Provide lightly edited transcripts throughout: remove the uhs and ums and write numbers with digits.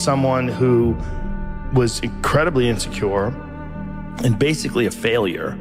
Someone who was incredibly insecure and basically a failure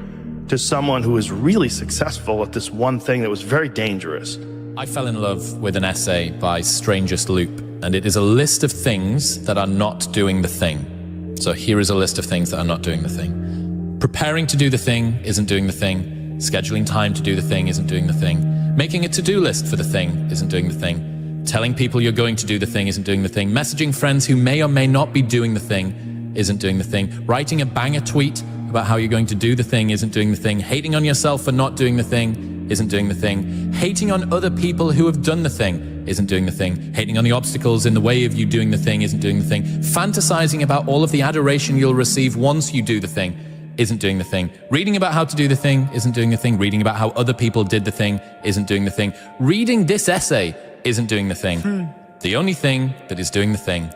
to someone who was really successful at this one thing that was very dangerous. I fell in love with an essay by Strangest Loop, and it is a list of things that are not doing the thing. So here is a list of things that are not doing the thing. Preparing to do the thing isn't doing the thing. Scheduling time to do the thing isn't doing the thing. Making a to-do list for the thing isn't doing the thing. Telling people you're going to do the thing isn't doing the thing. Messaging friends who may or may not be doing the thing isn't doing the thing. Writing a banger tweet about how you're going to do the thing isn't doing the thing. Hating on yourself for not doing the thing isn't doing the thing. Hating on other people who have done the thing isn't doing the thing. Hating on the obstacles in the way of you doing the thing isn't doing the thing. Fantasizing about all of the adoration you'll receive once you do the thing isn't doing the thing. Reading about how to do the thing isn't doing the thing. Reading about how other people did the thing isn't doing the thing. Reading this essay isn't doing the thing. The only thing that is doing the thing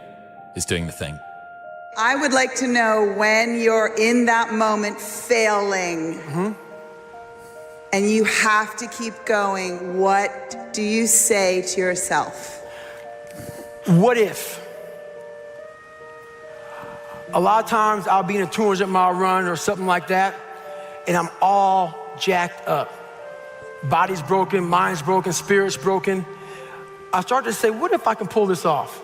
is doing the thing. I would like to know when you're in that moment failing and you have to keep going, what do you say to yourself? What if? A lot of times I'll be in a 200-mile run or something like that, and I'm all jacked up. Body's broken, mind's broken, spirit's broken. I start to say, what if I can pull this off?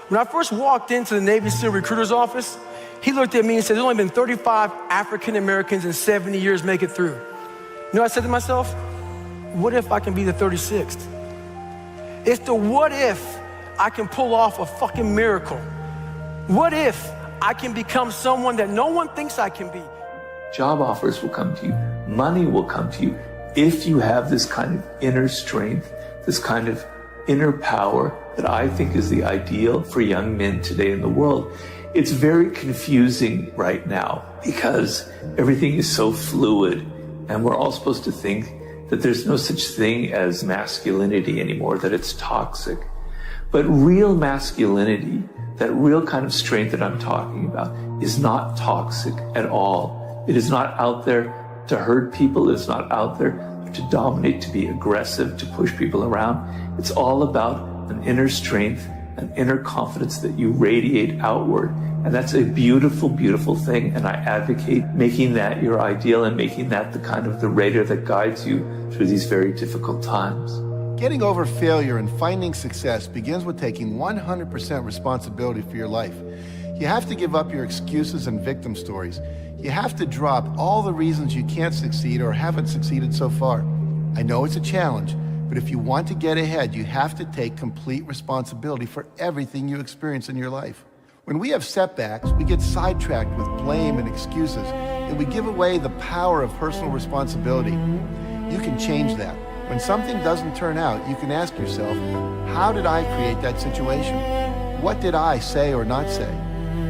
When I first walked into the Navy SEAL recruiter's office, he looked at me and said, there's only been 35 African Americans in 70 years make it through. You know what I said to myself? What if I can be the 36th? It's the what if I can pull off a fucking miracle. What if I can become someone that no one thinks I can be? Job offers will come to you. Money will come to you if you have this kind of inner strength, this kind of inner power that I think is the ideal for young men today in the world. It's very confusing right now because everything is so fluid, and we're all supposed to think that there's no such thing as masculinity anymore, that it's toxic. But real masculinity, that real kind of strength that I'm talking about, is not toxic at all. It is not out there to hurt people. It's not out there to dominate, to be aggressive, to push people around. It's all about an inner strength, an inner confidence that you radiate outward. And that's a beautiful, beautiful thing. And I advocate making that your ideal and making that the kind of the radar that guides you through these very difficult times. Getting over failure and finding success begins with taking 100% responsibility for your life. You have to give up your excuses and victim stories. You have to drop all the reasons you can't succeed or haven't succeeded so far. I know it's a challenge, but if you want to get ahead, you have to take complete responsibility for everything you experience in your life. When we have setbacks, we get sidetracked with blame and excuses, and we give away the power of personal responsibility. You can change that. When something doesn't turn out, you can ask yourself, how did I create that situation? What did I say or not say?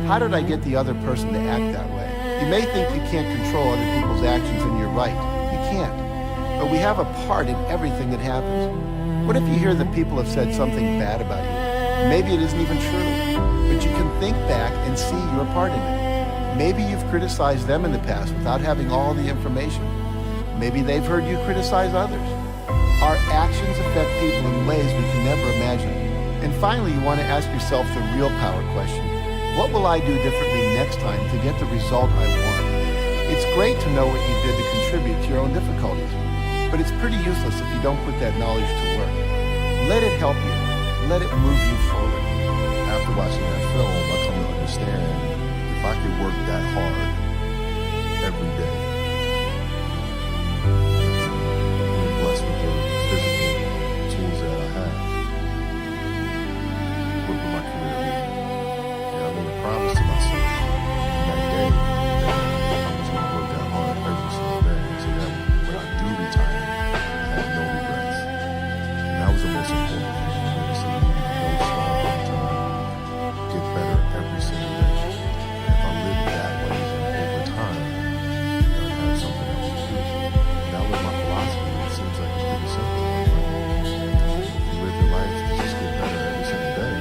How did I get the other person to act that way? You may think you can't control other people's actions, and you're right. You can't. But we have a part in everything that happens. What if you hear that people have said something bad about you? Maybe it isn't even true, but you can think back and see your part in it. Maybe you've criticized them in the past without having all the information. Maybe they've heard you criticize others. Our actions affect people in ways we can never imagine. And finally, you want to ask yourself the real power question. What will I do differently next time to get the result I want? It's great to know what you did to contribute to your own difficulties, but it's pretty useless if you don't put that knowledge to work. Let it help you. Let it move you forward. After watching that film, I come to understand if I could work that hard every day, being blessed with the physical tools that I have, what would my career be? And I made a promise to myself that day that I was going to work that hard every single day so that when I do retire, I have no regrets. And that was the most important thing. Get better every single day. And if I live that way, then over time, I'll have something else to do. And that was my philosophy. It seems like it's pretty simple. If you live your life to just get better every single day,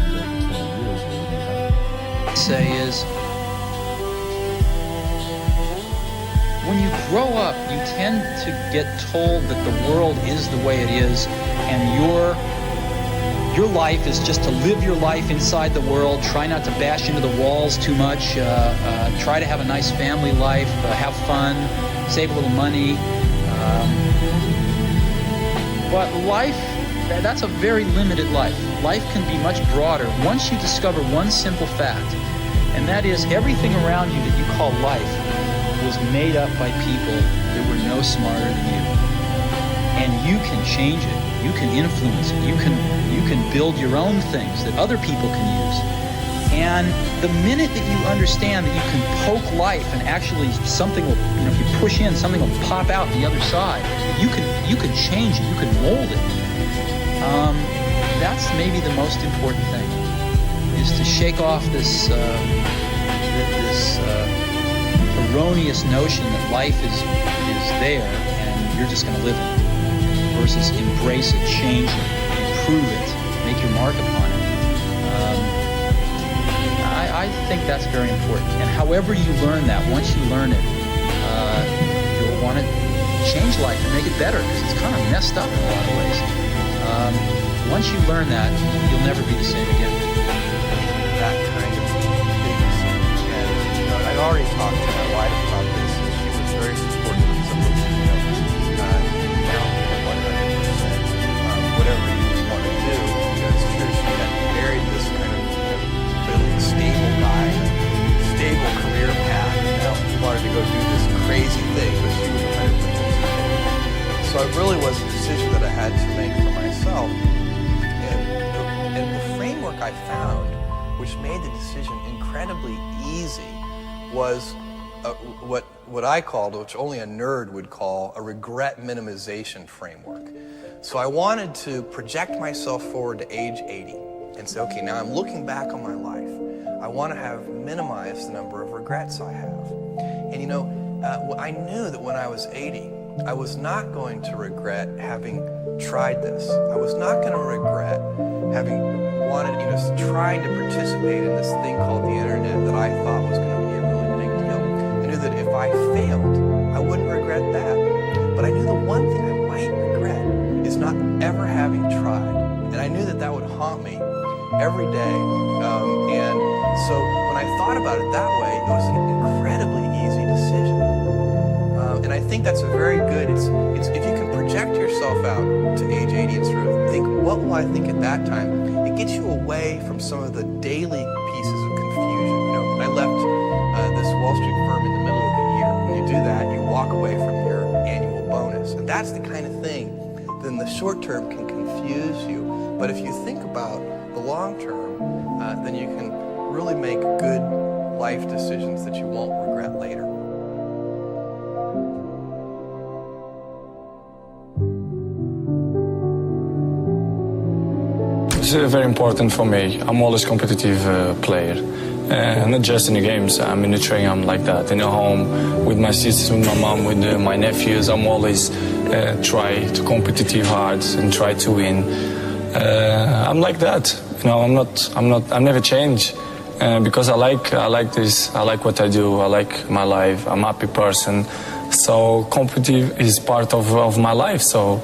you know, for 20 years, you'll be happy. Say is, when you grow up, you tend to get told that the world is the way it is, and your life is just to live your life inside the world, try not to bash into the walls too much, try to have a nice family life, have fun, save a little money. But life, that's a very limited life. Life can be much broader once you discover one simple fact, and that is everything around you that you call life was made up by people that were no smarter than you. And you can change it. You can influence it. You can build your own things that other people can use. And the minute that you understand that you can poke life and actually something will, if you push in, something will pop out the other side. You can change it. You can mold it. That's maybe the most important thing, is to shake off this erroneous notion that life is there and you're just going to live it, versus embrace it, change it, improve it, make your mark upon it. I think that's very important. And however you learn that, once you learn it, you'll want to change life and make it better, because it's kind of messed up in a lot of ways. Once you learn that, you'll never be the same again. That kind of big decision. And I'd already talked to my wife about this, and she was very supportive of some of now 100%. Whatever you want to do, it's true. She had married this kind of really stable guy, stable career path, and now she wanted to go do this crazy thing, but she was 100% supportive. So it really was a decision that I had to make for myself. And the framework I found, which made the decision incredibly easy, was what I called, which only a nerd would call, a regret minimization framework. So I wanted to project myself forward to age 80 and say, okay, now I'm looking back on my life. I want to have minimized the number of regrets I have. And I knew that when I was 80, I was not going to regret having tried this. I was not going to regret having wanted, trying to participate in this thing called the internet that I thought was going to be a really big deal. I knew that if I failed, I wouldn't regret that. But I knew the one thing I might regret is not ever having tried. And I knew that that would haunt me every day. And so when I thought about it that way, it was an incredibly easy decision. And I think that's a very good, it's if you can project yourself out to age 80 and sort of think, what will I think at that time? It gets you away from some of the daily pieces of confusion. I left this Wall Street firm in the middle of the year. When you do that, you walk away from your annual bonus. And that's the kind of thing that in the short term can confuse you. But if you think about the long term, then you can really make good life decisions that you won't regret later. It's very important for me. I'm always a competitive player. Not just in the games, I'm in the training, I'm like that. In the home, with my sisters, with my mom, with my nephews, I'm always try to competitive hard and try to win. I'm like that. I never change. Because I like this, I like what I do, I like my life, I'm a happy person. So competitive is part of my life. So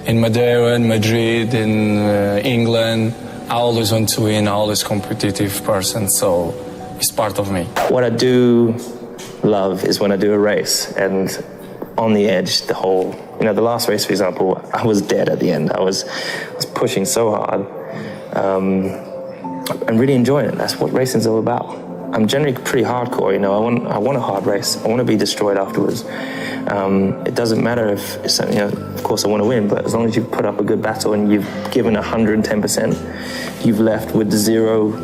in Madeira, in Madrid, in England, I always want to win, I'm always a competitive person, so it's part of me. What I do love is when I do a race and on the edge, the last race, for example, I was dead at the end. I was pushing so hard. I'm really enjoying it. That's what racing's all about. I'm generally pretty hardcore, I want a hard race. I want to be destroyed afterwards. It doesn't matter if, of course I want to win, but as long as you put up a good battle and you've given 110%, you've left with zero,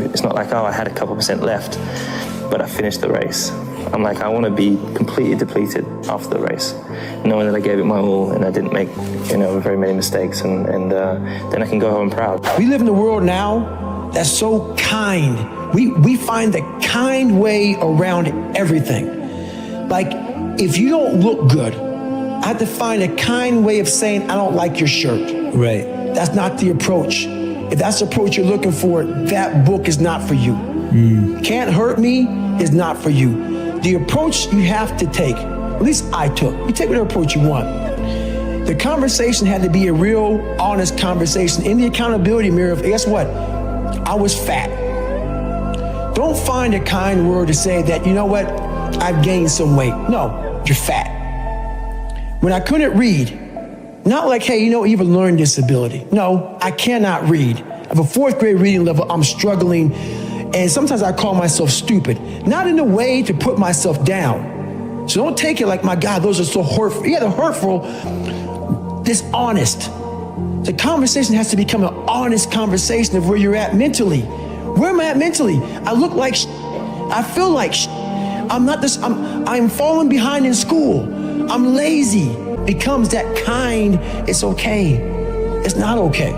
it's not like, I had a couple percent left, but I finished the race. I'm like, I want to be completely depleted after the race, knowing that I gave it my all and I didn't make, very many mistakes, and then I can go home proud. We live in a world now that's so kind. We find the kind way around everything. Like, if you don't look good, I have to find a kind way of saying, I don't like your shirt. Right. That's not the approach. If that's the approach you're looking for, that book is not for you. Can't Hurt Me is not for you. The approach you have to take, at least I took, you take whatever approach you want, The conversation had to be a real, honest conversation. In the accountability mirror, guess what? I was fat. Don't find a kind word to say that, you know what, I've gained some weight. No, you're fat. When I couldn't read, not like, hey, you know, you have a learning disability. No, I cannot read. I have a 4th grade reading level, I'm struggling, and sometimes I call myself stupid. Not in a way to put myself down. So don't take it like, my God, those are so hurtful. Yeah, they're hurtful, dishonest. The conversation has to become an honest conversation of where you're at mentally. Where am I at mentally? I look like I feel like I'm falling behind in school. I'm lazy. Becomes that kind, it's okay. It's not okay.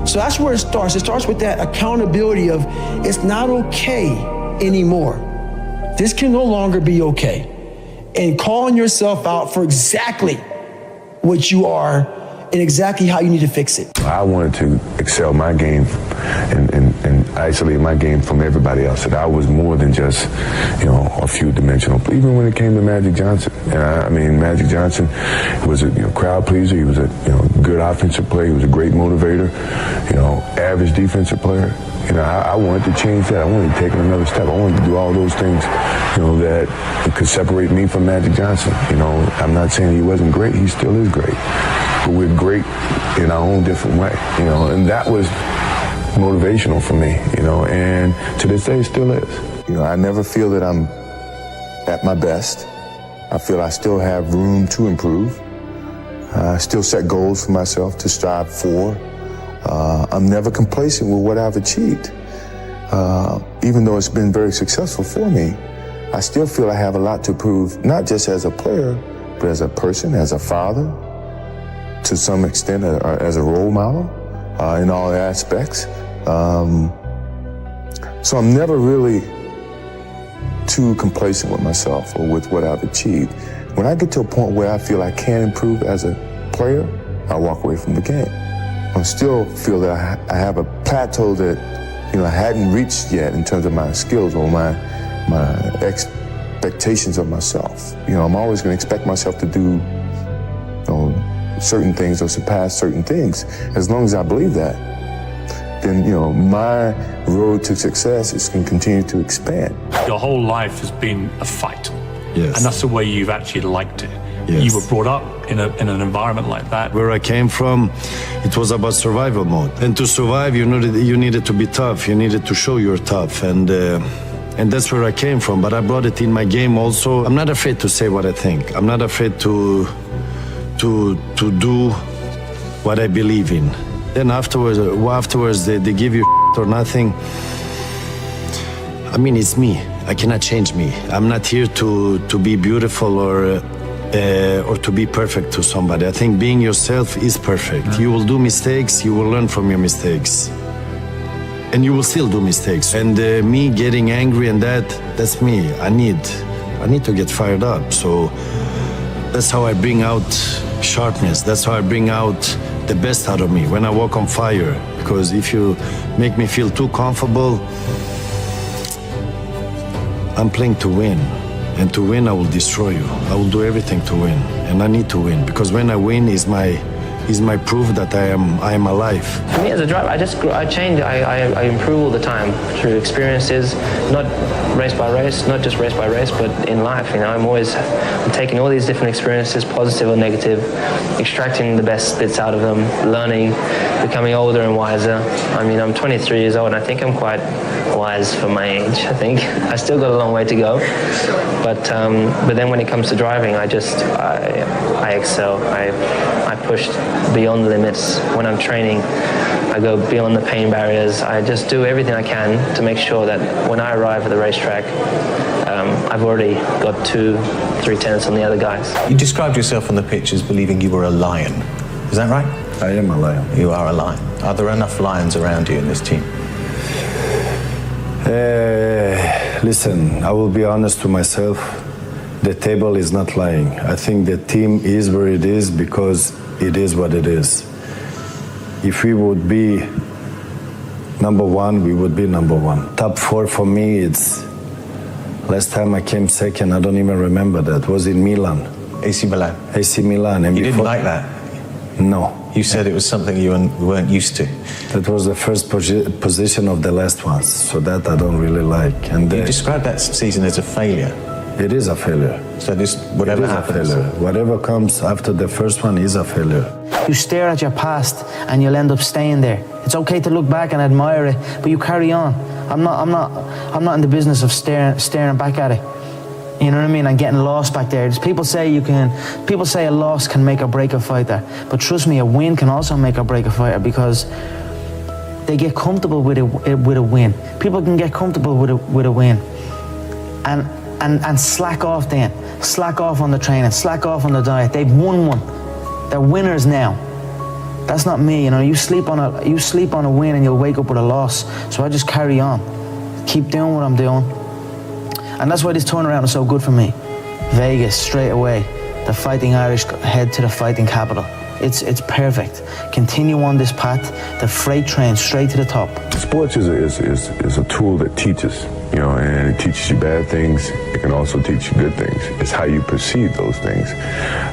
So that's where it starts. It starts with that accountability of it's not okay anymore. This can no longer be okay. And calling yourself out for exactly what you are and exactly how you need to fix it. I wanted to excel my game and isolate my game from everybody else. That I was more than just, a few dimensional. Even when it came to Magic Johnson, Magic Johnson was a crowd pleaser. He was a good offensive player. He was a great motivator. Average defensive player. I wanted to change that. I wanted to take another step. I wanted to do all those things, that could separate me from Magic Johnson. I'm not saying he wasn't great. He still is great. But we're great in our own different way, and that was motivational for me, and to this day it still is. I never feel that I'm at my best. I feel I still have room to improve. I still set goals for myself to strive for. I'm never complacent with what I've achieved. Even though it's been very successful for me, I still feel I have a lot to prove, not just as a player, but as a person, as a father, to some extent as a role model in all aspects. So I'm never really too complacent with myself or with what I've achieved. When I get to a point where I feel I can improve as a player, I walk away from the game. I still feel that I have a plateau that I hadn't reached yet in terms of my skills or my expectations of myself. I'm always going to expect myself to do certain things or surpass certain things. As long as I believe that, then my road to success is going to continue to expand. Your whole life has been a fight. Yes. And that's the way you've actually liked it. Yes. You were brought up in an environment like that. Where I came from, it was about survival mode. And to survive, you needed to be tough. You needed to show you're tough. And that's where I came from. But I brought it in my game also. I'm not afraid to say what I think. I'm not afraid to do what I believe in. Then afterwards they give you or nothing. It's me. I cannot change me. I'm not here to be beautiful or to be perfect to somebody. I think being yourself is perfect. Yeah. You will do mistakes, you will learn from your mistakes. And you will still do mistakes. And me getting angry and that's me. I need to get fired up. So that's how I bring out sharpness. That's how I bring out the best out of me when I walk on fire. Because if you make me feel too comfortable, I'm playing to win. And to win, I will destroy you. I will do everything to win. And I need to win. Because when I win is my proof that I am alive. For me as a driver, I change. I improve all the time through experiences, not race by race, not just race by race, but in life. I'm taking all these different experiences, positive or negative, extracting the best bits out of them, learning, becoming older and wiser. I'm 23 years old, and I think I'm quite wise for my age. I think I still got a long way to go, but then when it comes to driving, I excel. I push beyond the limits. When I'm training, I go beyond the pain barriers. I just do everything I can to make sure that when I arrive at the racetrack, I've already got 2-3 tenths on the other guys. You described yourself on the pitch as believing you were a lion. Is that right? I am a lion. You are a lion. Are there enough lions around you in this team? Listen, I will be honest to myself. The table is not lying. I think the team is where it is because it is what it is. If we would be number one, we would be number one. Top 4 for me, it's last time I came second, I don't even remember that. Was in Milan. AC Milan. AC Milan. And you didn't like that? No. You said it was something you weren't used to. That was the first position of the last ones, so that I don't really like. And you described that season as a failure. It is a failure. So this, whatever happens, whatever comes after the first one is a failure. You stare at your past and you'll end up staying there. It's okay to look back and admire it, but you carry on. I'm not in the business of staring back at it. You know what I mean? And getting lost back there. People say a loss can make or break a fighter, but trust me, a win can also make or break a fighter because they get comfortable with a win. People can get comfortable with a win, and slack off then. Slack off on the training. Slack off on the diet. They've won one. They're winners now. That's not me. You know, you sleep on a win and you'll wake up with a loss. So I just carry on, keep doing what I'm doing. And that's why this turnaround is so good for me. Vegas, straight away. The Fighting Irish head to the fighting capital. It's perfect. Continue on this path, the freight train straight to the top. Sports is a tool that teaches, you know, and it teaches you bad things. It can also teach you good things. It's how you perceive those things.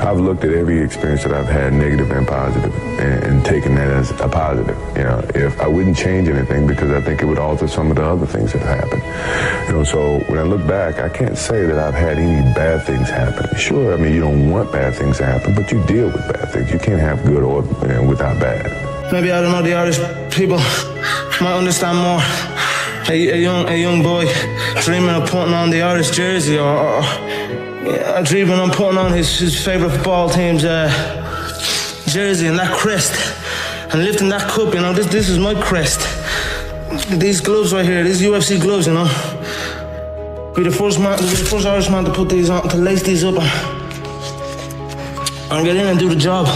I've looked at every experience that I've had, negative and positive, and taken that as a positive. You know, if I wouldn't change anything because I think it would alter some of the other things that happened. You know, so when I look back, I can't say that I've had any bad things happen. Sure, I mean, you don't want bad things to happen, but you deal with bad things. You can't have good or without bad. Maybe I don't know, the Irish people might understand more. A young boy dreaming of putting on the Irish jersey or dreaming of putting on his favourite football team's jersey and that crest and lifting that cup, you know, this is my crest. These gloves right here, these UFC gloves, you know. Be the first Irish man to put these on, to lace these up and get in and do the job.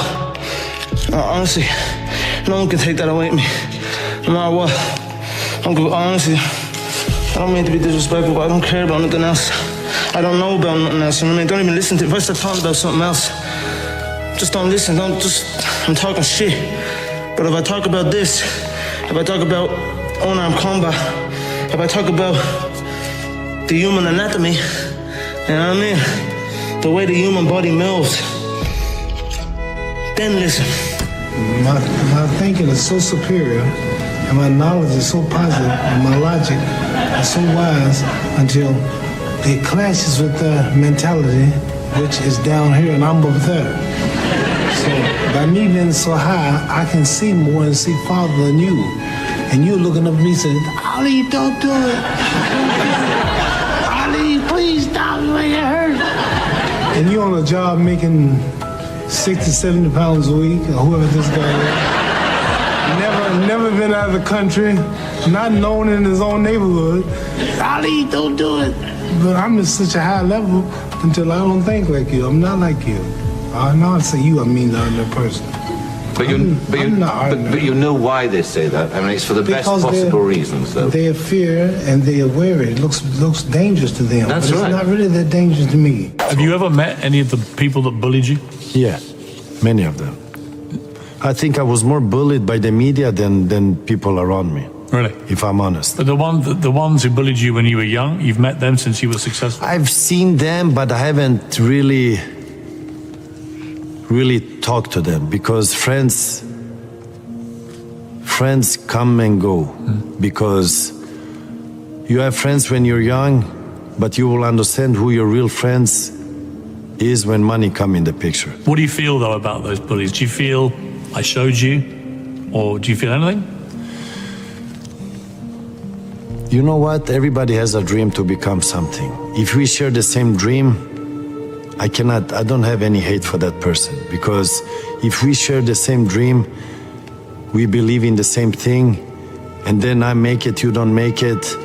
Honestly, no one can take that away from me, no matter what. Honestly, I don't mean to be disrespectful, but I don't care about nothing else. I don't know about nothing else, you know what I mean? Don't even listen to it. If I start talking about something else, just don't listen, I'm talking shit. But if I talk about this, if I talk about unarmed combat, if I talk about the human anatomy, you know what I mean? The way the human body moves, then listen. My thinking is so superior, and my knowledge is so positive, and my logic is so wise until it clashes with their mentality, which is down here and I'm up there. So by me being so high, I can see more and see farther than you. And you're looking up at me saying, Ali, don't do it. Ali, please stop me, it hurts. And you're on a job making 60, 70 pounds a week, or whoever this guy is. Never been out of the country, not known in his own neighborhood. Ali, don't do it. But I'm at such a high level until I don't think like you. I'm not like you. I know I say you, I mean the other person. But you know why they say that. I mean, it's for the best possible reasons, though. They fear and they are wary. It looks dangerous to them. That's but right. It's not really that dangerous to me. Have you ever met any of the people that bullied you? Yeah, many of them. I think I was more bullied by the media than people around me. Really? If I'm honest. But the ones who bullied you when you were young, you've met them since you were successful? I've seen them, but I haven't really talked to them because friends come and go. Because you have friends when you're young, but you will understand who your real friends is when money come in the picture. What do you feel, though, about those bullies? Do you feel I showed you, or do you feel anything? You know what? Everybody has a dream to become something. If we share the same dream, I don't have any hate for that person, because if we share the same dream, we believe in the same thing, and then I make it, you don't make it,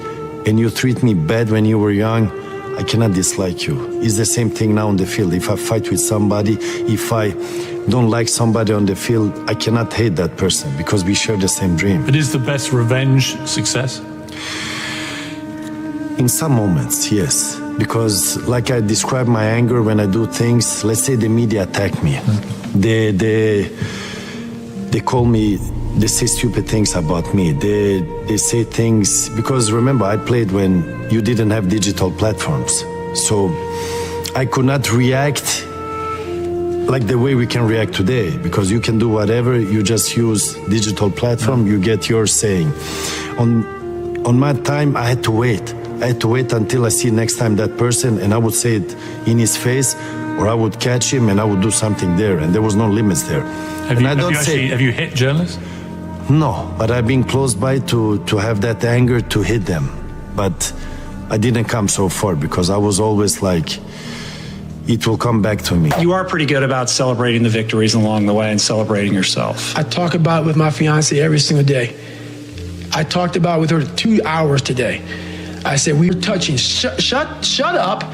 and you treat me bad when you were young, I cannot dislike you. It's the same thing now on the field. If I fight with somebody, if I don't like somebody on the field, I cannot hate that person because we share the same dream. But is the best revenge success? In some moments, yes. Because like I describe my anger when I do things, let's say the media attack me. They call me, they say stupid things about me. They say things, because remember, I played when you didn't have digital platforms. So I could not react like the way we can react today, because you can do whatever, you just use digital platform, you get your saying. On my time, I had to wait. I had to wait until I see next time that person, and I would say it in his face, or I would catch him and I would do something there, and there was no limits there. Have you hit journalists? No, but I've been close by to have that anger to hit them. But I didn't come so far because I was always like, it will come back to me. You are pretty good about celebrating the victories along the way and celebrating yourself. I talk about it with my fiance every single day. I talked about it with her 2 hours today. I said, we were touching. Shut up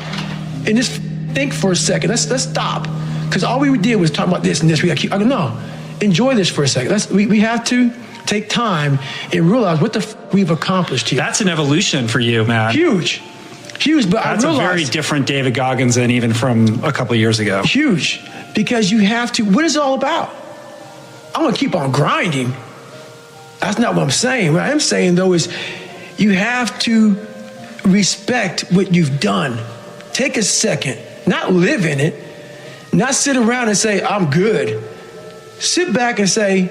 and just think for a second. Let's stop. Because all we did was talk about this and this. I go, no, enjoy this for a second. We have to take time and realize what we've accomplished here. That's an evolution for you, man. Huge, but that's a very different David Goggins than even from a couple of years ago. Huge, because you have to, what is it all about? I'm gonna keep on grinding. That's not what I'm saying. What I'm saying though is you have to respect what you've done. Take a second, not live in it, not sit around and say, I'm good. Sit back and say,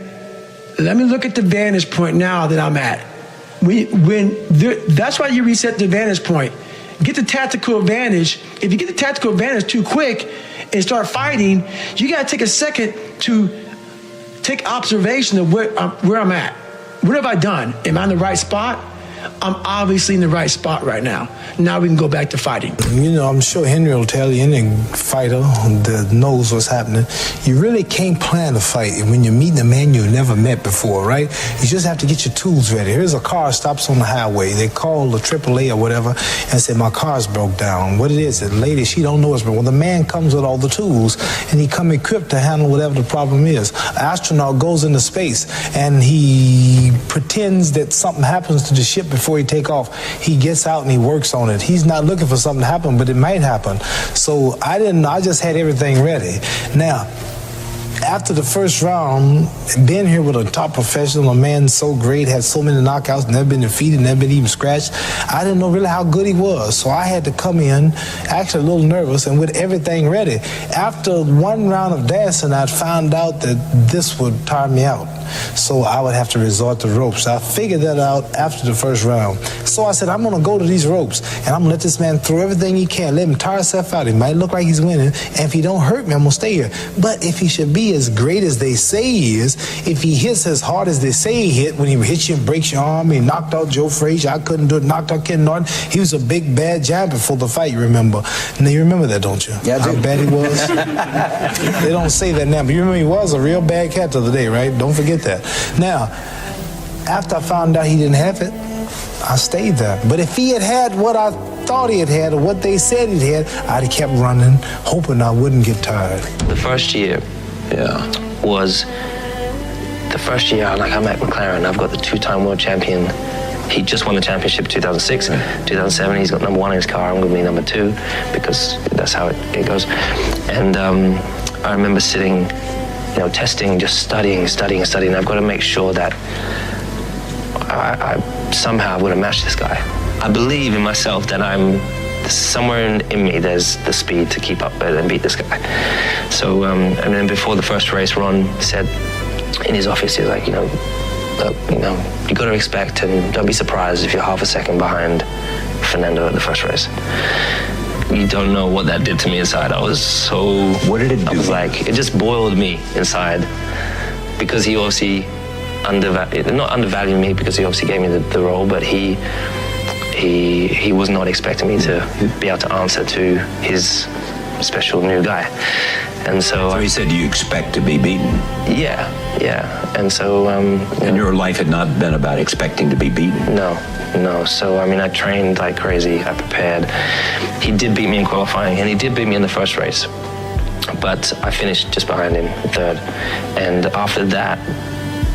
let me look at the vantage point now that I'm at. That's why you reset the vantage point. Get the tactical advantage. If you get the tactical advantage too quick and start fighting, you gotta take a second to take observation of where I'm at. What have I done? Am I in the right spot? I'm obviously in the right spot right now. Now we can go back to fighting. You know, I'm sure Henry will tell you, any fighter that knows what's happening, you really can't plan a fight when you're meeting a man you've never met before, right? You just have to get your tools ready. Here's a car stops on the highway. They call the AAA or whatever and say, my car's broke down. What it is, the lady, she don't know it's broke. Well, the man comes with all the tools and he come equipped to handle whatever the problem is. An astronaut goes into space and he pretends that something happens to the ship before he take off. He gets out and he works on it. He's not looking for something to happen, but it might happen. So I just had everything ready. Now, after the first round, being here with a top professional, a man so great, had so many knockouts, never been defeated, never been even scratched, I didn't know really how good he was. So I had to come in, actually a little nervous, and with everything ready. After one round of dancing, I found out that this would tire me out. So I would have to resort to ropes. I figured that out after the first round. So I said, I'm gonna go to these ropes, and I'm gonna let this man throw everything he can, let him tire himself out. He might look like he's winning, and if he don't hurt me, I'm gonna stay here. But if he should be as great as they say he is, if he hits as hard as they say he hit, when he hits you and breaks your arm, he knocked out Joe Frazier, I couldn't do it, knocked out Ken Norton, he was a big bad giant before the fight, you remember. Now you remember that, don't you? Yeah, how bad he was? They don't say that now, but you remember he was a real bad cat the other day, right? Don't forget that. Now, after I found out he didn't have it, I stayed there. But if he had what I thought he had or what they said he had, I'd have kept running, hoping I wouldn't get tired. The first year was the first year like I'm at McLaren. I've got the two-time world champion. He just won the championship 2006. 2007, he's got number one in his car. I'm going to be number two because that's how it goes. And I remember sitting, testing, just studying. I've got to make sure that I somehow would have matched this guy. I believe in myself that somewhere in me there's the speed to keep up with and beat this guy. So, and then before the first race, Ron said in his office, he's like, you got to expect and don't be surprised if you're half a second behind Fernando at the first race. You don't know what that did to me inside. I was so... What did it do? I was like, it just boiled me inside because he obviously not undervalued me because he obviously gave me the role, but he was not expecting me to be able to answer to his special new guy. And so he said, you expect to be beaten? Yeah. And so... and your life had not been about expecting to be beaten? No. So, I trained like crazy. I prepared. He did beat me in qualifying, and he did beat me in the first race. But I finished just behind him, third. And after that,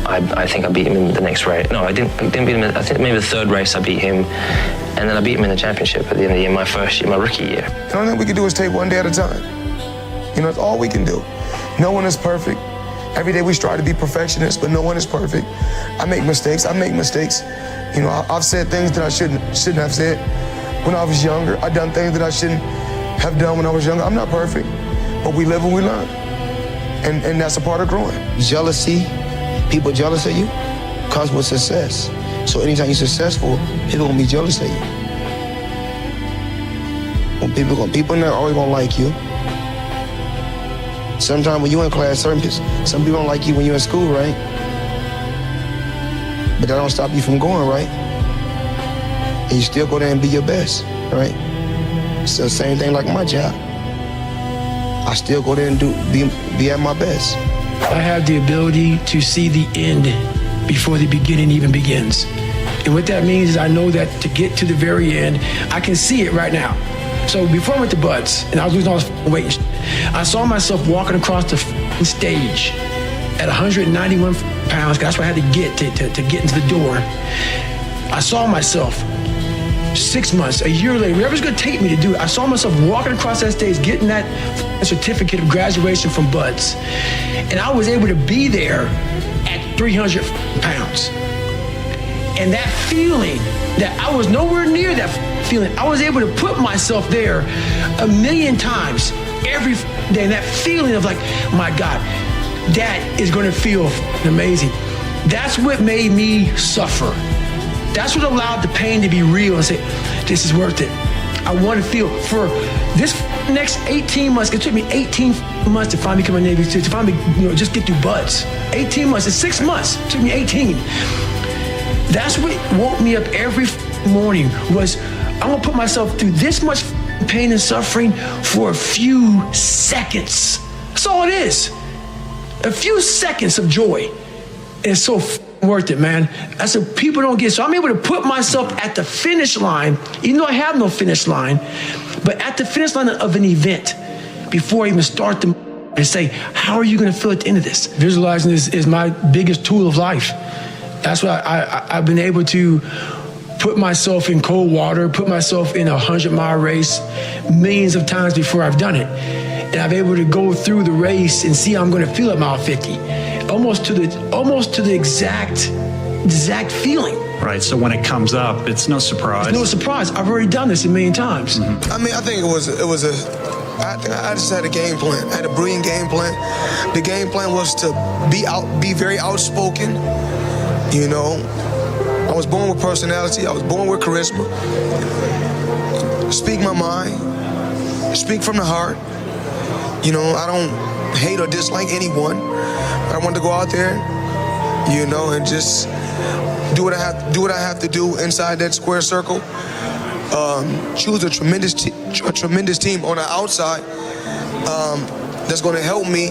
I think I beat him in the next race. No, I didn't beat him. I think maybe the third race I beat him, and then I beat him in the championship at the end of the year, my first year, my rookie year. The only thing we can do is take one day at a time. It's all we can do. No one is perfect. Every day we strive to be perfectionists, but no one is perfect. I make mistakes. I've said things that I shouldn't have said when I was younger. I've done things that I shouldn't have done when I was younger. I'm not perfect, but we live and we learn. And that's a part of growing. Jealousy, people jealous of you, comes with success. So anytime you're successful, people gonna be jealous of you. When people not always gonna like you. Sometimes when you in class, some people don't like you when you're in school, right? But that don't stop you from going, right? And you still go there and be your best, right? It's the same thing like my job. I still go there and be at my best. I have the ability to see the end before the beginning even begins. And what that means is I know that to get to the very end, I can see it right now. So before I went to Buds, and I was losing all this weight, I saw myself walking across the stage at 191 pounds. That's what I had to get to get into the door. I saw myself 6 months, a year later, whatever's gonna take me to do it, I saw myself walking across that stage, getting that certificate of graduation from Buds. And I was able to be there at 300 pounds. And that feeling that I was nowhere near that feeling, I was able to put myself there 1,000,000 times every day. And that feeling of like, my God, that is gonna feel amazing. That's what made me suffer. That's what allowed the pain to be real and say, this is worth it. I want to feel for this next 18 months. It took me 18 months to finally become a Navy SEAL, to finally, just get through Buds. 18 months, it's 6 months. It took me 18. That's what woke me up every morning was, I'm gonna put myself through this much pain and suffering for a few seconds. That's all it is. A few seconds of joy. And it's so worth it, man. That's what people don't get. So I'm able to put myself at the finish line, even though I have no finish line, but at the finish line of an event before I even start the and say, how are you going to feel at the end of this? Visualizing is my biggest tool of life. That's why I've been able to put myself in cold water, put myself in a 100-mile race millions of times before I've done it. And I'm able to go through the race and see how I'm going to feel at mile 50. Almost to the exact feeling. Right, so when it comes up, it's no surprise. It's no surprise. I've already done this 1,000,000 times. Mm-hmm. I mean, I think I just had a game plan. I had a brilliant game plan. The game plan was to be very outspoken. I was born with personality. I was born with charisma. Speak my mind. Speak from the heart. I don't hate or dislike anyone. I want to go out there, and just do what I have to do inside that square circle. Choose a tremendous team on the outside that's going to help me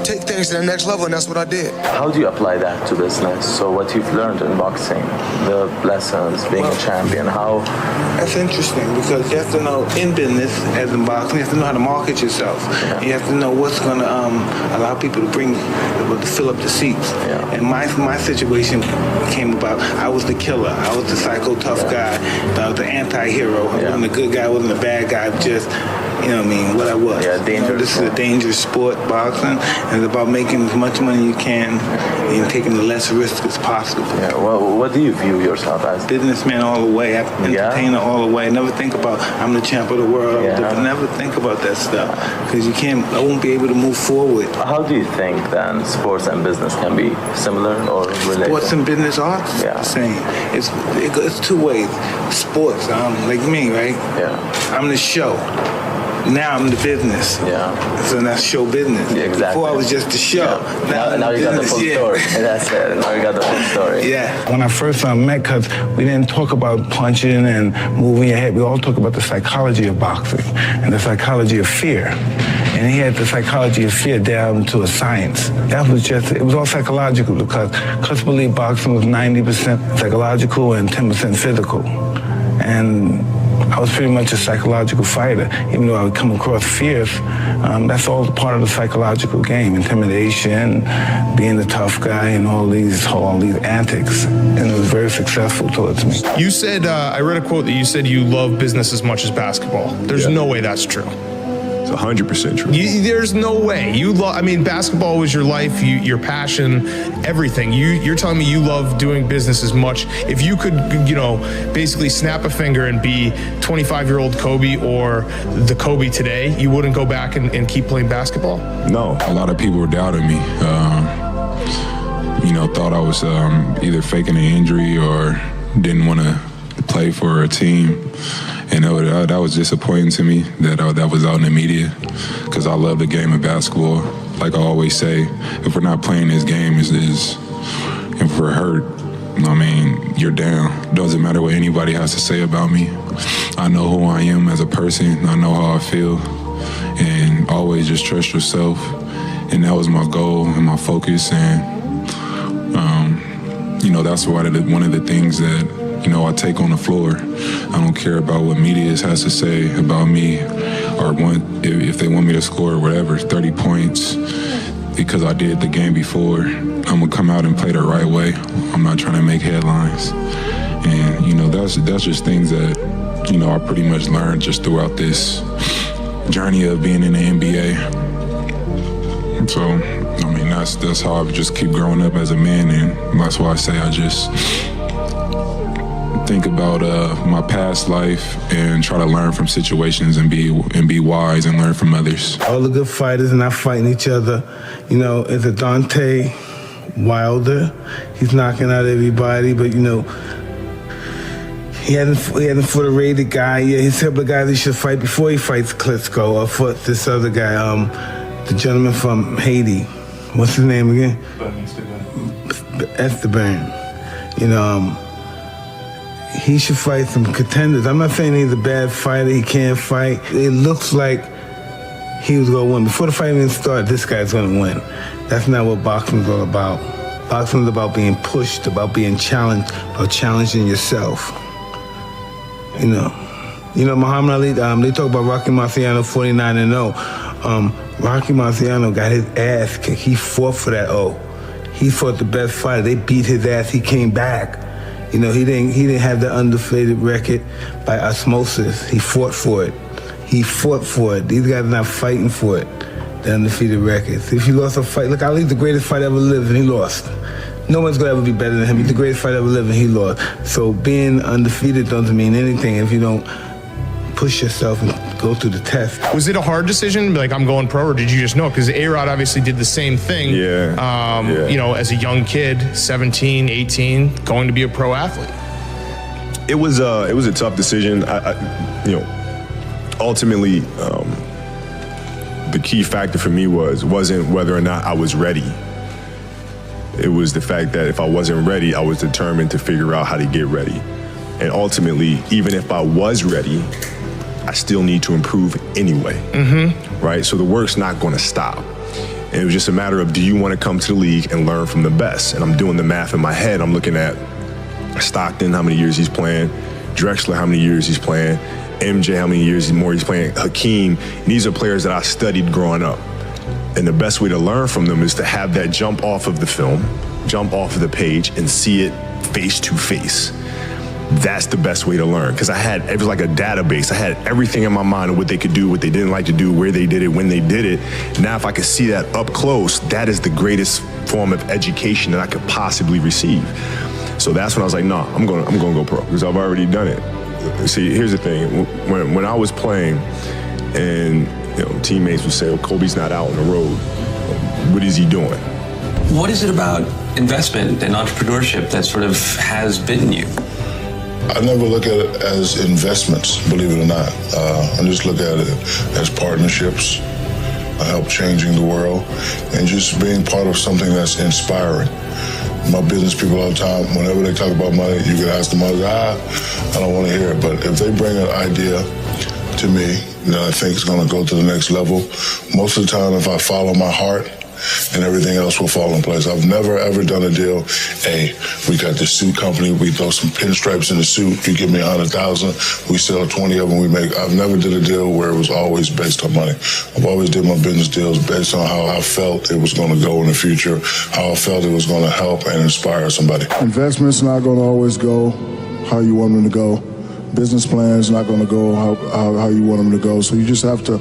take things to the next level, and that's what I did. How do you apply that to business? So what you've learned in boxing, the lessons, being a champion, how? That's interesting because you have to know in business, as in boxing, you have to know how to market yourself. Yeah. You have to know what's going to allow people to fill up the seats. Yeah. And my situation came about, I was the killer. I was the psycho tough guy. I was the anti-hero. I wasn't a good guy, I wasn't a bad guy, just, what I was. Yeah, dangerous. This is a dangerous sport, boxing, and it's about making as much money you can and taking the less risk as possible. Yeah, well, what do you view yourself as? Businessman all the way, entertainer all the way. I never think about, I'm the champ of the world. I never think about that stuff because I won't be able to move forward. How do you think then sports and business can be similar or related? Sports and business are the same. It's two ways. Sports, like me, right? Yeah. I'm the show. Now I'm the business. Yeah. So that's show business. Yeah, exactly. Before I was just the show. Yeah. Now you got the full story. That's it. Now you got the full story. Yeah. When I first met, because we didn't talk about punching and moving your head, we all talk about the psychology of boxing and the psychology of fear. And he had the psychology of fear down to a science. It was all psychological because I believe boxing was 90% psychological and 10% physical. And I was pretty much a psychological fighter, even though I would come across fierce. That's all part of the psychological game, intimidation, being the tough guy, and all these antics. And it was very successful towards me. You said, I read a quote that you said you love business as much as basketball. There's no way that's true. It's 100% true. There's no way. Basketball was your life, your passion, everything. You're telling me you love doing business as much. If you could, basically snap a finger and be 25-year-old Kobe or the Kobe today, you wouldn't go back and keep playing basketball? No. A lot of people doubted me. Thought I was either faking an injury or didn't want to play for a team. And that was disappointing to me that was out in the media, because I love the game of basketball. Like I always say, if we're not playing this game, if we're hurt, you're down. Doesn't matter what anybody has to say about me. I know who I am as a person. I know how I feel. And always just trust yourself. And that was my goal and my focus. And, that's one of the things that, I take on the floor. I don't care about what media has to say about me, or if they want me to score or whatever, 30 points, because I did the game before. I'm gonna come out and play the right way. I'm not trying to make headlines. And, that's just things that, I pretty much learned just throughout this journey of being in the NBA. So, that's how I just keep growing up as a man, and that's why I say I just think about my past life and try to learn from situations and be wise and learn from others. All the good fighters are not fighting each other. It's a Deontay Wilder. He's knocking out everybody, but he hadn't fought a rated guy. Yeah, he's a couple of guys he should fight before he fights Klitschko, or fought this other guy, the gentleman from Haiti. What's his name again? Esteban. He should fight some contenders. I'm not saying he's a bad fighter, he can't fight. It looks like he was gonna win. Before the fight even started, this guy's gonna win. That's not what boxing's all about. Boxing's about being pushed, about being challenged, about challenging yourself. Muhammad Ali, they talk about Rocky Marciano 49-0. Rocky Marciano got his ass kicked. He fought for that O. He fought the best fighter. They beat his ass. He came back. He didn't have the undefeated record by osmosis. He fought for it. These guys are not fighting for it, the undefeated records. If he lost a fight, look, Ali's the greatest fighter ever lived, and he lost. No one's gonna ever be better than him. He's the greatest fighter ever lived, and he lost. So being undefeated doesn't mean anything if you don't push yourself and go through the test. Was it a hard decision, like I'm going pro, or did you just know? Because A-Rod obviously did the same thing, as a young kid, 17, 18, going to be a pro athlete. It was a tough decision. Ultimately, the key factor for me wasn't whether or not I was ready. It was the fact that if I wasn't ready, I was determined to figure out how to get ready. And ultimately, even if I was ready, I still need to improve anyway, right? So the work's not gonna stop. And it was just a matter of, do you wanna come to the league and learn from the best? And I'm doing the math in my head. I'm looking at Stockton, how many years he's playing, Drexler, how many years he's playing, MJ, how many years more he's playing, Hakeem. These are players that I studied growing up. And the best way to learn from them is to have that jump off of the film, jump off of the page, and see it face to face. That's the best way to learn, because it was like a database. I had everything in my mind of what they could do, what they didn't like to do, where they did it, when they did it. Now, if I could see that up close, that is the greatest form of education that I could possibly receive. So that's when I was like, no, I'm going to go pro, because I've already done it. See, here's the thing. When I was playing, and teammates would say, "Oh, Kobe's not out on the road. What is he doing?" What is it about investment and entrepreneurship that sort of has bitten you? I never look at it as investments, believe it or not. I just look at it as partnerships, help changing the world, and just being part of something that's inspiring. My business people all the time, whenever they talk about money, you can ask them, I don't want to hear it. But if they bring an idea to me that I think is going to go to the next level, most of the time, if I follow my heart, and everything else will fall in place. I've never, ever done a deal. Hey, we got this suit company. We throw some pinstripes in the suit. You give me 100,000. We sell 20 of them. I've never did a deal where it was always based on money. I've always did my business deals based on how I felt it was going to go in the future, how I felt it was going to help and inspire somebody. Investments not going to always go how you want them to go. Business plans not going to go how you want them to go. So you just have to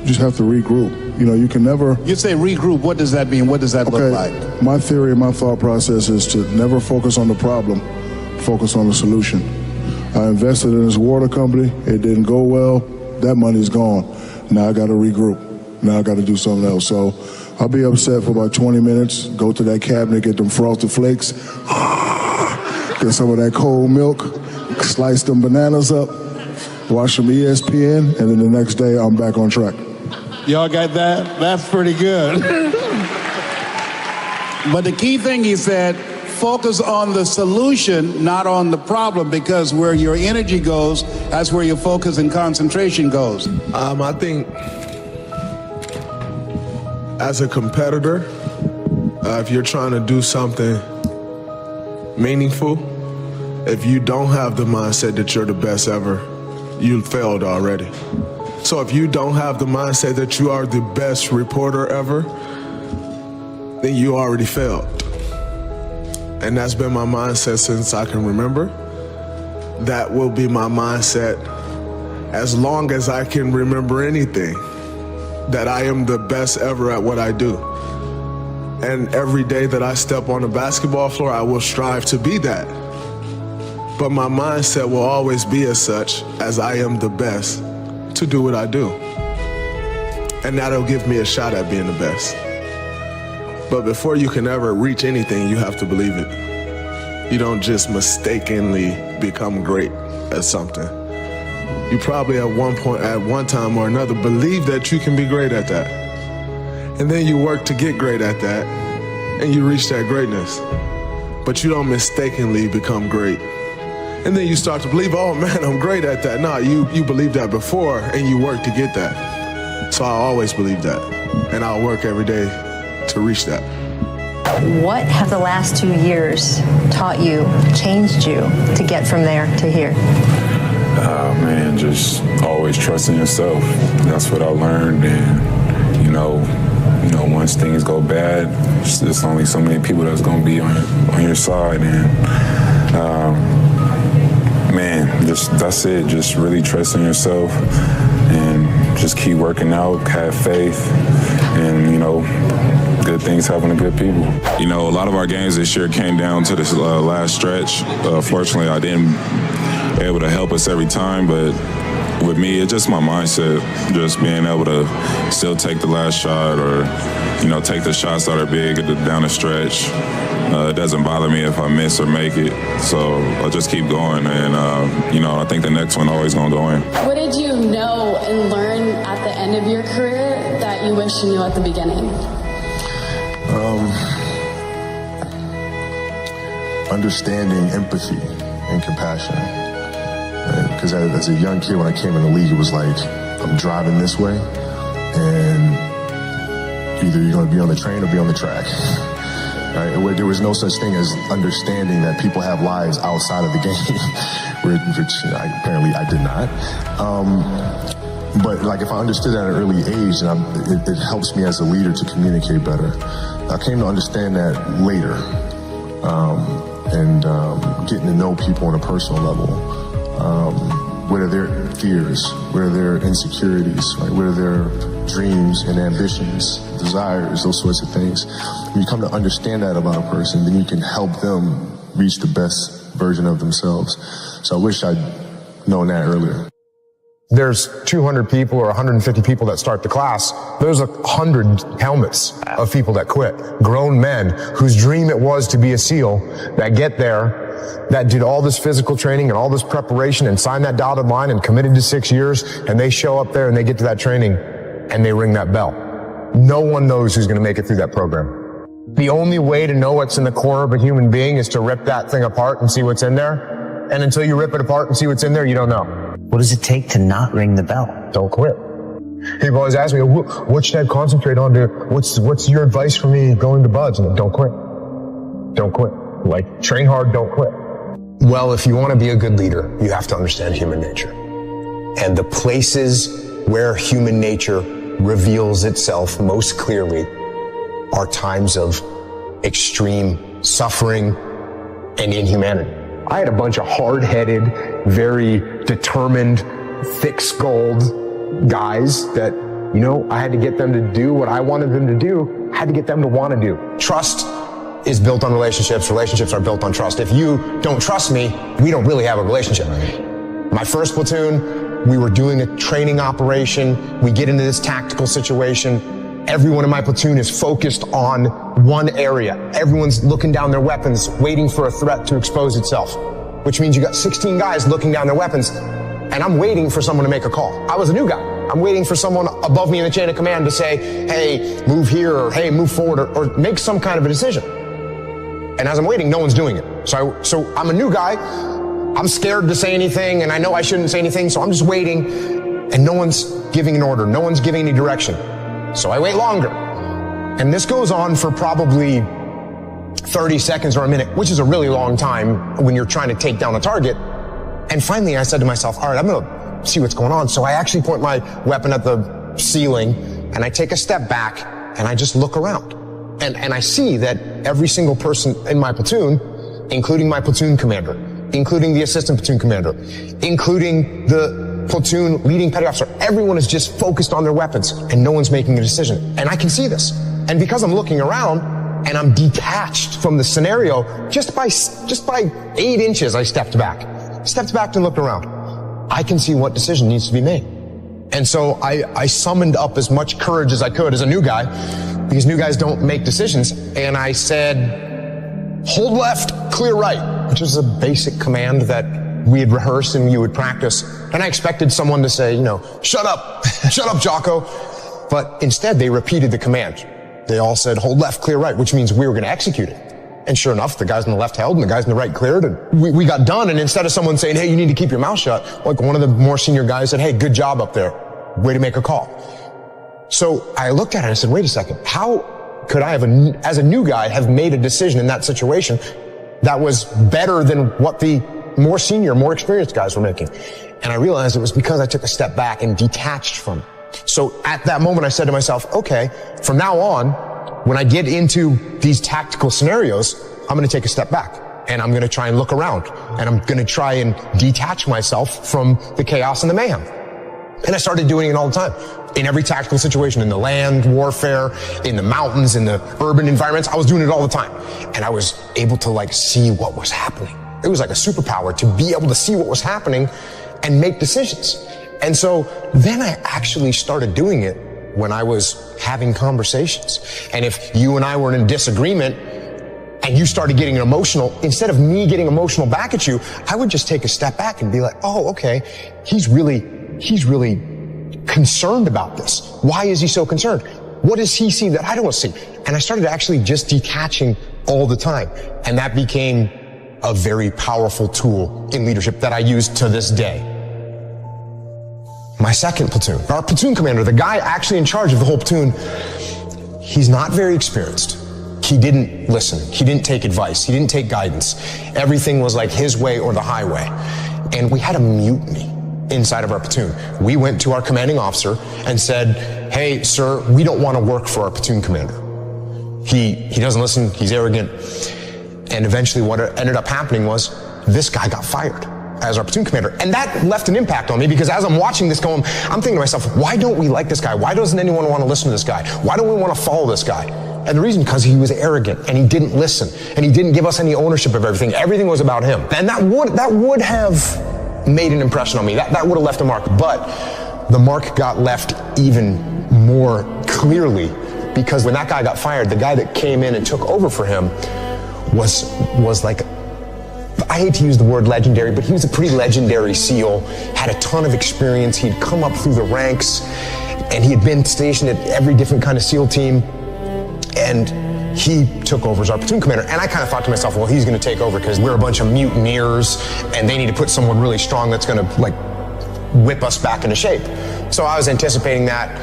just have to regroup. You know, you can never... You say regroup, what does that mean? What does that look like? My theory and my thought process is to never focus on the problem, focus on the solution. I invested in this water company, it didn't go well, that money's gone. Now I gotta regroup. Now I gotta do something else. So I'll be upset for about 20 minutes, go to that cabinet, get them frosted flakes, get some of that cold milk, slice them bananas up, watch some ESPN, and then the next day I'm back on track. Y'all got that? That's pretty good. But the key thing he said, focus on the solution, not on the problem, because where your energy goes, that's where your focus and concentration goes. I think as a competitor, if you're trying to do something meaningful, if you don't have the mindset that you're the best ever, you failed already. So if you don't have the mindset that you are the best reporter ever, then you already failed. And that's been my mindset since I can remember. That will be my mindset as long as I can remember anything, that I am the best ever at what I do. And every day that I step on the basketball floor, I will strive to be that. But my mindset will always be as such, as I am the best to do what I do. And that'll give me a shot at being the best. But before you can ever reach anything, you have to believe it. You don't just mistakenly become great at something. You probably at one time or another, believe that you can be great at that. And then you work to get great at that, and you reach that greatness. But you don't mistakenly become great. And then you start to believe, oh man, I'm great at that. No, you believed that before, and you work to get that. So I always believe that, and I'll work every day to reach that. What have the last 2 years taught you, changed you to get from there to here? Man, just always trusting yourself. That's what I learned. And, you know, once things go bad, there's only so many people that's going to be on your side. And, man, that's it. Just really trusting yourself and just keep working out, have faith, and, good things happen to good people. A lot of our games this year came down to this last stretch. Fortunately, I didn't able to help us every time, but with me, it's just my mindset, just being able to still take the last shot or, take the shots that are big down the stretch. It doesn't bother me if I miss or make it, so I'll just keep going, and, I think the next one always going to go in. What did you know and learn at the end of your career that you wish you knew at the beginning? Understanding empathy and compassion. Because as a young kid, when I came in the league, it was like, I'm driving this way, and either you're going to be on the train or be on the track. Right? There was no such thing as understanding that people have lives outside of the game, which apparently I did not. But like, if I understood that at an early age, it helps me as a leader to communicate better. I came to understand that later, and getting to know people on a personal level. What are their fears? What are their insecurities? Right? What are their dreams and ambitions, desires, those sorts of things? When you come to understand that about a person, then you can help them reach the best version of themselves. So I wish I'd known that earlier. There's 200 people or 150 people that start the class. There's 100 helmets of people that quit. Grown men whose dream it was to be a SEAL that get there, that did all this physical training and all this preparation and signed that dotted line and committed to 6 years, and they show up there and they get to that training and they ring that bell. No one knows who's going to make it through that program. The only way to know what's in the core of a human being is to rip that thing apart and see what's in there. And until you rip it apart and see what's in there, you don't know. What does it take to not ring the bell? Don't quit. People always ask me, what should I concentrate on? What's your advice for me going to Buds? And don't quit. Don't quit. Like, train hard, don't quit. Well, if you want to be a good leader, you have to understand human nature. And the places where human nature reveals itself most clearly are times of extreme suffering and inhumanity. I had a bunch of hard-headed, very determined, thick-skulled guys that You know, I had to get them to do what I wanted them to do. I had to get them to want to do. Trust is built on relationships. Relationships are built on trust. If you don't trust me, we don't really have a relationship. My first platoon, we were doing a training operation. We get into this tactical situation. Everyone in my platoon is focused on one area. Everyone's looking down their weapons, waiting for a threat to expose itself, which means you got 16 guys looking down their weapons, and I'm waiting for someone to make a call. I was a new guy. I'm waiting for someone above me in the chain of command to say, hey, move here, or hey, move forward, or make some kind of a decision. And as I'm waiting, no one's doing it. So I'm a new guy. I'm scared to say anything, and I know I shouldn't say anything, so I'm just waiting, and no one's giving an order. No one's giving any direction. So I wait longer. And this goes on for probably 30 seconds or a minute, which is a really long time when you're trying to take down a target. And finally, I said to myself, all right, I'm going to see what's going on. So I actually point my weapon at the ceiling, and I take a step back, and I just look around. And I see that every single person in my platoon, including my platoon commander, including the assistant platoon commander, including the platoon leading petty officer, everyone is just focused on their weapons, and no one's making a decision. And I can see this. And because I'm looking around, and I'm detached from the scenario, just by 8 inches, I stepped back and looked around. I can see what decision needs to be made. And so I summoned up as much courage as I could as a new guy, because new guys don't make decisions. And I said, hold left, clear right, which is a basic command that we had rehearsed and you would practice. And I expected someone to say, shut up, Jocko. But instead they repeated the command. They all said, hold left, clear right, which means we were going to execute it. And sure enough, the guys on the left held and the guys on the right cleared, and we got done. And instead of someone saying, hey, you need to keep your mouth shut, like one of the more senior guys said, hey, good job up there. Way to make a call. So I looked at it and I said, wait a second, how could I have, as a new guy, have made a decision in that situation that was better than what the more senior, more experienced guys were making? And I realized it was because I took a step back and detached from it. So at that moment, I said to myself, okay, from now on, when I get into these tactical scenarios, I'm going to take a step back and I'm going to try and look around and I'm going to try and detach myself from the chaos and the mayhem. And I started doing it all the time. In every tactical situation, in the land warfare, in the mountains, in the urban environments, I was doing it all the time. And I was able to see what was happening. It was like a superpower to be able to see what was happening and make decisions. And so then I actually started doing it when I was having conversations. And if you and I were in a disagreement and you started getting emotional, instead of me getting emotional back at you, I would just take a step back and be like, oh, okay, he's really concerned about this. Why is he so concerned? What does he see that I don't see? And I started actually just detaching all the time. And that became a very powerful tool in leadership that I use to this day. My second platoon, our platoon commander, the guy actually in charge of the whole platoon, he's not very experienced. He didn't listen. He didn't take advice. He didn't take guidance. Everything was like his way or the highway. And we had a mutiny inside of our platoon. We went to our commanding officer and said, hey, sir, we don't want to work for our platoon commander. He doesn't listen. He's arrogant. And eventually what ended up happening was this guy got fired as our platoon commander. And that left an impact on me because as I'm watching this going, I'm thinking to myself, why don't we like this guy? Why doesn't anyone want to listen to this guy? Why don't we want to follow this guy? And the reason, because he was arrogant and he didn't listen and he didn't give us any ownership of everything. Everything was about him. And that would have made an impression on me. That would have left a mark. But the mark got left even more clearly because when that guy got fired, the guy that came in and took over for him was like, I hate to use the word legendary, but he was a pretty legendary SEAL, had a ton of experience. He'd come up through the ranks and he had been stationed at every different kind of SEAL team. And he took over as our platoon commander. And I kind of thought to myself, well, he's going to take over because we're a bunch of mutineers and they need to put someone really strong that's going to whip us back into shape. So I was anticipating that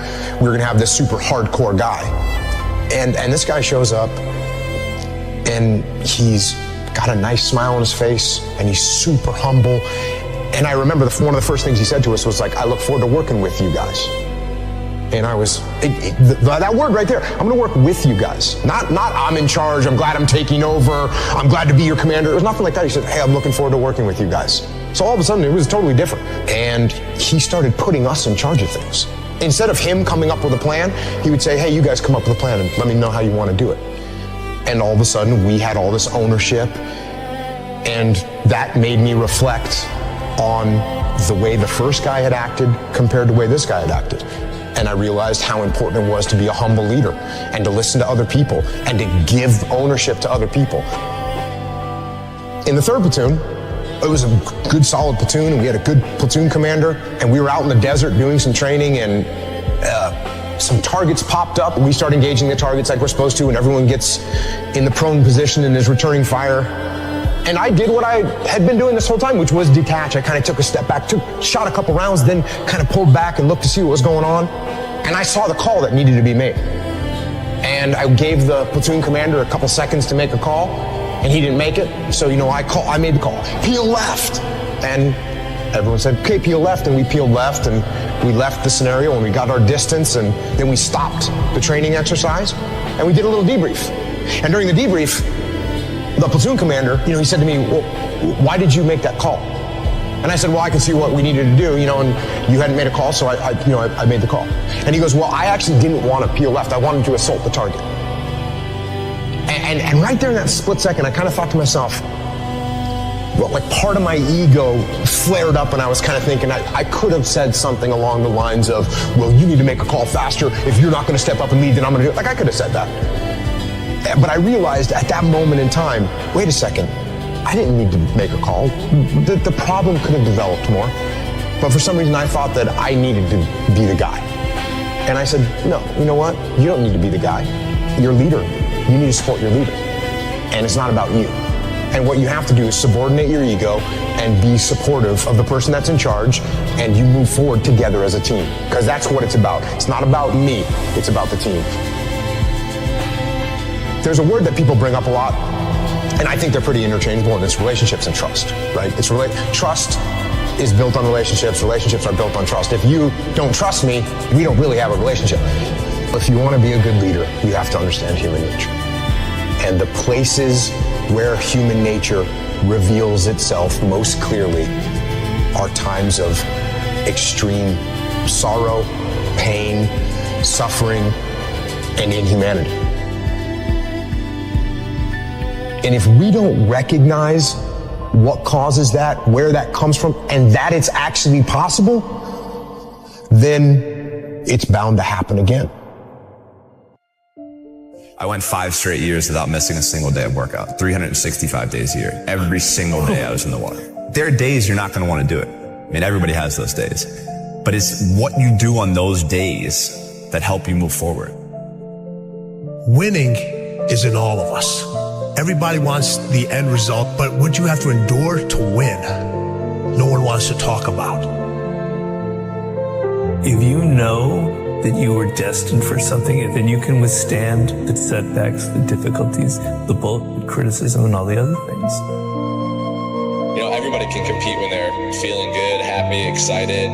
we were going to have this super hardcore guy. And this guy shows up and he's got a nice smile on his face and he's super humble. And I remember one of the first things he said to us was I look forward to working with you guys. And I was, that word right there, I'm going to work with you guys. Not I'm in charge, I'm glad I'm taking over, I'm glad to be your commander. It was nothing like that. He said, hey, I'm looking forward to working with you guys. So all of a sudden it was totally different. And he started putting us in charge of things. Instead of him coming up with a plan, he would say, hey, you guys come up with a plan and let me know how you want to do it. And all of a sudden, we had all this ownership, and that made me reflect on the way the first guy had acted compared to the way this guy had acted. And I realized how important it was to be a humble leader and to listen to other people and to give ownership to other people. In the 3rd platoon, it was a good, solid platoon, and we had a good platoon commander, and we were out in the desert doing some training, and some targets popped up, and we started engaging the targets like we're supposed to, and everyone gets in the prone position and is returning fire. And I did what I had been doing this whole time, which was detach. I kind of took a step back, shot a couple rounds, then kind of pulled back and looked to see what was going on. And I saw the call that needed to be made. And I gave the platoon commander a couple seconds to make a call, and he didn't make it. So, I made the call. Peel left. And everyone said, okay, peel left. And we peeled left, and we left the scenario, and we got our distance, and then we stopped the training exercise, and we did a little debrief. And during the debrief, the platoon commander, he said to me, well, why did you make that call? And I said, well, I could see what we needed to do, and you hadn't made a call, so I made the call. And he goes, well, I actually didn't want to peel left. I wanted to assault the target. And right there in that split second, I kind of thought to myself, well, like part of my ego flared up, and I was kind of thinking I could have said something along the lines of, well, you need to make a call faster. If you're not going to step up and lead, then I'm going to do it. Like, I could have said that. But I realized at that moment in time, wait a second, I didn't need to make a call. The problem could have developed more. But for some reason, I thought that I needed to be the guy. And I said, no, you know what? You don't need to be the guy. You're a leader. You need to support your leader. And it's not about you. And what you have to do is subordinate your ego and be supportive of the person that's in charge, and you move forward together as a team. Because that's what it's about. It's not about me. It's about the team. There's a word that people bring up a lot, and I think they're pretty interchangeable, and it's relationships and trust, right? Trust is built on relationships. Relationships are built on trust. If you don't trust me, we don't really have a relationship. If you want to be a good leader, you have to understand human nature. And the places where human nature reveals itself most clearly are times of extreme sorrow, pain, suffering, and inhumanity. And if we don't recognize what causes that, where that comes from, and that it's actually possible, then it's bound to happen again. I went 5 straight years without missing a single day of workout, 365 days a year. Every single day I was in the water. There are days you're not going to want to do it. I mean, everybody has those days. But it's what you do on those days that help you move forward. Winning is in all of us. Everybody wants the end result, but what you have to endure to win, no one wants to talk about. If you know that you were destined for something, then you can withstand the setbacks, the difficulties, the bullshit, criticism, and all the other things. Everybody can compete when they're feeling good, happy, excited,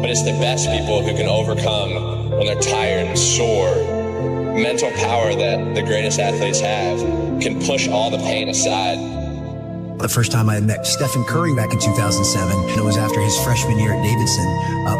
but it's the best people who can overcome when they're tired and sore. Mental power that the greatest athletes have can push all the pain aside. The first time I met Stephen Curry back in 2007, and it was after his freshman year at Davidson,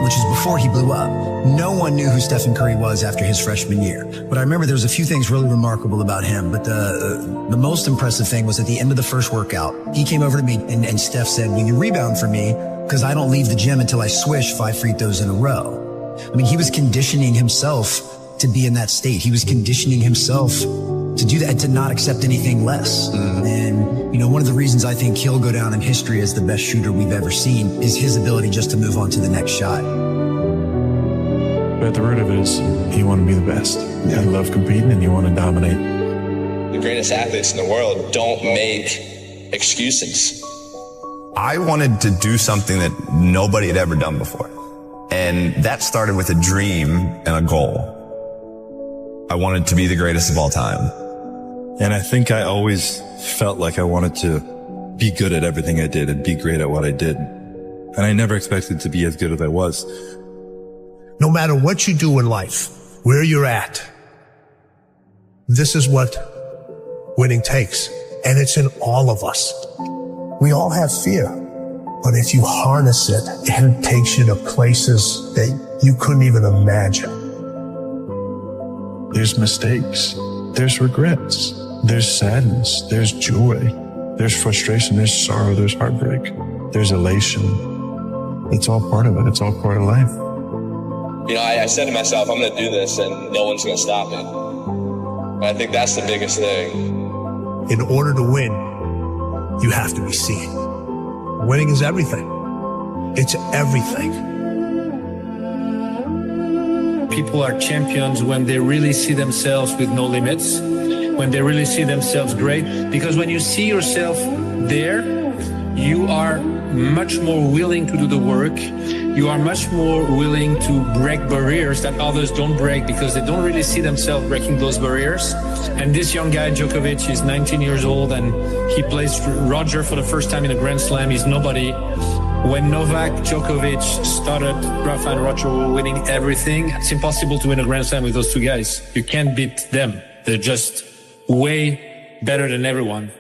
which was before he blew up. No one knew who Stephen Curry was after his freshman year. But I remember there was a few things really remarkable about him. But the most impressive thing was at the end of the first workout, he came over to me and Steph said, will you rebound for me? Because I don't leave the gym until I swish 5 free throws in a row. I mean, he was conditioning himself to be in that state. He was conditioning himself to do that and to not accept anything less. And, one of the reasons I think he'll go down in history as the best shooter we've ever seen is his ability just to move on to the next shot. But at the root of it is you want to be the best. Yeah. You love competing and you want to dominate. The greatest athletes in the world don't make excuses. I wanted to do something that nobody had ever done before. And that started with a dream and a goal. I wanted to be the greatest of all time. And I think I always felt like I wanted to be good at everything I did and be great at what I did. And I never expected to be as good as I was. No matter what you do in life, where you're at, this is what winning takes. And it's in all of us. We all have fear. But if you harness it, it takes you to places that you couldn't even imagine. There's mistakes, there's regrets, there's sadness, there's joy, there's frustration, there's sorrow, there's heartbreak, there's elation. It's all part of it. It's all part of life. You know, I said to myself, I'm going to do this and no one's going to stop me. And I think that's the biggest thing. In order to win, you have to be seen. Winning is everything. It's everything. People are champions when they really see themselves with no limits, when they really see themselves great. Because when you see yourself there, you are much more willing to do the work. You are much more willing to break barriers that others don't break because they don't really see themselves breaking those barriers. And this young guy, Djokovic, is 19 years old and he plays Roger for the first time in a Grand Slam. He's nobody. When Novak Djokovic started, Rafa and Roger were winning everything. It's impossible to win a Grand Slam with those two guys. You can't beat them. They're just way better than everyone.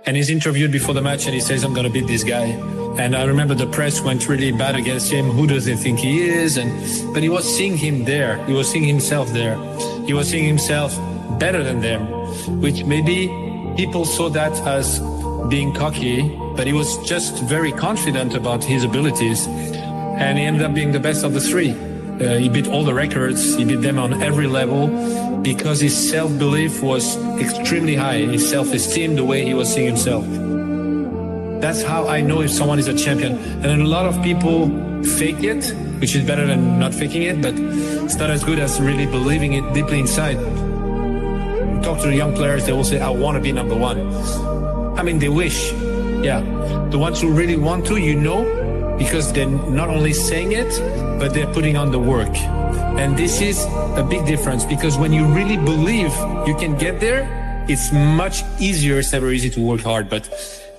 And he's interviewed before the match and he says, I'm going to beat this guy. And I remember the press went really bad against him. Who does he think he is? But he was seeing him there. He was seeing himself there. He was seeing himself better than them, which maybe people saw that as being cocky, but he was just very confident about his abilities. And he ended up being the best of the three. He beat all the records. He beat them on every level because his self-belief was extremely high. His self-esteem, the way he was seeing himself. That's how I know if someone is a champion. And a lot of people fake it, which is better than not faking it, but it's not as good as really believing it deeply inside. Talk to the young players, they will say, I want to be number one. I mean, they wish. Yeah. The ones who really want to, you know, because they're not only saying it, but they're putting on the work. And this is a big difference because when you really believe you can get there, it's much easier. It's never easy to work hard, but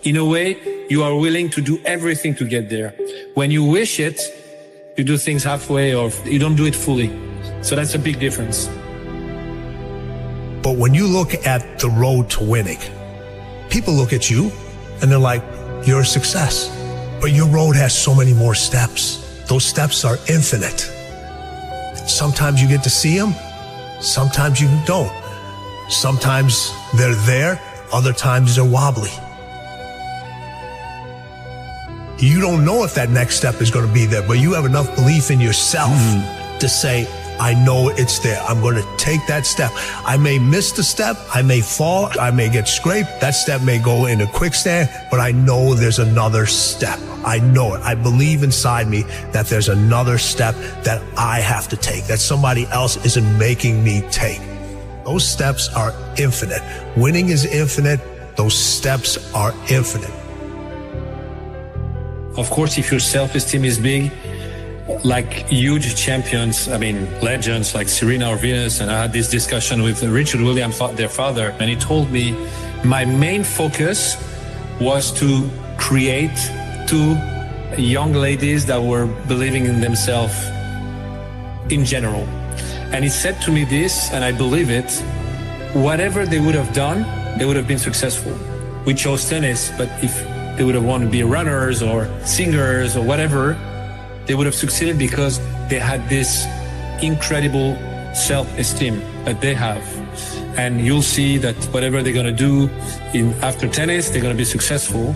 in a way, you are willing to do everything to get there. When you wish it, you do things halfway or you don't do it fully. So that's a big difference. But when you look at the road to winning, people look at you and they're like, you're a success. But your road has so many more steps. Those steps are infinite. Sometimes you get to see them, sometimes you don't. Sometimes they're there, other times they're wobbly. You don't know if that next step is going to be there, but you have enough belief in yourself to say, I know it's there. I'm going to take that step. I may miss the step. I may fall. I may get scraped. That step may go in a quicksand, but I know there's another step. I know it. I believe inside me that there's another step that I have to take, that somebody else isn't making me take. Those steps are infinite. Winning is infinite. Those steps are infinite. Of course, if your self-esteem is big, like huge champions, I mean, legends like Serena or Venus, and I had this discussion with Richard Williams, their father, and he told me my main focus was to create two young ladies that were believing in themselves in general. And he said to me this, and I believe it, whatever they would have done, they would have been successful. We chose tennis, but if they would have wanted to be runners or singers or whatever, they would have succeeded because they had this incredible self-esteem that they have. And you'll see that whatever they're going to do after tennis, they're going to be successful.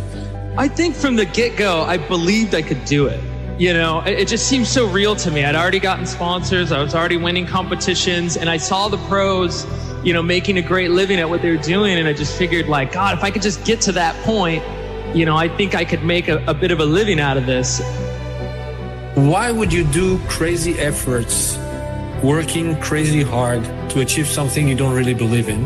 I think from the get-go, I believed I could do it. You know, it just seemed so real to me. I'd already gotten sponsors. I was already winning competitions, and I saw the pros, you know, making a great living at what they were doing. And I just figured, like, God, if I could just get to that point, you know, I think I could make a bit of a living out of this. Why would you do crazy efforts, working crazy hard to achieve something you don't really believe in?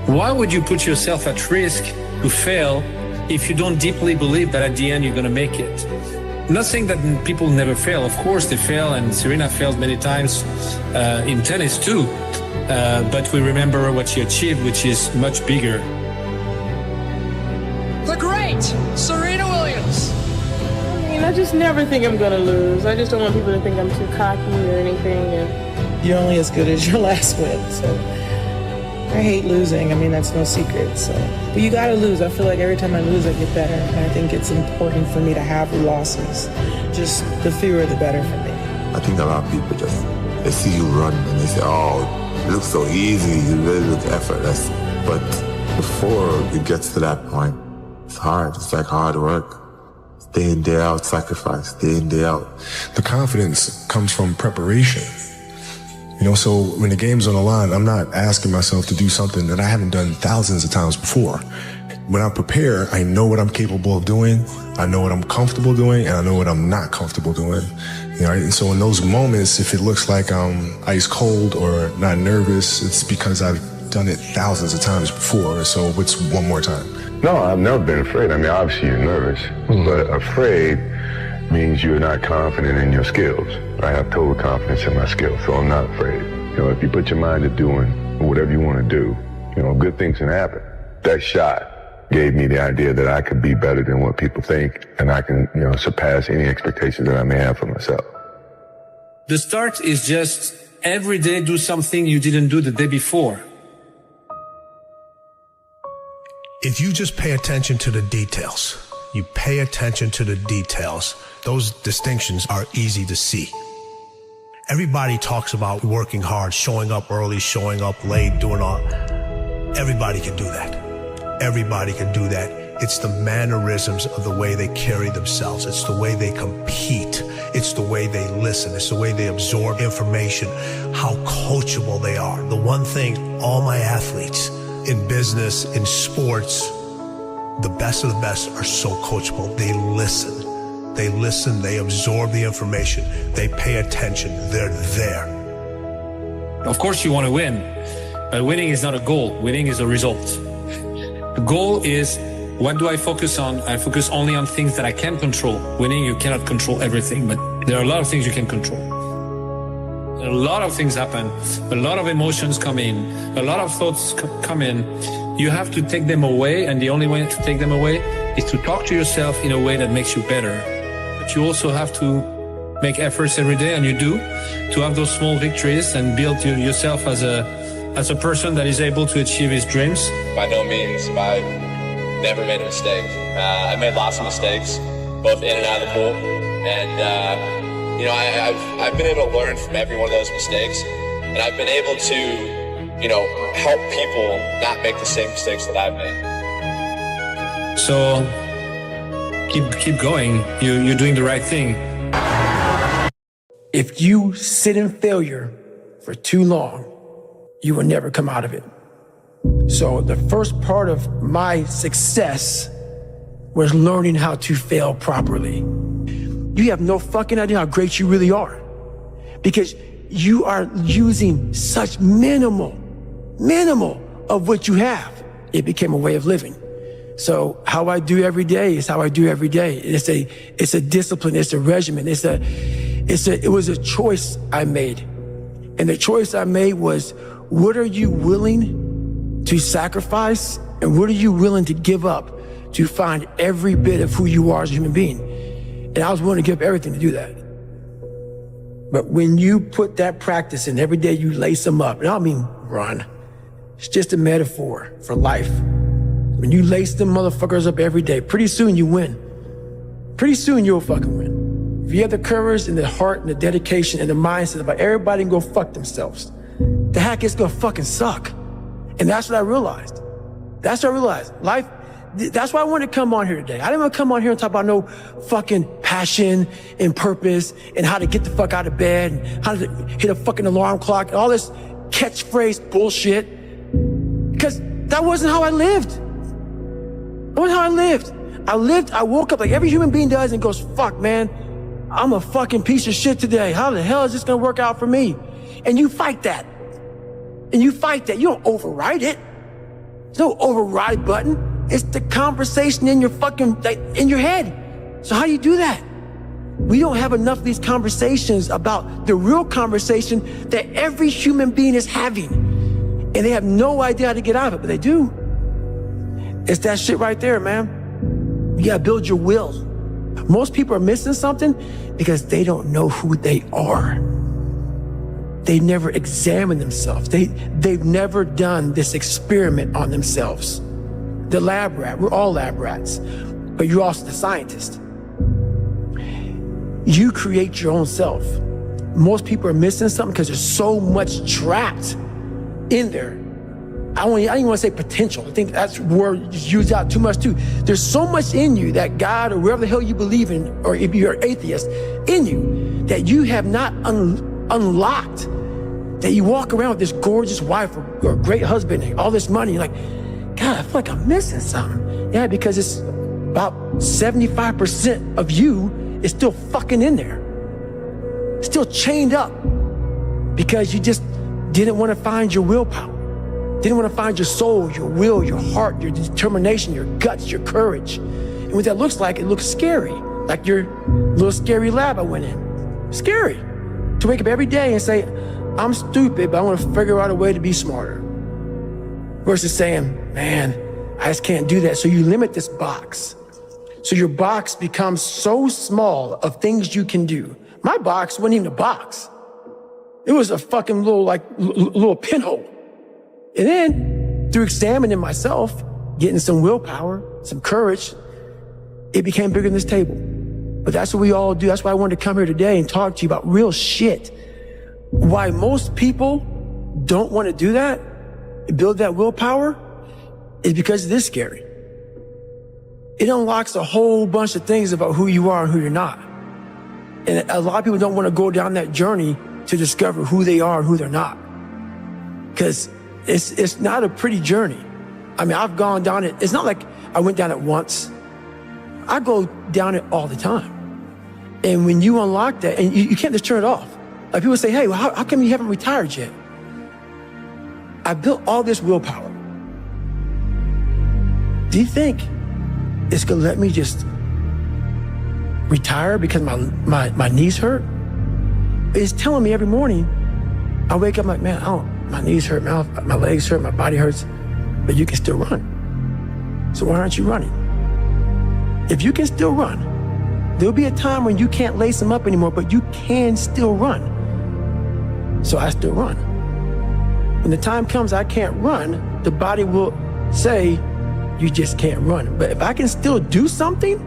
Why would you put yourself at risk to fail if you don't deeply believe that at the end you're going to make it? Not saying that people never fail. Of course they fail, and Serena failed many times in tennis too. But we remember what she achieved, which is much bigger. The great Serena Williams. I mean, I just never think I'm going to lose. I just don't want people to think I'm too cocky or anything. And you're only as good as your last win. So I hate losing. I mean, that's no secret. So, but you gotta lose. I feel like every time I lose, I get better. And I think it's important for me to have losses. Just the fewer, the better for me. I think a lot of people just, they see you run and they say, oh, it looks so easy. It really looks effortless. But before it gets to that point, it's hard. It's like hard work. Day in, day out, sacrifice, day in, day out. The confidence comes from preparation. You know, so when the game's on the line, I'm not asking myself to do something that I haven't done thousands of times before. When I prepare, I know what I'm capable of doing, I know what I'm comfortable doing, and I know what I'm not comfortable doing. You know, and so in those moments, if it looks like I'm ice cold or not nervous, it's because I've done it thousands of times before. So what's one more time? No, I've never been afraid. I mean, obviously you're nervous, but afraid means you're not confident in your skills. I have total confidence in my skills, so I'm not afraid. You know, if you put your mind to doing whatever you want to do, you know, good things can happen. That shot gave me the idea that I could be better than what people think, and I can, you know, surpass any expectations that I may have for myself. The start is just every day do something you didn't do the day before. If you just pay attention to the details, you pay attention to the details, those distinctions are easy to see. Everybody talks about working hard, showing up early, showing up late, doing all. Everybody can do that. Everybody can do that. It's the mannerisms of the way they carry themselves. It's the way they compete. It's the way they listen. It's the way they absorb information, how coachable they are. The one thing all my athletes in business, in sports, the best of the best are so coachable. They listen. They listen. They absorb the information. They pay attention. They're there. Of course you want to win, but winning is not a goal. Winning is a result. The goal is, what do I focus on? I focus only on things that I can control. Winning, you cannot control everything, but there are a lot of things you can control. A lot of things happen. A lot of emotions come in. A lot of thoughts come in. You have to take them away, and the only way to take them away is to talk to yourself in a way that makes you better. But you also have to make efforts every day, and you do, to have those small victories and build yourself as a person that is able to achieve his dreams. By no means have I never made a mistake. I made lots of mistakes, both in and out of the pool, and you know, I've been able to learn from every one of those mistakes, and I've been able to, you know, help people not make the same mistakes that I've made. So keep going. You're doing the right thing. If you sit in failure for too long, you will never come out of it. So the first part of my success was learning how to fail properly. You have no fucking idea how great you really are, because you are using such minimal of what you have. It became a way of living. So how I do every day is how I do every day. It's a discipline. It's a regimen. It was a choice I made. And the choice I made was, what are you willing to sacrifice? And what are you willing to give up to find every bit of who you are as a human being? And I was willing to give everything to do that. But when you put that practice in, every day you lace them up, and I don't mean run, it's just a metaphor for life. When you lace them motherfuckers up every day, pretty soon you win. Pretty soon you'll fucking win. If you have the courage and the heart and the dedication and the mindset about everybody can go fuck themselves, the heck is gonna fucking suck. And that's what I realized. Life, that's why I wanted to come on here today. I didn't want to come on here and talk about no fucking passion and purpose and how to get the fuck out of bed and how to hit a fucking alarm clock and all this catchphrase bullshit. Because that wasn't how I lived. That wasn't how I lived. I woke up like every human being does and goes, fuck, man, I'm a fucking piece of shit today. How the hell is this going to work out for me? And you fight that. You don't override it. There's no override button. It's the conversation in your fucking, in your head. So how do you do that? We don't have enough of these conversations about the real conversation that every human being is having. And they have no idea how to get out of it, but they do. It's that shit right there, man. You gotta build your will. Most people are missing something because they don't know who they are. they never examine themselves. They've never done this experiment on themselves. The lab rat, we're all lab rats, but you're also the scientist. You create your own self. Most people are missing something because there's so much trapped in there. I don't even want to say potential. I think that's word used out too much too. There's so much in you that God or wherever the hell you believe in, or if you're an atheist, in you that you have not unlocked, that you walk around with this gorgeous wife or great husband and all this money. You're like, God, I feel like I'm missing something. Yeah, because it's about 75% of you is still fucking in there. Still chained up because you just didn't want to find your willpower. Didn't want to find your soul, your will, your heart, your determination, your guts, your courage. And what that looks like, it looks scary. Like your little scary lab I went in. Scary. To wake up every day and say, I'm stupid, but I want to figure out a way to be smarter. Versus saying, man, I just can't do that. So you limit this box. So your box becomes so small of things you can do. My box wasn't even a box. It was a fucking little pinhole. And then through examining myself, getting some willpower, some courage, it became bigger than this table. But that's what we all do. That's why I wanted to come here today and talk to you about real shit. Why most people don't want to do that, build that willpower, is because it is scary. It unlocks a whole bunch of things about who you are and who you're not. And a lot of people don't want to go down that journey to discover who they are and who they're not. Because it's not a pretty journey. I mean, I've gone down it. It's not like I went down it once. I go down it all the time. And when you unlock that, and you can't just turn it off. Like people say, hey, well, how come you haven't retired yet? I built all this willpower. Do you think it's gonna let me just retire because my knees hurt? It's telling me every morning, I wake up like, man, my knees hurt, my legs hurt, my body hurts, but you can still run. So why aren't you running? If you can still run, there'll be a time when you can't lace them up anymore, but you can still run. So I still run. When the time comes I can't run, the body will say, you just can't run. But if I can still do something,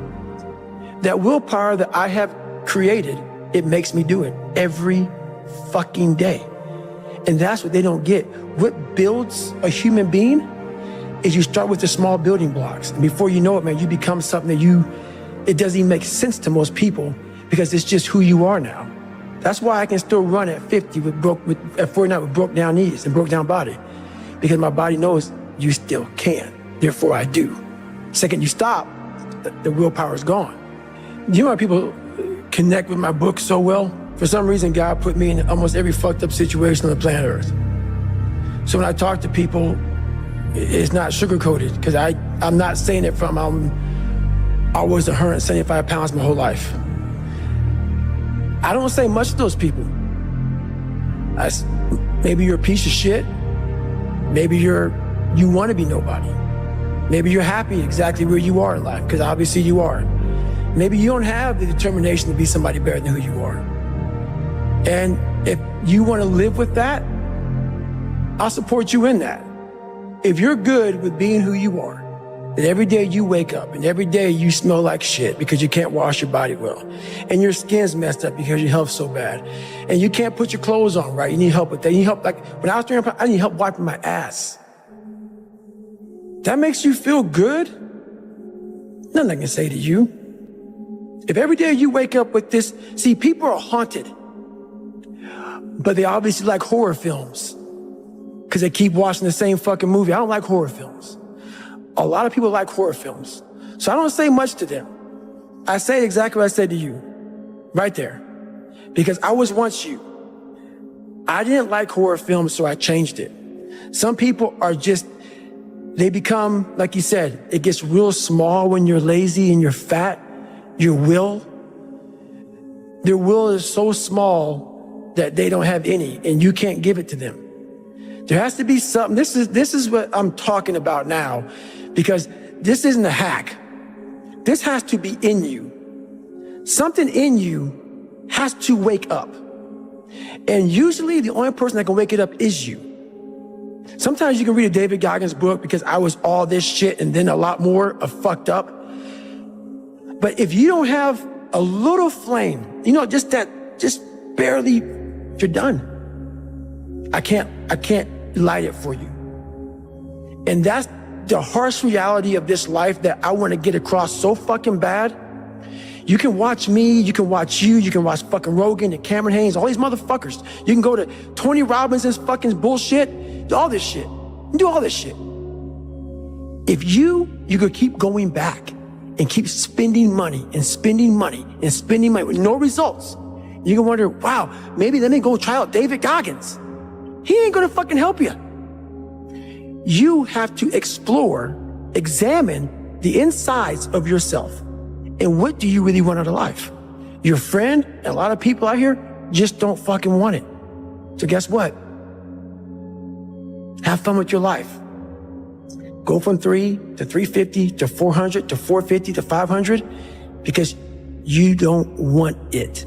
that willpower that I have created, it makes me do it every fucking day. And that's what they don't get. What builds a human being is you start with the small building blocks. And before you know it, man, you become something that it doesn't even make sense to most people because it's just who you are now. That's why I can still run at 50 at 49 with broke down knees and broke down body. Because my body knows you still can. Therefore I do. Second you stop, the willpower is gone. You know why people connect with my book so well? For some reason, God put me in almost every fucked up situation on the planet Earth. So when I talk to people, it's not sugar-coated, because I'm not saying it from, I was 175 pounds my whole life. I don't say much to those people. Maybe you're a piece of shit. Maybe you want to be nobody. Maybe you're happy exactly where you are in life, because obviously you are. Maybe you don't have the determination to be somebody better than who you are. And if you want to live with that, I'll support you in that. If you're good with being who you are, that every day you wake up and every day you smell like shit because you can't wash your body well, and your skin's messed up because your health's so bad, and you can't put your clothes on right, you need help with that. You need help, like when I was training, I need help wiping my ass. That makes you feel good? Nothing I can say to you. If every day you wake up with this, see, people are haunted, but they obviously like horror films because they keep watching the same fucking movie. I don't like horror films. A lot of people like horror films. So I don't say much to them. I say exactly what I said to you, right there. Because I was once you. I didn't like horror films, so I changed it. Some people are just, they become, like you said, it gets real small when you're lazy and you're fat. Your will, their will is so small that they don't have any, and you can't give it to them. There has to be something. This is what I'm talking about now, because this isn't a hack. This has to be in you. Something in you has to wake up. And usually the only person that can wake it up is you. Sometimes you can read a David Goggins book because I was all this shit and then a lot more of fucked up. But if you don't have a little flame, just barely, you're done. I can't light it for you. And that's the harsh reality of this life that I want to get across so fucking bad. You can watch me, you can watch you can watch fucking Rogan and Cameron Haynes, all these motherfuckers. You can go to Tony Robbins's fucking bullshit, do all this shit. Do all this shit. If you could keep going back and keep spending money and spending money and spending money with no results, you can wonder, wow, maybe let me go try out David Goggins. He ain't gonna fucking help you. You have to explore, examine the insides of yourself. And what do you really want out of life? Your friend and a lot of people out here just don't fucking want it. So guess what? Have fun with your life. Go from 3 to 350 to 400 to 450 to 500 because you don't want it.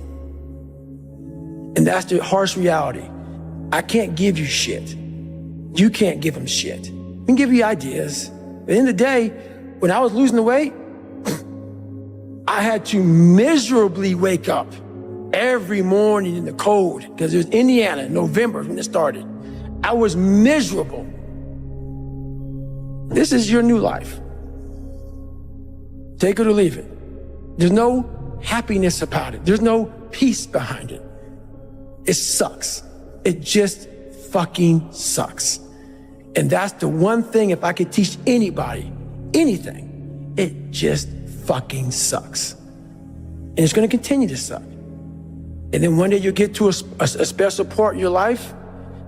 And that's the harsh reality. I can't give you shit. You can't give them shit. I can give you ideas. At the end of the day, when I was losing the weight, I had to miserably wake up every morning in the cold because it was Indiana, November when it started. I was miserable. This is your new life. Take it or leave it. There's no happiness about it. There's no peace behind it. It sucks. It just fucking sucks. And that's the one thing, if I could teach anybody anything, it just fucking sucks. And it's gonna continue to suck. And then one day you'll get to a special part in your life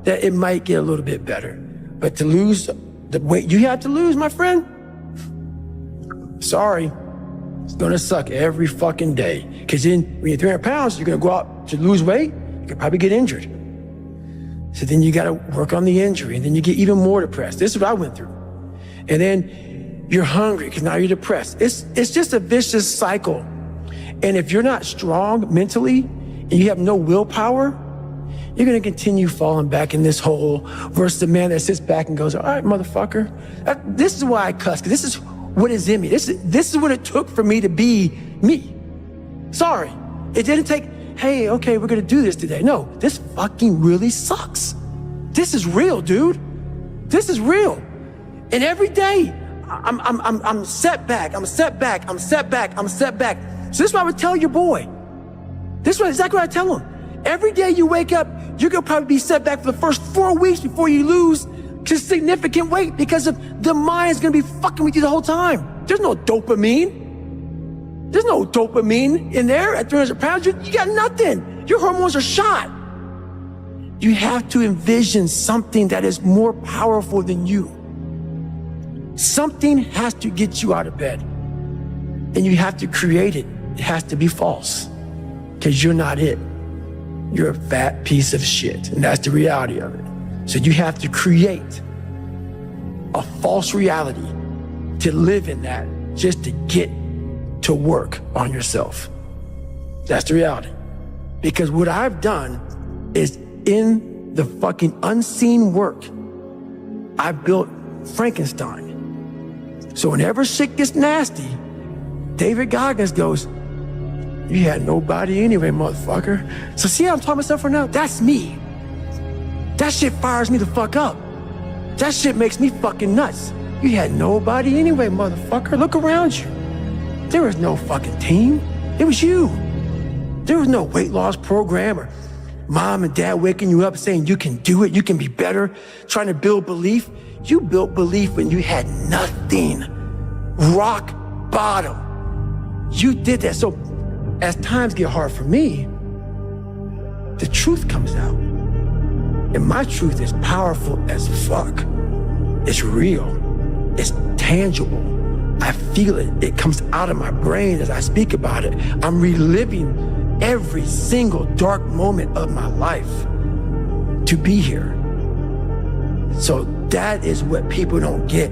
that it might get a little bit better. But to lose the weight you have to lose, my friend, sorry, it's gonna suck every fucking day. Because then when you're 300 pounds, you're gonna go out to lose weight, you could probably get injured. So then you gotta work on the injury, and then you get even more depressed. This is what I went through. And then you're hungry because now you're depressed. It's just a vicious cycle. And if you're not strong mentally and you have no willpower, you're gonna continue falling back in this hole versus the man that sits back and goes, all right, motherfucker. This is why I cuss, because this is what is in me. This is what it took for me to be me. Sorry, it didn't take, hey, okay, we're gonna do this today. No, this fucking really sucks. This is real, dude. This is real. And every day, I'm set back. So this is what I would tell your boy. This is exactly what I tell him. Every day you wake up, you're gonna probably be set back for the first 4 weeks before you lose just significant weight because of the mind is gonna be fucking with you the whole time. There's no dopamine. There's no dopamine in there at 300 pounds. You got nothing. Your hormones are shot. You have to envision something that is more powerful than you. Something has to get you out of bed. And you have to create it. It has to be false. Because you're not it. You're a fat piece of shit. And that's the reality of it. So you have to create a false reality to live in that just to get to work on yourself. That's the reality. Because what I've done is in the fucking unseen work, I built Frankenstein. So whenever shit gets nasty, David Goggins goes, you had nobody anyway, motherfucker. So see how I'm talking myself right now? That's me. That shit fires me the fuck up. That shit makes me fucking nuts. You had nobody anyway, motherfucker. Look around you. There was no fucking team. It was you. There was no weight loss program or mom and dad waking you up saying you can do it, you can be better, trying to build belief. You built belief when you had nothing. Rock bottom. You did that. So as times get hard for me, the truth comes out. And my truth is powerful as fuck. It's real. It's tangible. I feel it. It comes out of my brain as I speak about it. I'm reliving every single dark moment of my life to be here. So that is what people don't get.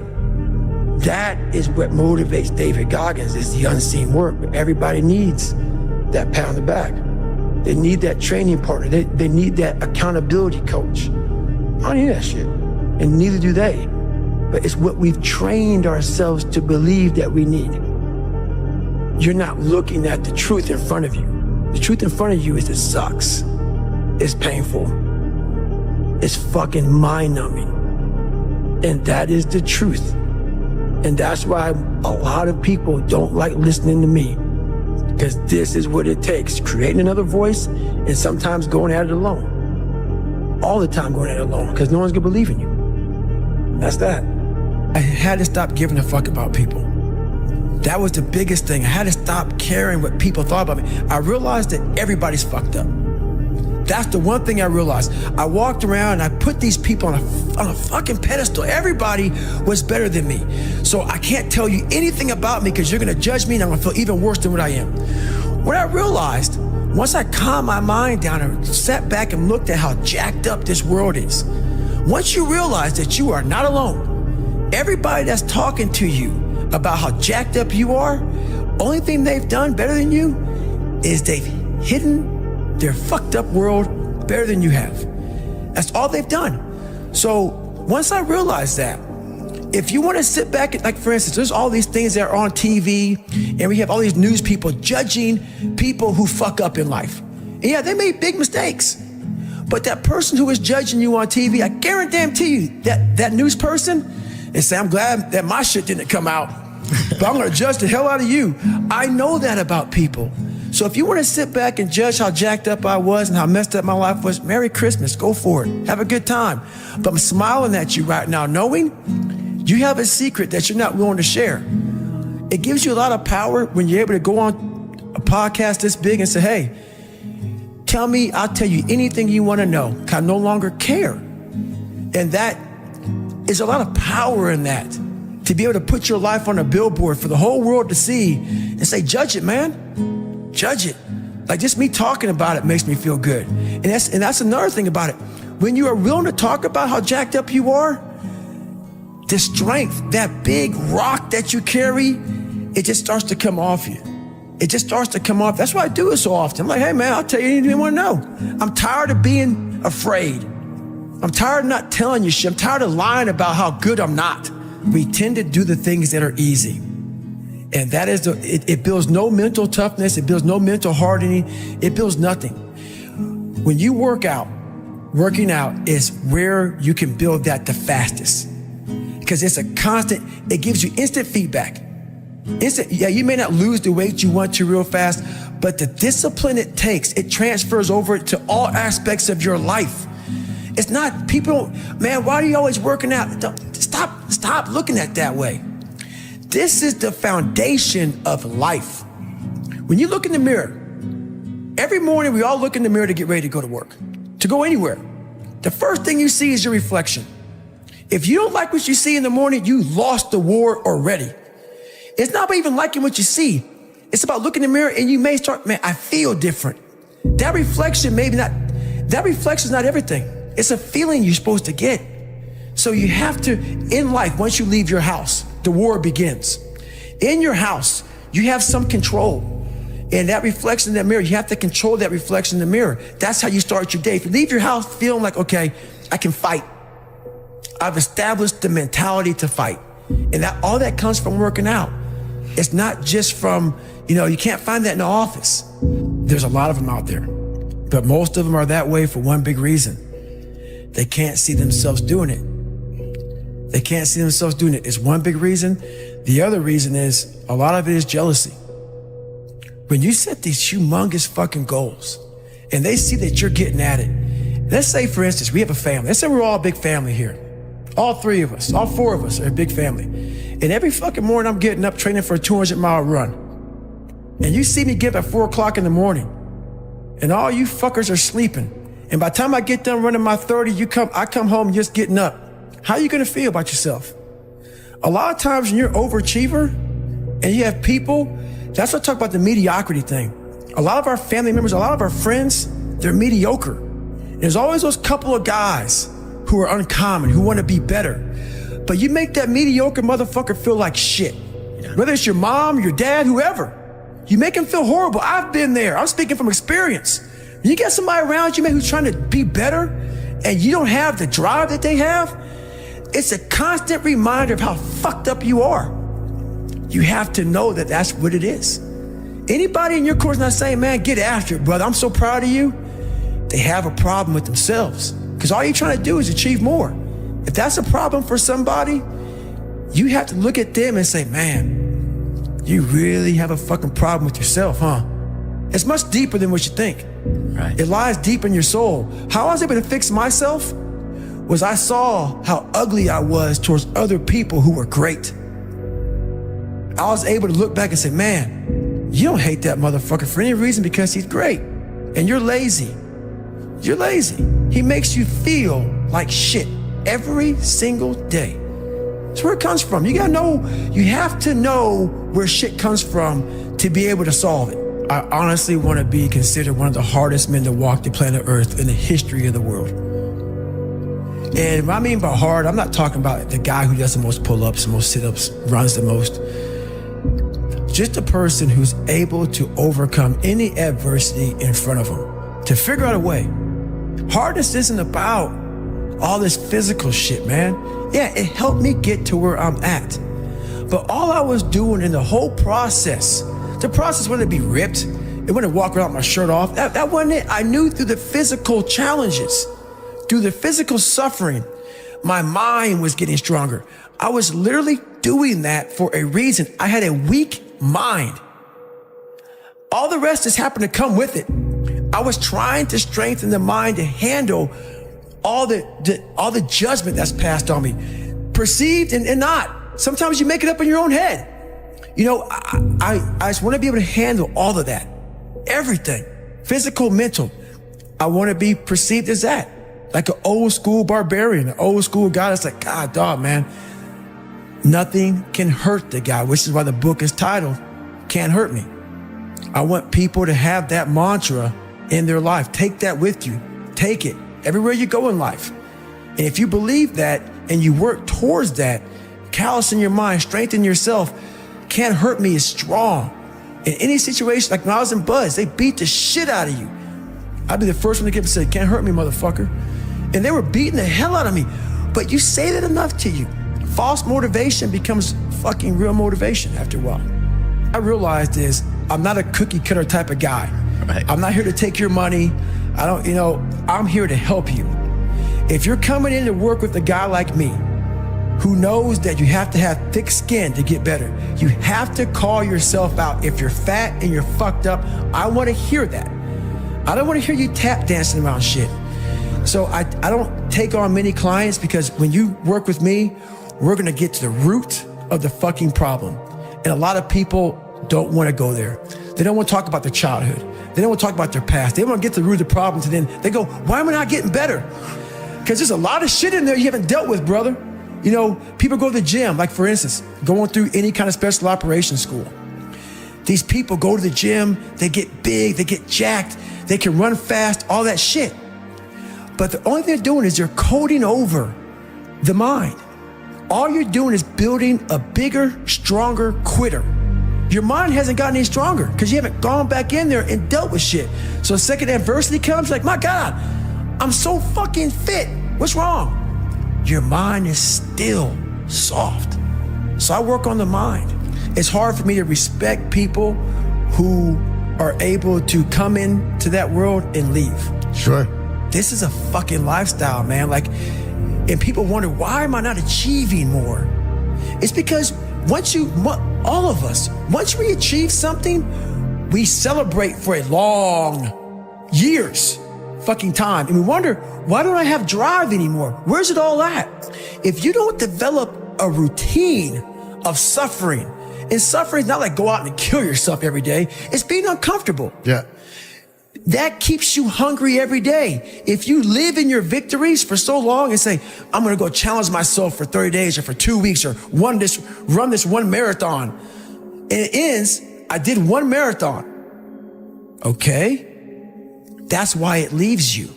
That is what motivates David Goggins, is the unseen work. But everybody needs that pat on the back. They need that training partner. They need that accountability coach. I don't need that shit. And neither do they. But it's what we've trained ourselves to believe that we need. You're not looking at the truth in front of you. The truth in front of you is it sucks. It's painful. It's fucking mind-numbing. And that is the truth. And that's why a lot of people don't like listening to me. Because this is what it takes. Creating another voice and sometimes going at it alone. All the time going at it alone because no one's gonna believe in you. That's that. I had to stop giving a fuck about people. That was the biggest thing. I had to stop caring what people thought about me. I realized that everybody's fucked up. That's the one thing I realized. I walked around and I put these people on a fucking pedestal. Everybody was better than me. So I can't tell you anything about me because you're gonna judge me and I'm gonna feel even worse than what I am. What I realized, once I calmed my mind down and sat back and looked at how jacked up this world is, once you realize that you are not alone, everybody that's talking to you about how jacked up you are, only thing they've done better than you is they've hidden their fucked up world better than you have. That's all they've done. So once I realized that, if you want to sit back, like for instance, there's all these things that are on TV and we have all these news people judging people who fuck up in life. And yeah, they made big mistakes. But that person who is judging you on TV, I guarantee you that news person is saying, I'm glad that my shit didn't come out, but I'm gonna judge the hell out of you. I know that about people. So if you want to sit back and judge how jacked up I was and how messed up my life was, Merry Christmas, go for it. Have a good time. But I'm smiling at you right now, knowing you have a secret that you're not willing to share. It gives you a lot of power when you're able to go on a podcast this big and say, hey, tell me, I'll tell you anything you want to know. I no longer care. And that is a lot of power in that. To be able to put your life on a billboard for the whole world to see and say, judge it, man. Judge it. Like just me talking about it makes me feel good. And that's another thing about it. When you are willing to talk about how jacked up you are, the strength, that big rock that you carry, it just starts to come off you. It just starts to come off. That's why I do it so often. I'm like, hey man, I'll tell you anything you want to know. I'm tired of being afraid. I'm tired of not telling you shit. I'm tired of lying about how good I'm not. We tend to do the things that are easy. And that is, it builds no mental toughness. It builds no mental hardening. It builds nothing. When you work out, working out is where you can build that the fastest. Because it's a constant, it gives you instant feedback. Yeah, you may not lose the weight you want to real fast, but the discipline it takes, it transfers over to all aspects of your life. It's not, people, man, why are you always working out? Stop looking at it that way. This is the foundation of life. When you look in the mirror, every morning we all look in the mirror to get ready to go to work, to go anywhere. The first thing you see is your reflection. If you don't like what you see in the morning, you lost the war already. It's not about even liking what you see. It's about looking in the mirror and you may start, man, I feel different. That reflection is not everything. It's a feeling you're supposed to get. So you have to, in life, once you leave your house, the war begins. In your house, you have some control. And that reflection in that mirror, you have to control that reflection in the mirror. That's how you start your day. If you leave your house feeling like, okay, I can fight. I've established the mentality to fight. And that all that comes from working out. It's not just from, you can't find that in the office. There's a lot of them out there. But most of them are that way for one big reason. They can't see themselves doing it. They can't see themselves doing it. It's one big reason. The other reason is a lot of it is jealousy. When you set these humongous fucking goals and they see that you're getting at it, let's say, for instance, we have a family. Let's say we're all a big family here. All three of us, all four of us are a big family. And every fucking morning I'm getting up training for a 200-mile run. And you see me get up at 4 o'clock in the morning and all you fuckers are sleeping. And by the time I get done running my 30, I come home just getting up. How are you gonna feel about yourself? A lot of times when you're an overachiever and you have people, that's what I talk about the mediocrity thing. A lot of our family members, a lot of our friends, they're mediocre. There's always those couple of guys who are uncommon, who wanna be better. But you make that mediocre motherfucker feel like shit. Whether it's your mom, your dad, whoever. You make him feel horrible. I've been there. I'm speaking from experience. You got somebody around you, man, who's trying to be better, and you don't have the drive that they have. It's a constant reminder of how fucked up you are. You have to know that that's what it is. Anybody in your course not saying, man, get after it, brother, I'm so proud of you, they have a problem with themselves. Because all you're trying to do is achieve more. If that's a problem for somebody, you have to look at them and say, man, you really have a fucking problem with yourself, huh? It's much deeper than what you think. Right. It lies deep in your soul. How I was able to fix myself was I saw how ugly I was towards other people who were great. I was able to look back and say, man, you don't hate that motherfucker for any reason because he's great. And you're lazy. You're lazy. He makes you feel like shit every single day. That's where it comes from. You gotta know, you have to know where shit comes from to be able to solve it. I honestly want to be considered one of the hardest men to walk the planet Earth in the history of the world. And what I mean by hard, I'm not talking about the guy who does the most pull-ups, the most sit-ups, runs the most. Just a person who's able to overcome any adversity in front of him, to figure out a way. Hardness isn't about all this physical shit, man. Yeah, it helped me get to where I'm at. But all I was doing in the whole process, the process wasn't to be ripped. It wasn't to walk around with my shirt off. That wasn't it. I knew through the physical challenges, through the physical suffering, my mind was getting stronger. I was literally doing that for a reason. I had a weak mind. All the rest just happened to come with it. I was trying to strengthen the mind to handle all the judgment that's passed on me, perceived and not. Sometimes you make it up in your own head. You know, I just want to be able to handle all of that, everything, physical, mental. I want to be perceived as that, like an old school barbarian, an old school guy that's like, God, dog, man, nothing can hurt the guy, which is why the book is titled, Can't Hurt Me. I want people to have that mantra in their life. Take that with you. Take it everywhere you go in life. And if you believe that and you work towards that, callous in your mind, strengthen yourself, Can't Hurt Me is strong. In any situation, like when I was in Buzz, they beat the shit out of you. I'd be the first one to get up and say, can't hurt me, motherfucker. And they were beating the hell out of me. But you say that enough to you. False motivation becomes fucking real motivation after a while. I realized is I'm not a cookie cutter type of guy. Right. I'm not here to take your money. I'm here to help you. If you're coming in to work with a guy like me, who knows that you have to have thick skin to get better, you have to call yourself out. If you're fat and you're fucked up, I want to hear that. I don't want to hear you tap dancing around shit. So I don't take on many clients because when you work with me, we're going to get to the root of the fucking problem. And a lot of people don't want to go there. They don't want to talk about their childhood. They don't want to talk about their past. They want to get to the root of the problem, and then they go, why am I not getting better? Because there's a lot of shit in there you haven't dealt with, brother. You know, people go to the gym, like for instance, going through any kind of special operations school. These people go to the gym, they get big, they get jacked, they can run fast, all that shit. But the only thing they're doing is they're coding over the mind. All you're doing is building a bigger, stronger quitter. Your mind hasn't gotten any stronger because you haven't gone back in there and dealt with shit. So the second adversity comes, like, my God, I'm so fucking fit. What's wrong? Your mind is still soft. So I work on the mind. It's hard for me to respect people who are able to come into that world and leave. Sure. This is a fucking lifestyle, man. Like, and people wonder, why am I not achieving more? It's because all of us, once we achieve something, we celebrate for a long years fucking time. And we wonder, why don't I have drive anymore? Where's it all at? If you don't develop a routine of suffering, and suffering is not like go out and kill yourself every day. It's being uncomfortable. Yeah. That keeps you hungry every day. If you live in your victories for so long and say, I'm going to go challenge myself for 30 days or for 2 weeks or run this one marathon. And it ends, I did one marathon. Okay. That's why it leaves you.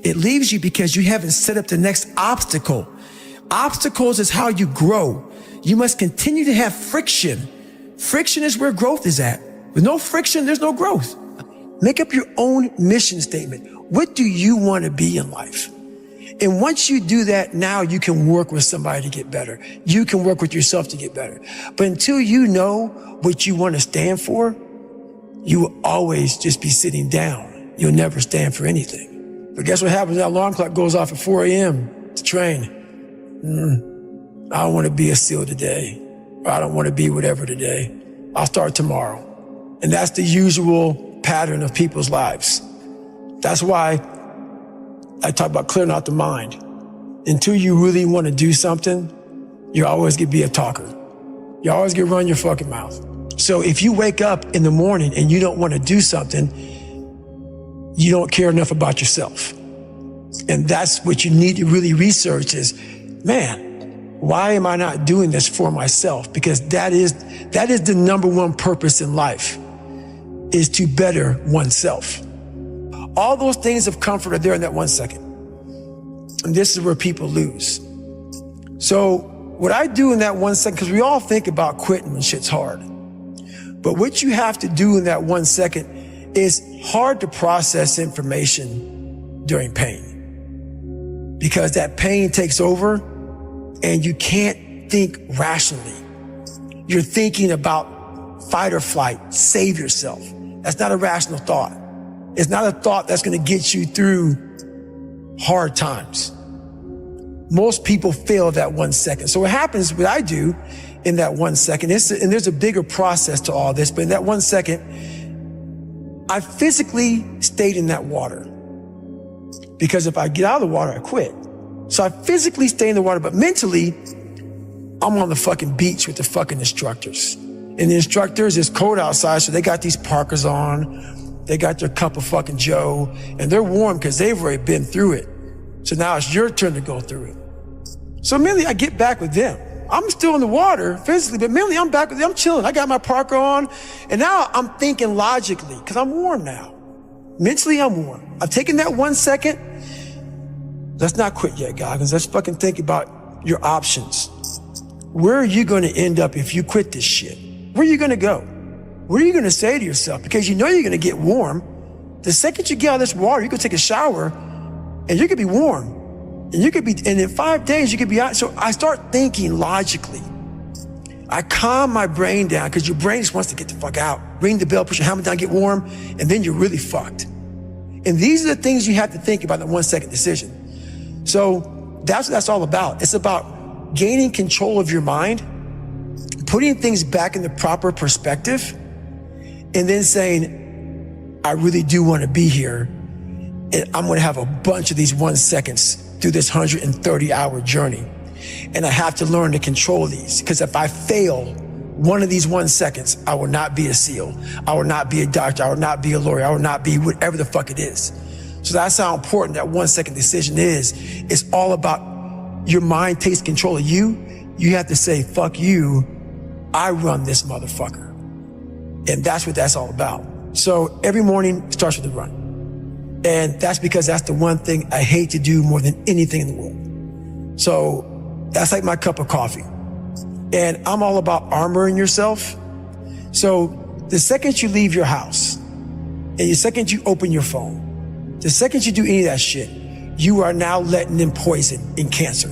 It leaves you because you haven't set up the next obstacle. Obstacles is how you grow. You must continue to have friction. Friction is where growth is at. With no friction, there's no growth. Make up your own mission statement. What do you want to be in life? And once you do that, now you can work with somebody to get better. You can work with yourself to get better. But until you know what you want to stand for, you will always just be sitting down. You'll never stand for anything. But guess what happens? That alarm clock goes off at 4 a.m. to train. I don't want to be a SEAL today. Or I don't want to be whatever today. I'll start tomorrow. And that's the usual pattern of people's lives. That's why I talk about clearing out the mind. Until you really want to do something, you're always going to be a talker. You always going to run your fucking mouth. So if you wake up in the morning and you don't want to do something, you don't care enough about yourself. And that's what you need to really research is, man, why am I not doing this for myself? Because that is the number one purpose in life, is to better oneself. All those things of comfort are there in that 1 second. And this is where people lose. So what I do in that 1 second, because we all think about quitting when shit's hard. But what you have to do in that 1 second is hard to process information during pain. Because that pain takes over and you can't think rationally. You're thinking about fight or flight, save yourself. That's not a rational thought. It's not a thought that's going to get you through hard times. Most people fail that 1 second. So what happens, what I do in that 1 second, and there's a bigger process to all this, but in that 1 second, I physically stayed in that water. Because if I get out of the water, I quit. So I physically stay in the water, but mentally, I'm on the fucking beach with the fucking instructors. And the instructors, it's cold outside, so they got these parkas on. They got their cup of fucking Joe, and they're warm because they've already been through it. So now it's your turn to go through it. So mentally, I get back with them. I'm still in the water physically, but mentally, I'm back with them. I'm chilling. I got my parka on, and now I'm thinking logically because I'm warm now. Mentally, I'm warm. I've taken that 1 second. Let's not quit yet, guys. Let's fucking think about your options. Where are you going to end up if you quit this shit? Where are you going to go? What are you going to say to yourself? Because you know you're going to get warm. The second you get out of this water, you could take a shower and you could be warm. And in 5 days, you could be out. So I start thinking logically. I calm my brain down because your brain just wants to get the fuck out. Ring the bell, push your helmet down, get warm, and then you're really fucked. And these are the things you have to think about in a 1 second decision. So that's what that's all about. It's about gaining control of your mind, putting things back in the proper perspective, and then saying, I really do want to be here. And I'm going to have a bunch of these 1 seconds through this 130-hour journey. And I have to learn to control these. Because if I fail one of these 1 seconds, I will not be a SEAL. I will not be a doctor. I will not be a lawyer. I will not be whatever the fuck it is. So that's how important that 1 second decision is. It's all about your mind takes control of you. You have to say, fuck you. I run this motherfucker. And that's what that's all about. So every morning starts with a run. And that's because that's the one thing I hate to do more than anything in the world. So that's like my cup of coffee. And I'm all about armoring yourself. So the second you leave your house, and the second you open your phone, the second you do any of that shit, you are now letting in poison and cancer.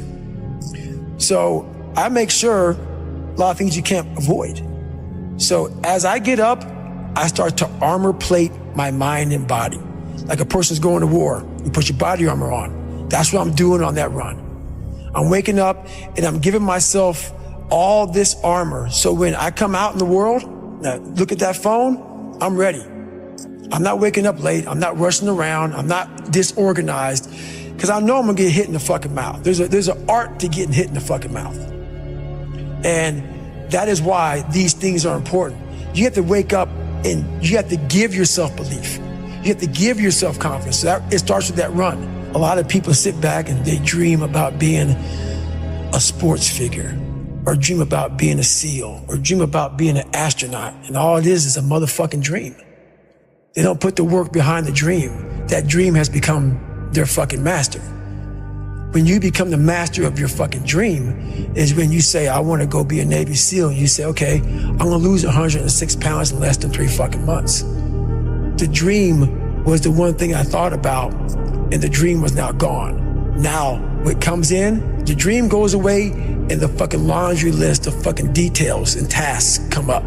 So I make sure a lot of things you can't avoid. So as I get up, I start to armor plate my mind and body. Like a person's going to war, you put your body armor on. That's what I'm doing on that run. I'm waking up and I'm giving myself all this armor. So when I come out in the world, now look at that phone, I'm ready. I'm not waking up late. I'm not rushing around. I'm not disorganized because I know I'm gonna get hit in the fucking mouth. There's an art to getting hit in the fucking mouth. And that is why these things are important. You have to wake up and you have to give yourself belief. You have to give yourself confidence. So it starts with that run. A lot of people sit back and they dream about being a sports figure, or dream about being a SEAL, or dream about being an astronaut. And all it is a motherfucking dream. They don't put the work behind the dream. That dream has become their fucking master. When you become the master of your fucking dream is when you say, I want to go be a Navy SEAL. And you say, okay, I'm going to lose 106 pounds in less than 3 fucking months. the dream was the one thing I thought about, and the dream was now gone. Now, what comes in, the dream goes away, and the fucking laundry list of fucking details and tasks come up.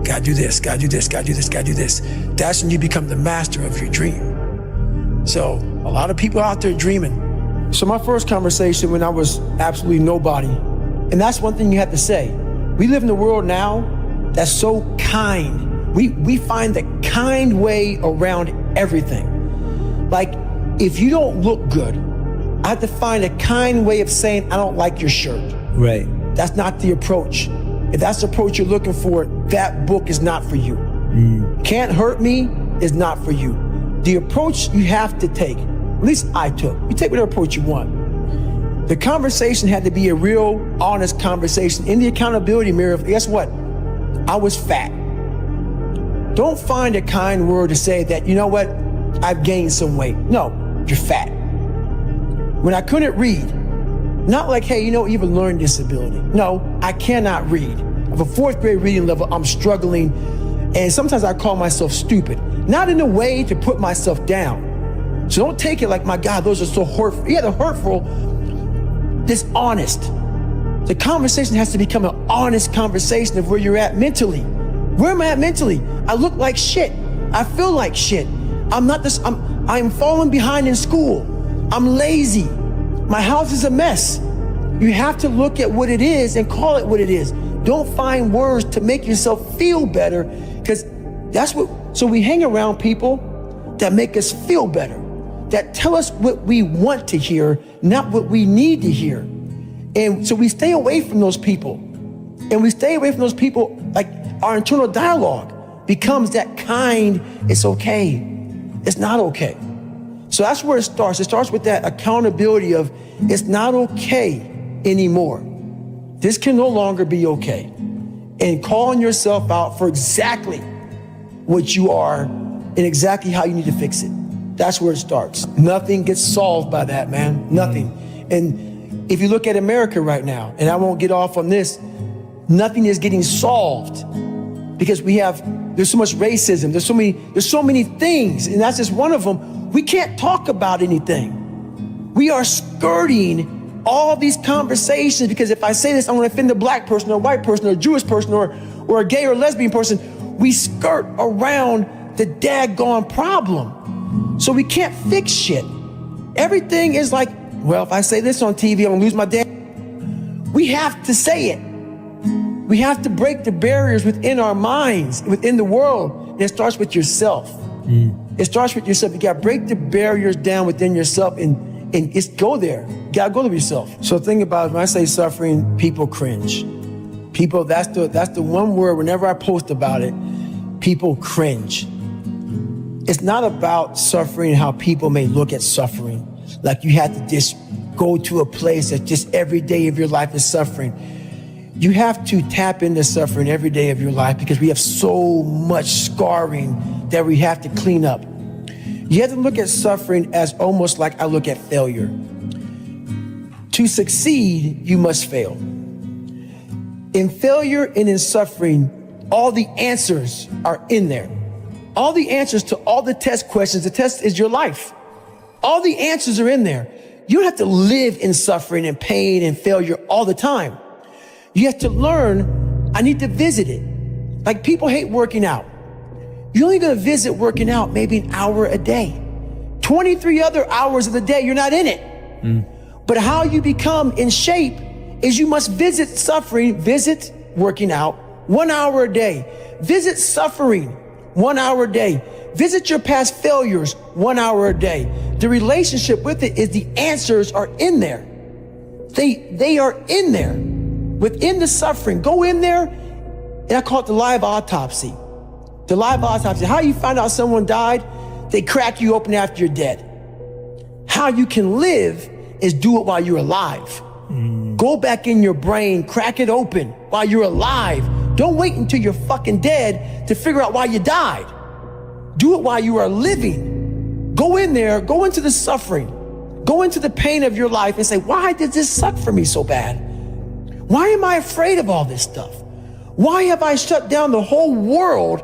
Gotta do this, gotta do this, gotta do this, gotta do this. That's when you become the master of your dream. So, a lot of people out there dreaming. So my first conversation when I was absolutely nobody, and that's one thing you have to say. We live in a world now that's so kind. We find the kind way around everything. Like, if you don't look good, I have to find a kind way of saying, I don't like your shirt. Right. That's not the approach. If that's the approach you're looking for, that book is not for you. Can't Hurt Me is not for you. The approach you have to take, at least I took, you take whatever approach you want. The conversation had to be a real, honest conversation. In the accountability mirror, guess what? I was fat. Don't find a kind word to say that, you know what, I've gained some weight. No, you're fat. When I couldn't read, not like, hey, you know, you have a learning disability. No, I cannot read. I have a 4th grade reading level, I'm struggling, and sometimes I call myself stupid. Not in a way to put myself down. So don't take it like, my God, those are so hurtful. Yeah, they're hurtful, dishonest. The conversation has to become an honest conversation of where you're at mentally. Where am I at mentally? I look like shit. I feel like shit. I'm falling behind in school. I'm lazy. My house is a mess. You have to look at what it is and call it what it is. Don't find words to make yourself feel better, because that's what, so we hang around people that make us feel better, that tell us what we want to hear, not what we need to hear. And so we stay away from those people. And we stay away from those people, like our internal dialogue becomes that kind, it's okay, it's not okay. So that's where it starts. It starts with that accountability of, it's not okay anymore. This can no longer be okay. And calling yourself out for exactly what you are and exactly how you need to fix it. That's where it starts. Nothing gets solved by that, man. Nothing. And if you look at America right now, and I won't get off on this, nothing is getting solved because there's so much racism. There's so many things, and that's just one of them. We can't talk about anything. We are skirting all these conversations because if I say this, I'm going to offend a black person or a white person or a Jewish person or a gay or lesbian person. We skirt around the daggone problem. So we can't fix shit. Everything is like, well, if I say this on TV, I'm going to lose my day. We have to say it. We have to break the barriers within our minds, within the world. And it starts with yourself. It starts with yourself. You got to break the barriers down within yourself and it's go there. You got to go to yourself. So think about it. When I say suffering, people cringe. People, that's the one word, whenever I post about it, people cringe. It's not about suffering, how people may look at suffering. Like you have to just go to a place that just every day of your life is suffering. You have to tap into suffering every day of your life because we have so much scarring that we have to clean up. You have to look at suffering as almost like I look at failure. To succeed, you must fail. In failure and in suffering, all the answers are in there. All the answers to all the test questions. The test is your life. All the answers are in there. You don't have to live in suffering and pain and failure all the time. You have to learn, I need to visit it. Like people hate working out. You're only going to visit working out maybe an hour a day. 23 other hours of the day, you're not in it. But how you become in shape is you must visit suffering, visit working out 1 hour a day. Visit suffering 1 hour a day. Visit your past failures 1 hour a day. The relationship with it is the answers are in there. They are in there. Within the suffering, go in there, and I call it the live autopsy. The live autopsy. How you find out someone died? They crack you open after you're dead. How you can live is do it while you're alive. Go back in your brain, crack it open while you're alive. Don't wait until you're fucking dead to figure out why you died. Do it while you are living. Go in there, go into the suffering, go into the pain of your life and say, why did this suck for me so bad? Why am I afraid of all this stuff? Why have I shut down the whole world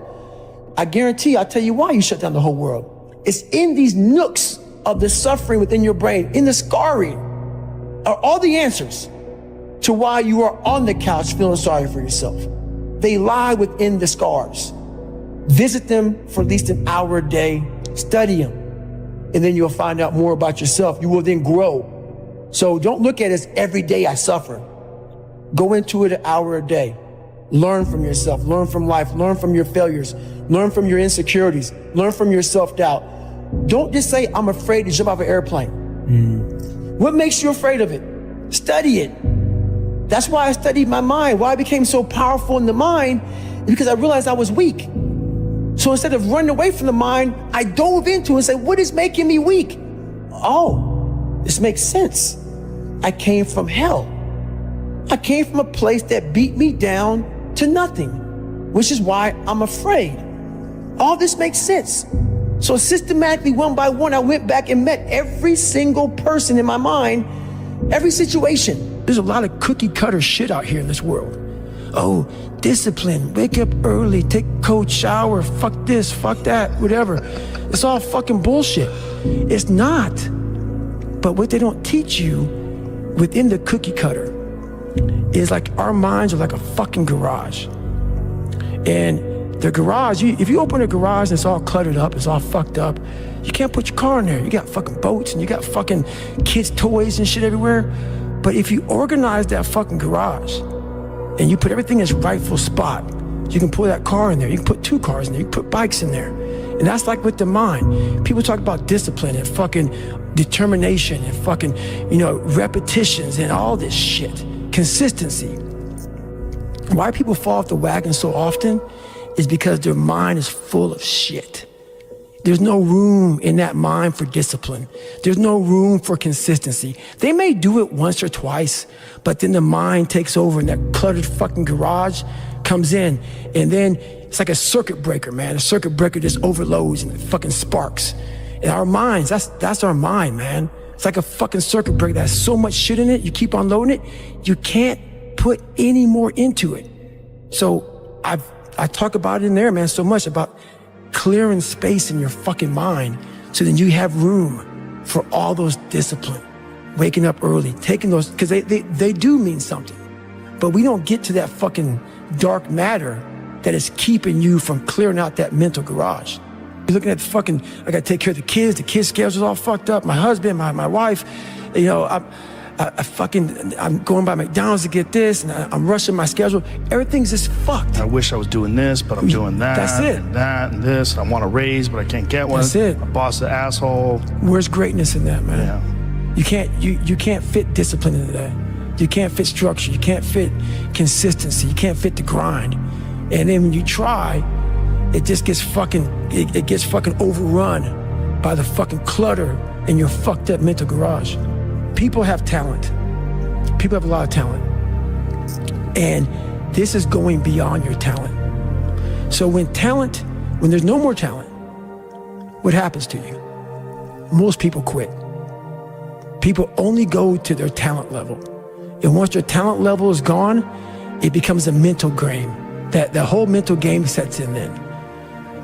I guarantee, I'll tell you why you shut down the whole world. It's in these nooks of the suffering within your brain, in the scarring, are all the answers to why you are on the couch feeling sorry for yourself. They lie within the scars. Visit them for at least an hour a day, study them, and then you'll find out more about yourself. You will then grow. So don't look at it as every day I suffer. Go into it an hour a day. Learn from yourself, learn from life, learn from your failures, learn from your insecurities, learn from your self-doubt. Don't just say, I'm afraid to jump off an airplane. What makes you afraid of it? Study it. That's why I studied my mind. Why I became so powerful in the mind, because I realized I was weak. So instead of running away from the mind, I dove into it and said, what is making me weak? Oh, this makes sense. I came from hell. I came from a place that beat me down to nothing, which is why I'm afraid. All this makes sense. So systematically, one by one, I went back and met every single person in my mind, every situation. There's a lot of cookie cutter shit out here in this world. Oh, discipline, wake up early, take a cold shower, fuck this, fuck that, whatever. It's all fucking bullshit. It's not. But what they don't teach you within the cookie cutter is like our minds are like a fucking garage. And the garage, if you open a garage and it's all cluttered up, it's all fucked up, you can't put your car in there. You got fucking boats and you got fucking kids' toys and shit everywhere. But if you organize that fucking garage and you put everything in its rightful spot, you can pull that car in there. You can put 2 cars in there. You can put bikes in there. And that's like with the mind. People talk about discipline and fucking determination and fucking, repetitions and all this shit. Consistency. Why people fall off the wagon so often is because their mind is full of shit. There's no room in that mind for discipline. There's no room for consistency. They may do it once or twice, but then the mind takes over and that cluttered fucking garage comes in, and then it's like a circuit breaker, man. A circuit breaker just overloads and it fucking sparks. And our minds, that's our mind, man. It's like a fucking circuit breaker that has so much shit in it, you keep on loading it, you can't put any more into it. So I talk about it in there, man, so much about clearing space in your fucking mind so then you have room for all those discipline, waking up early, taking those, because they do mean something. But we don't get to that fucking dark matter that is keeping you from clearing out that mental garage. You're looking at the fucking, I gotta take care of the kids schedule's all fucked up, my husband, my wife, I'm going by McDonald's to get this, and I'm rushing my schedule. Everything's just fucked. I wish I was doing this, but I'm doing that. That's it. And that and this. And I want a raise, but I can't get one. That's it. My boss is an asshole. Where's greatness in that, man? Yeah. You can't fit discipline into that. You can't fit structure. You can't fit consistency. You can't fit the grind. And then when you try, it just gets it gets fucking overrun by the fucking clutter in your fucked up mental garage. People have talent. People have a lot of talent. And this is going beyond your talent. So when there's no more talent, what happens to you? Most people quit. People only go to their talent level. And once their talent level is gone, it becomes a mental game. That whole mental game sets in then.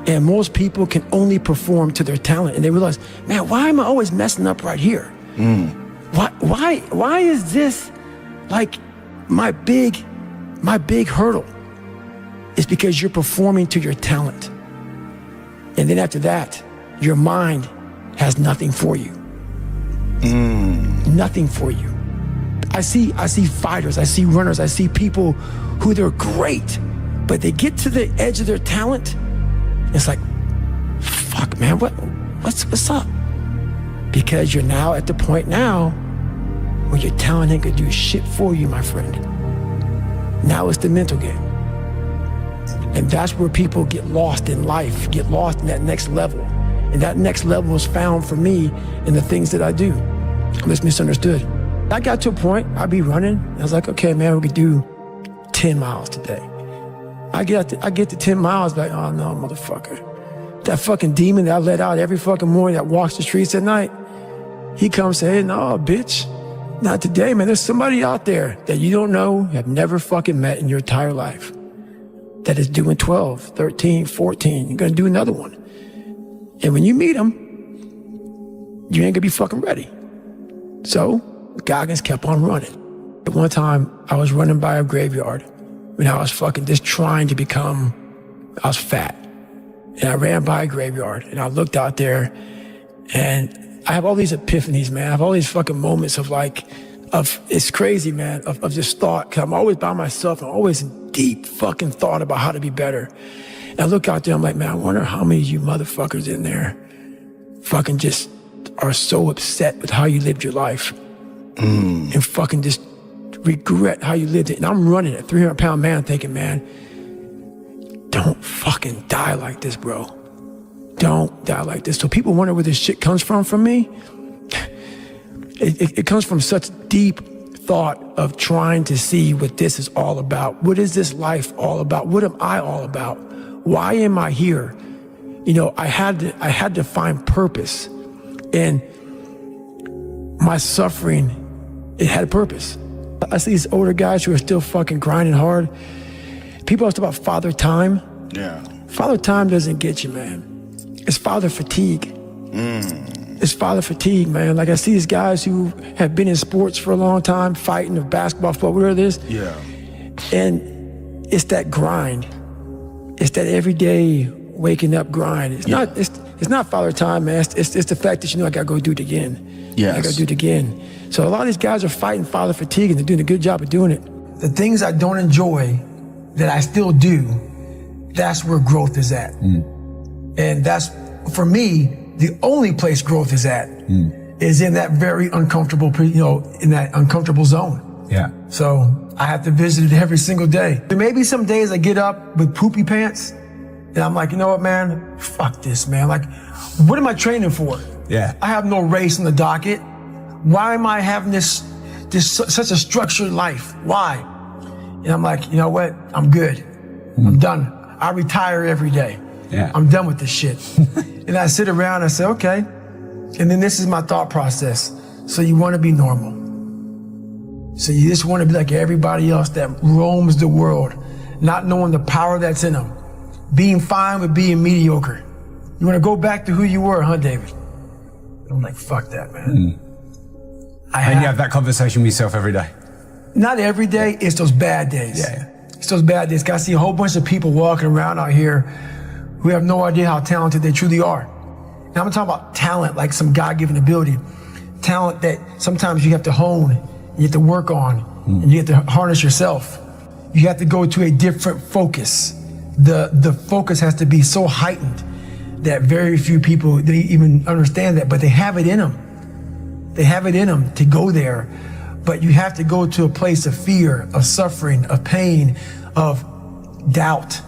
And most people can only perform to their talent. And they realize, man, why am I always messing up right here? Why is this like my big hurdle? It's because you're performing to your talent. And then after that, your mind has nothing for you. Nothing for you. I see fighters, I see runners, I see people who they're great, but they get to the edge of their talent. It's like, fuck, man, what's up? Because you're now at the point now where your talent ain't gonna do shit for you, my friend. Now it's the mental game. And that's where people get lost in life, get lost in that next level. And that next level is found for me in the things that I do. It's misunderstood. I got to a point, I'd be running. I was like, okay, man, we could do 10 miles today. I get to 10 miles, like, oh no, motherfucker. That fucking demon that I let out every fucking morning that walks the streets at night, he comes and says, hey, no, bitch, not today, man. There's somebody out there that you don't know, have never fucking met in your entire life. that is doing 12, 13, 14. You're going to do another one. And when you meet them, you ain't going to be fucking ready. So Goggins kept on running. At one time, I was running by a graveyard when I was fucking just trying to become, I was fat. And I ran by a graveyard and I looked out there and I have all these epiphanies, man. I have all these fucking moments of like, it's crazy, man, of just thought. Cause I'm always by myself. I'm always in deep fucking thought about how to be better. And I look out there, I'm like, man, I wonder how many of you motherfuckers in there fucking just are so upset with how you lived your life and fucking just regret how you lived it. And I'm running a 300-pound man thinking, man, don't fucking die like this, bro. Don't die like this. So people wonder where this shit comes from me. It comes from such deep thought of trying to see what this is all about. What is this life all about? What am I all about? Why am I here? You know, I had to find purpose. And my suffering, it had a purpose. I see these older guys who are still fucking grinding hard. People always talk about father time. Yeah. Father time doesn't get you, man. It's father fatigue. It's father fatigue, man. Like I see these guys who have been in sports for a long time, fighting, or basketball, football, whatever it is. Yeah. And it's that grind. It's that everyday waking up grind. It's not father time, man. It's the fact that, you know, I gotta go do it again. Yes. I gotta do it again. So a lot of these guys are fighting father fatigue and they're doing a good job of doing it. The things I don't enjoy that I still do, that's where growth is at. And that's, for me, the only place growth is at is in that very uncomfortable, in that uncomfortable zone. Yeah. So I have to visit it every single day. There may be some days I get up with poopy pants and I'm like, you know what, man? Fuck this, man. Like, what am I training for? Yeah. I have no race on the docket. Why am I having this such a structured life? Why? And I'm like, you know what? I'm good. I'm done. I retire every day. Yeah. I'm done with this shit. And I sit around and I say, okay. And then this is my thought process. So you want to be normal. So you just want to be like everybody else that roams the world, not knowing the power that's in them. Being fine with being mediocre. You want to go back to who you were, huh, David? I'm like, fuck that, man. And you have that conversation with yourself every day? Not every day, it's those bad days. Yeah. It's those bad days. I see a whole bunch of people walking around out here who have no idea how talented they truly are. Now I'm talking about talent, like some God-given ability. Talent that sometimes you have to hone, you have to work on, and you have to harness yourself. You have to go to a different focus. The focus has to be so heightened that very few people, they even understand that, but they have it in them. They have it in them to go there, but you have to go to a place of fear, of suffering, of pain, of doubt.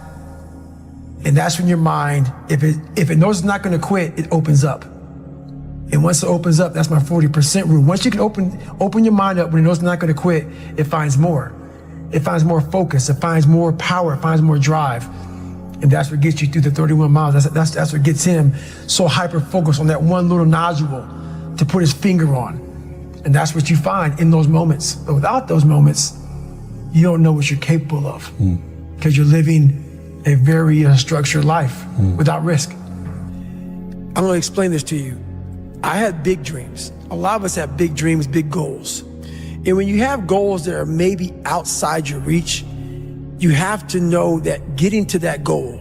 And that's when your mind, if it knows it's not gonna quit, it opens up. And once it opens up, that's my 40% rule. Once you can open your mind up when it knows it's not gonna quit, it finds more. It finds more focus, it finds more power, it finds more drive. And that's what gets you through the 31 miles. That's what gets him so hyper-focused on that one little nodule to put his finger on. And that's what you find in those moments. But without those moments, you don't know what you're capable of because you're living a very structured life without risk. I'm gonna explain this to you. I had big dreams. A lot of us have big dreams, big goals. And when you have goals that are maybe outside your reach, you have to know that getting to that goal,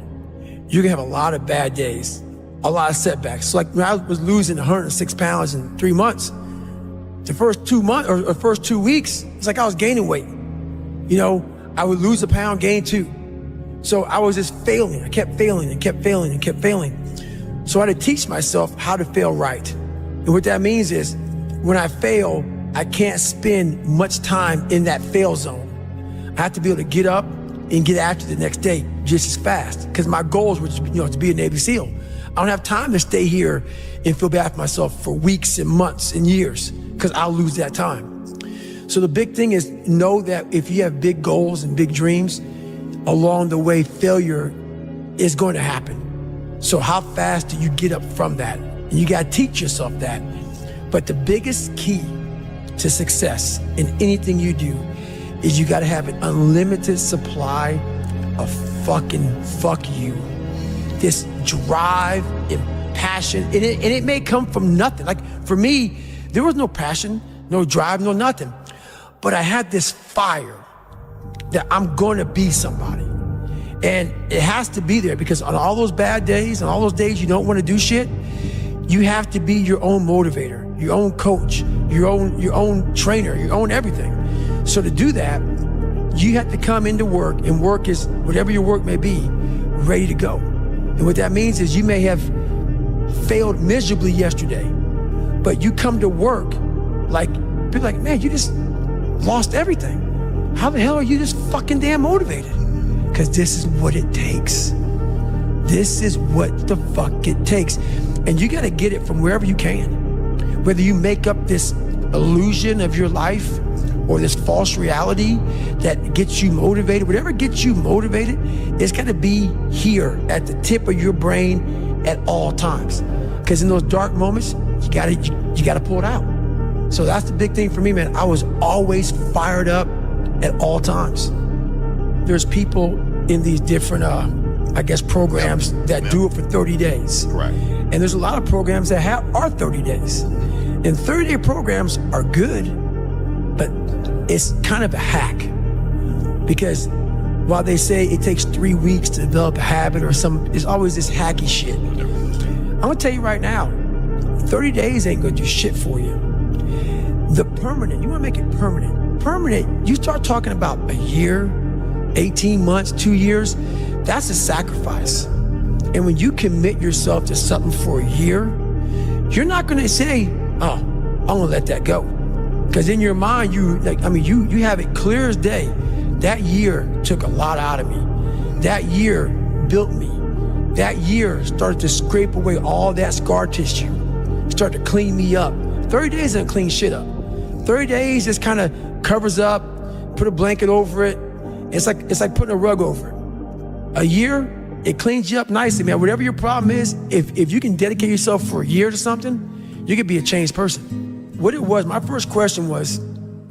you're gonna have a lot of bad days, a lot of setbacks. So like when I was losing 106 pounds in 3 months, the first 2 months or first 2 weeks, it's like I was gaining weight. You know, I would lose a pound, gain 2. So I was just failing. I kept failing and kept failing and kept failing. So I had to teach myself how to fail right. And what that means is when I fail, I can't spend much time in that fail zone. I have to be able to get up and get after the next day just as fast. Because my goals were to be a Navy SEAL. I don't have time to stay here and feel bad for myself for weeks and months and years because I'll lose that time. So the big thing is know that if you have big goals and big dreams, along the way, failure is going to happen. So how fast do you get up from that? And you got to teach yourself that. But the biggest key to success in anything you do is you got to have an unlimited supply of fucking fuck you. This drive and passion, and it may come from nothing. Like for me, there was no passion, no drive, no nothing. But I had this fire that I'm gonna be somebody. And it has to be there because on all those bad days and all those days you don't wanna do shit, you have to be your own motivator, your own coach, your own trainer, your own everything. So to do that, you have to come into work, and work is whatever your work may be, ready to go. And what that means is you may have failed miserably yesterday, but you come to work like, be like, man, you just lost everything. How the hell are you just fucking damn motivated? Because this is what it takes. This is what the fuck it takes. And you gotta get it from wherever you can. Whether you make up this illusion of your life or this false reality that gets you motivated, whatever gets you motivated, it's gotta be here at the tip of your brain at all times. Because in those dark moments, you gotta pull it out. So that's the big thing for me, man. I was always fired up at all times. There's people in these different, programs that do it for 30 days. Right. And there's a lot of programs that are 30 days. And 30-day programs are good, but it's kind of a hack. Because while they say it takes 3 weeks to develop a habit or there's always this hacky shit. I'm gonna tell you right now, 30 days ain't gonna do shit for you. The permanent, you wanna make it permanent. Permanent, you start talking about a year, 18 months, 2 years, that's a sacrifice. And when you commit yourself to something for a year, you're not gonna say, oh, I'm gonna let that go. Because in your mind, you have it clear as day. That year took a lot out of me. That year built me. That year started to scrape away all that scar tissue. Started to clean me up. 30 days doesn't clean shit up. 30 days just kind of covers up, put a blanket over it. It's like putting a rug over it. A year, it cleans you up nicely, man. Whatever your problem is, if you can dedicate yourself for a year to something, you could be a changed person. What it was, my first question was,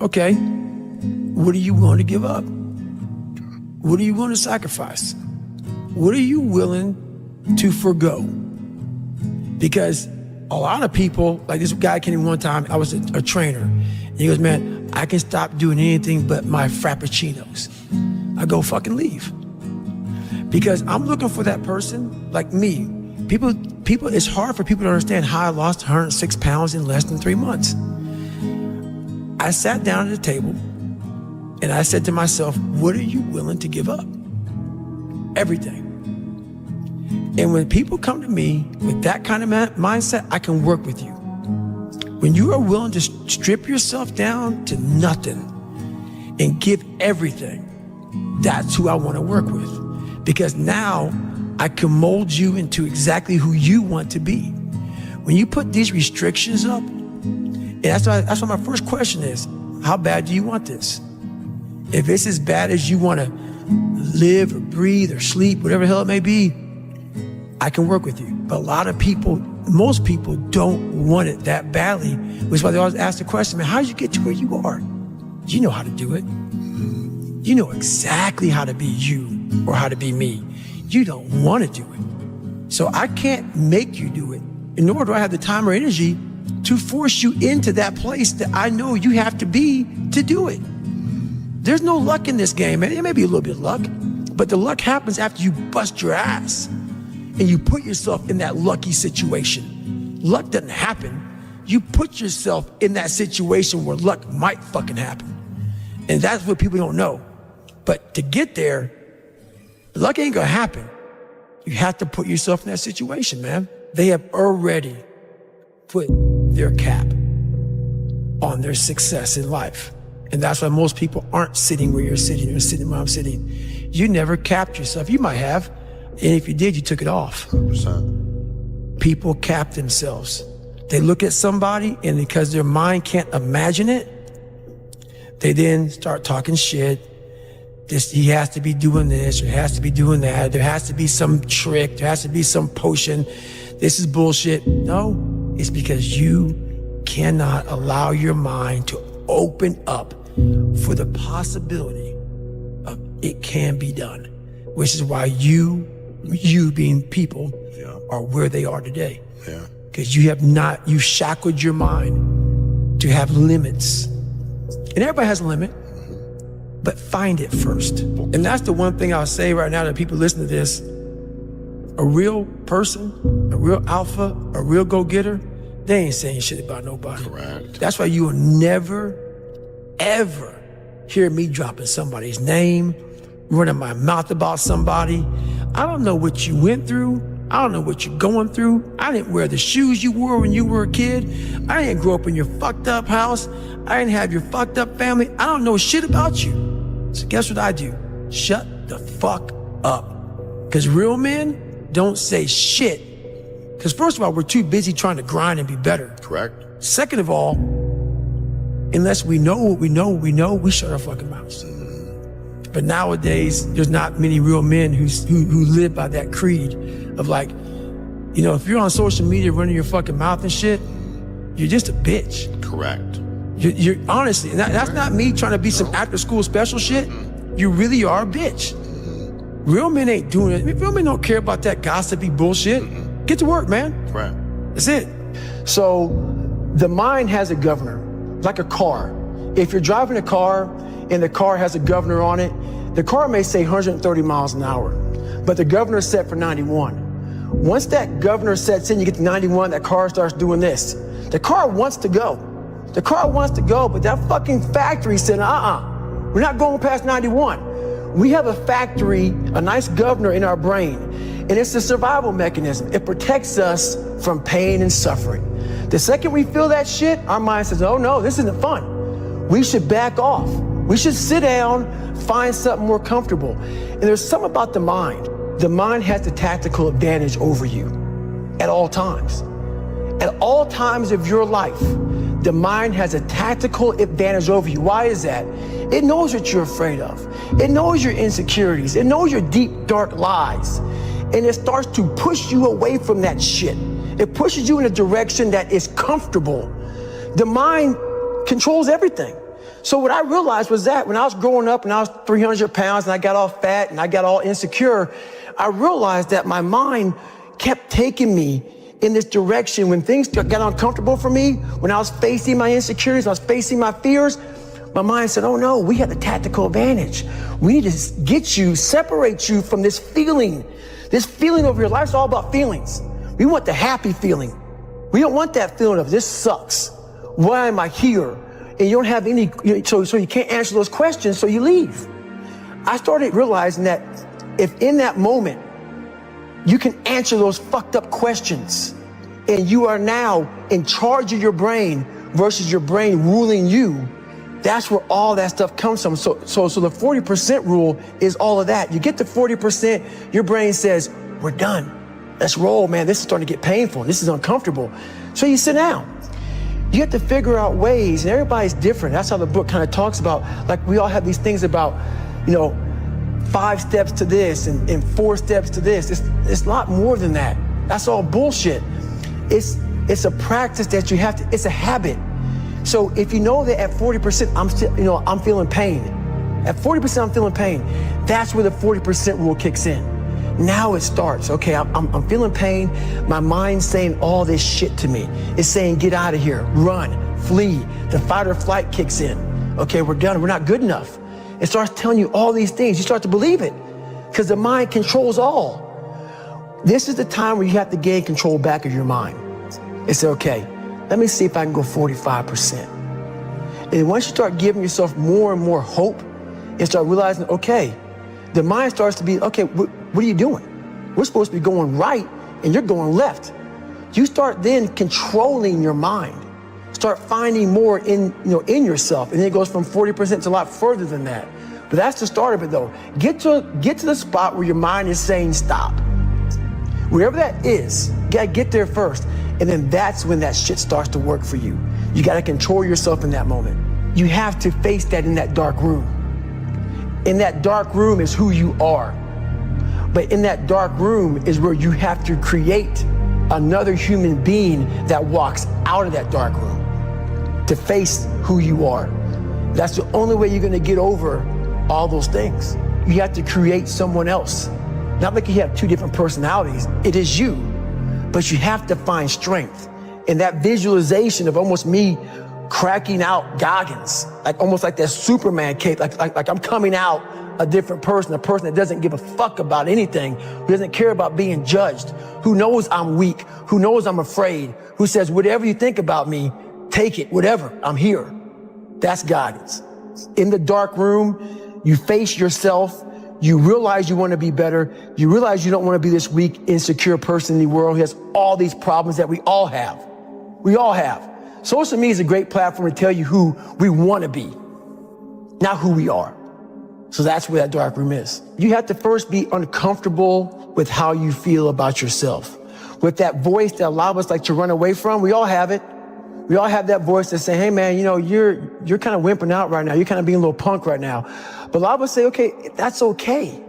okay, what are you willing to give up? What are you willing to sacrifice? What are you willing to forgo? Because a lot of people, like this guy came in one time, I was a trainer, and he goes, man, I can stop doing anything but my frappuccinos. I go, fucking leave. Because I'm looking for that person like me. People, it's hard for people to understand how I lost 106 pounds in less than 3 months. I sat down at the table and I said to myself, what are you willing to give up? Everything. And when people come to me with that kind of mindset, I can work with you. When you are willing to strip yourself down to nothing and give everything, that's who I want to work with. Because now I can mold you into exactly who you want to be. When you put these restrictions up, and that's why my first question is, how bad do you want this? If it's as bad as you want to live or breathe or sleep, whatever the hell it may be, I can work with you. But a lot of people, most people don't want it that badly, which is why they always ask the question, man, how did you get to where you are? You know how to do it. You know exactly how to be you or how to be me. You don't want to do it. So I can't make you do it, and nor do I have the time or energy to force you into that place that I know you have to be to do it. There's no luck in this game, man. It may be a little bit of luck, but the luck happens after you bust your ass and you put yourself in that lucky situation. Luck doesn't happen. You put yourself in that situation where luck might fucking happen. And that's what people don't know. But to get there, luck ain't gonna happen. You have to put yourself in that situation, man. They have already put their cap on their success in life. And that's why most people aren't sitting where you're sitting or sitting where I'm sitting. You never capped yourself. You might have. And if you did, you took it off. 100%. People cap themselves. They look at somebody, and because their mind can't imagine it, they then start talking shit. He has to be doing this, or he has to be doing that. There has to be some trick. There has to be some potion. This is bullshit. No, it's because you cannot allow your mind to open up for the possibility of it can be done. which is why you being people are where they are today. Yeah. Because you shackled your mind to have limits. And everybody has a limit, but find it first. And that's the one thing I'll say right now that people listen to this. A real person, a real alpha, a real go-getter, they ain't saying shit about nobody. Correct. That's why you will never, ever hear me dropping somebody's name, running my mouth about somebody. I don't know what you went through. I don't know what you're going through. I didn't wear the shoes you wore when you were a kid. I didn't grow up in your fucked up house. I didn't have your fucked up family. I don't know shit about you. So guess what I do? Shut the fuck up. Because real men don't say shit. Because first of all, we're too busy trying to grind and be better. Correct. Second of all, unless we know what we know, we shut our fucking mouths. But nowadays, there's not many real men who live by that creed of like, you know, if you're on social media running your fucking mouth and shit, you're just a bitch. Correct. You're honestly, and that's not me trying to be some after school special shit. You really are a bitch. Real men ain't doing it. Real men don't care about that gossipy bullshit. Get to work, man. Right. That's it. So the mind has a governor, like a car. If you're driving a car and the car has a governor on it, the car may say 130 miles an hour, but the governor is set for 91. Once that governor sets in, you get to 91, that car starts doing this. The car wants to go. The car wants to go, but that fucking factory said, we're not going past 91. We have a factory, a nice governor in our brain, and it's a survival mechanism. It protects us from pain and suffering. The second we feel that shit, our mind says, oh no, this isn't fun. We should back off. We should sit down, find something more comfortable. And there's something about the mind. The mind has the tactical advantage over you at all times. At all times of your life, the mind has a tactical advantage over you. Why is that? It knows what you're afraid of. It knows your insecurities. It knows your deep, dark lies. And it starts to push you away from that shit. It pushes you in a direction that is comfortable. The mind controls everything. So what I realized was that when I was growing up and I was 300 pounds and I got all fat and I got all insecure, I realized that my mind kept taking me in this direction. When things got uncomfortable for me, when I was facing my insecurities, I was facing my fears, my mind said, oh no, we have the tactical advantage. We need to get you, separate you from this feeling over your life. It's all about feelings. We want the happy feeling. We don't want that feeling of this sucks. Why am I here? And you don't have any, so you can't answer those questions, so you leave. I started realizing that if in that moment, you can answer those fucked up questions and you are now in charge of your brain versus your brain ruling you, that's where all that stuff comes from. So the 40% rule is all of that. You get to 40%, your brain says, we're done. Let's roll, man. This is starting to get painful. This is uncomfortable. So you sit down. You have to figure out ways, and everybody's different. That's how the book kind of talks about, like we all have these things about, 5 steps to this and 4 steps to this. It's a lot more than that. That's all bullshit. It's a practice that you have to, it's a habit. So if you know that at 40%, I'm feeling pain. At 40%, I'm feeling pain. That's where the 40% rule kicks in. Now it starts. Okay, I'm feeling pain. My mind's saying all this shit to me. It's saying, get out of here, run, flee. The fight or flight kicks in. Okay, we're done. We're not good enough. It starts telling you all these things. You start to believe it because the mind controls all. This is the time where you have to gain control back of your mind. It's okay. Let me see if I can go 45%. And once you start giving yourself more and more hope and start realizing, okay, the mind starts to be, okay, what are you doing? We're supposed to be going right and you're going left. You start then controlling your mind. Start finding more in yourself. And then it goes from 40% to a lot further than that. But that's the start of it though. Get to the spot where your mind is saying stop. Wherever that is, you gotta get there first. And then that's when that shit starts to work for you. You gotta control yourself in that moment. You have to face that in that dark room. In that dark room is who you are. But in that dark room is where you have to create another human being that walks out of that dark room to face who you are. That's the only way you're gonna get over all those things. you have to create someone else. Not like you have two different personalities. It is you, but you have to find strength. And that visualization of almost me cracking out Goggins, like almost like that Superman cape, like I'm coming out a different person, a person that doesn't give a fuck about anything, who doesn't care about being judged, who knows I'm weak, who knows I'm afraid, who says, whatever you think about me, take it, whatever, I'm here. That's Goggins. In the dark room, you face yourself, you realize you want to be better, you realize you don't want to be this weak, insecure person in the world who has all these problems that we all have. We all have. Social media is a great platform to tell you who we want to be, not who we are. So that's where that dark room is. You have to first be uncomfortable with how you feel about yourself. With that voice that a lot of us like to run away from, we all have it. We all have that voice that say, hey man, you know, you're kind of wimping out right now. You're kind of being a little punk right now. But a lot of us say, okay, that's okay.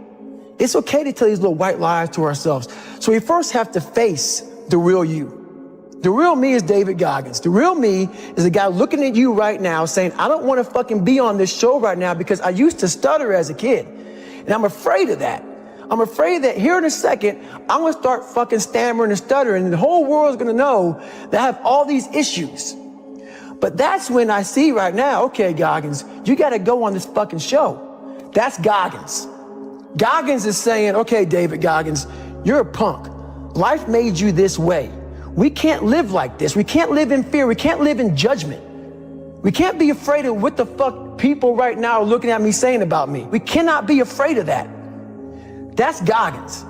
It's okay to tell these little white lies to ourselves. So we first have to face the real you. The real me is David Goggins. The real me is a guy looking at you right now saying, I don't want to fucking be on this show right now because I used to stutter as a kid. And I'm afraid of that. I'm afraid that here in a second, I'm going to start fucking stammering and stuttering and the whole world's going to know that I have all these issues. But that's when I see right now, okay, Goggins, you got to go on this fucking show. That's Goggins. Goggins is saying, okay, David Goggins, you're a punk. Life made you this way. We can't live like this. We can't live in fear. We can't live in judgment. We can't be afraid of what the fuck people right now are looking at me saying about me. We cannot be afraid of that. That's Goggins.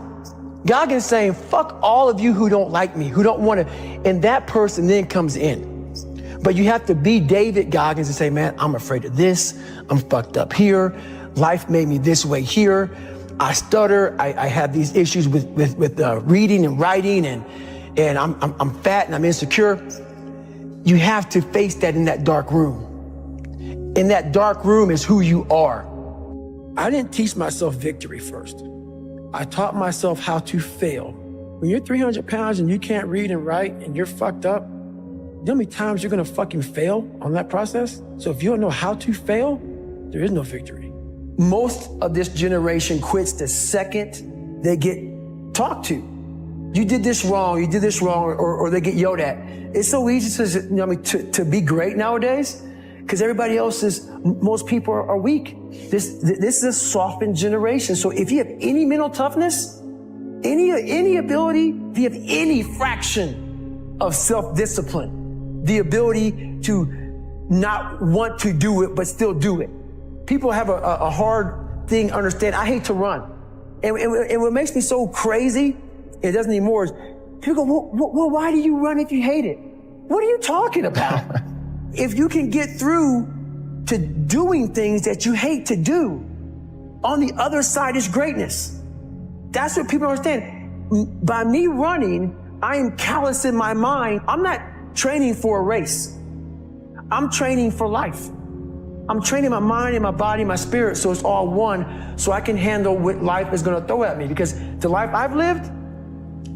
Goggins saying, fuck all of you who don't like me, who don't want to, and that person then comes in. But you have to be David Goggins and say, man, I'm afraid of this. I'm fucked up here. Life made me this way here. I stutter. I have these issues with reading and writing and I'm fat and I'm insecure. You have to face that in that dark room. In that dark room is who you are. I didn't teach myself victory first. I taught myself how to fail. When you're 300 pounds and you can't read and write and you're fucked up, you know how many times you're gonna fucking fail on that process? So if you don't know how to fail, there is no victory. Most of this generation quits the second they get talked to. You did this wrong, or they get yelled at. It's so easy to be great nowadays because everybody else is, most people are weak. This is a softened generation. So if you have any mental toughness, any ability, if you have any fraction of self-discipline, the ability to not want to do it but still do it. People have a hard thing to understand. I hate to run. And what makes me so crazy, it doesn't anymore, is people go, well, why do you run if you hate it? What are you talking about? If you can get through to doing things that you hate to do, on the other side is greatness. That's what people understand. By me running, I am callous in my mind. I'm not training for a race. I'm training for life. I'm training my mind and my body and my spirit so it's all one, so I can handle what life is going to throw at me. Because the life I've lived,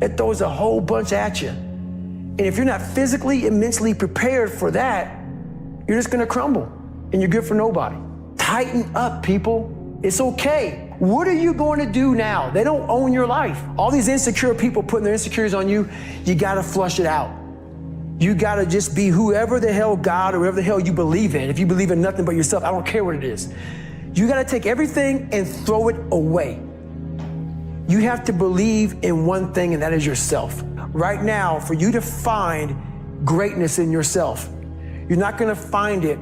it throws a whole bunch at you. And if you're not physically and mentally prepared for that, you're just going to crumble and you're good for nobody. Tighten up, people. It's okay. What are you going to do now? They don't own your life. All these insecure people putting their insecurities on you, you got to flush it out. You got to just be whoever the hell God or whatever the hell you believe in. If you believe in nothing but yourself, I don't care what it is. You got to take everything and throw it away. You have to believe in one thing, and that is yourself. Right now, for you to find greatness in yourself, you're not going to find it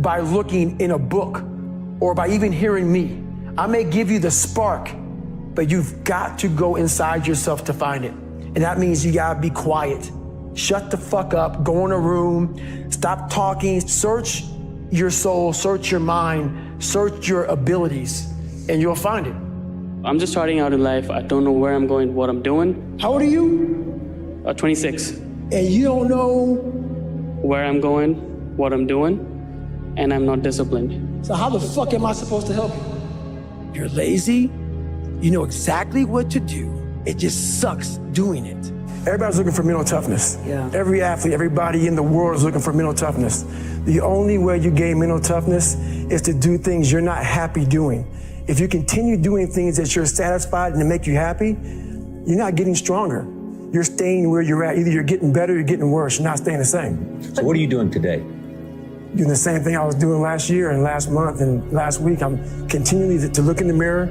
by looking in a book or by even hearing me. I may give you the spark, but you've got to go inside yourself to find it. And that means you got to be quiet. Shut the fuck up, go in a room, stop talking, search your soul, search your mind, search your abilities, and you'll find it. I'm just starting out in life. I don't know where I'm going, what I'm doing. How old are you? 26. And you don't know where I'm going, what I'm doing, and I'm not disciplined. So how the fuck am I supposed to help you? You're lazy, you know exactly what to do. It just sucks doing it. Everybody's looking for mental toughness. Yeah. Every athlete, everybody in the world is looking for mental toughness. The only way you gain mental toughness is to do things you're not happy doing. If you continue doing things that you're satisfied and that make you happy, you're not getting stronger. You're staying where you're at. Either you're getting better or you're getting worse. You're not staying the same. So what are you doing today? Doing the same thing I was doing last year and last month and last week. I'm continually to look in the mirror,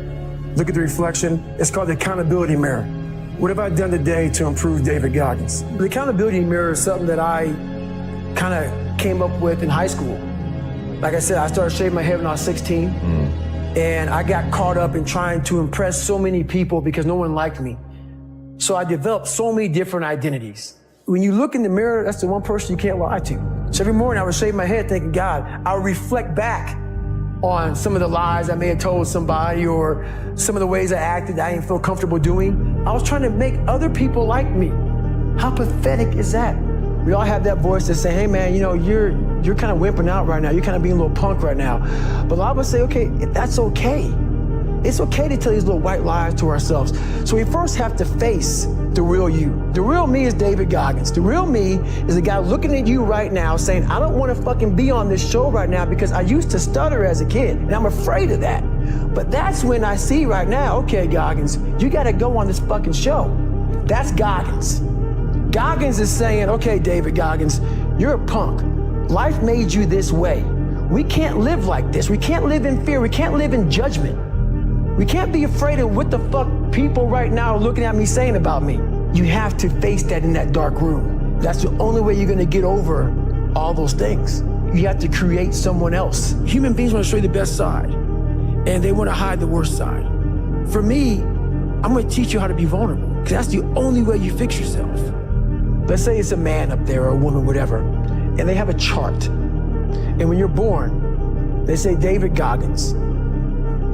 look at the reflection. It's called the accountability mirror. What have I done today to improve David Goggins? The accountability mirror is something that I kind of came up with in high school. Like I said, I started shaving my head when I was 16. And I got caught up in trying to impress so many people because no one liked me. So I developed so many different identities. When you look in the mirror, that's the one person you can't lie to. So every morning I would shave my head thinking, God, I would reflect back on some of the lies I may have told somebody or some of the ways I acted that I didn't feel comfortable doing. I was trying to make other people like me. How pathetic is that? We all have that voice that say, hey man, you know, you're kind of wimping out right now. You're kind of being a little punk right now. But I would say, okay, that's okay. It's okay to tell these little white lies to ourselves. So we first have to face the real you. The real me is David Goggins. The real me is the guy looking at you right now saying, I don't want to fucking be on this show right now because I used to stutter as a kid and I'm afraid of that. But that's when I see right now, okay, Goggins, you got to go on this fucking show. That's Goggins. Goggins is saying, okay, David Goggins, you're a punk. Life made you this way. We can't live like this. We can't live in fear. We can't live in judgment. We can't be afraid of what the fuck people right now are looking at me saying about me. You have to face that in that dark room. That's the only way you're gonna get over all those things. You have to create someone else. Human beings want to show you the best side, and they want to hide the worst side. For me, I'm gonna teach you how to be vulnerable, because that's the only way you fix yourself. Let's say it's a man up there or a woman, whatever, and they have a chart. And when you're born, they say David Goggins.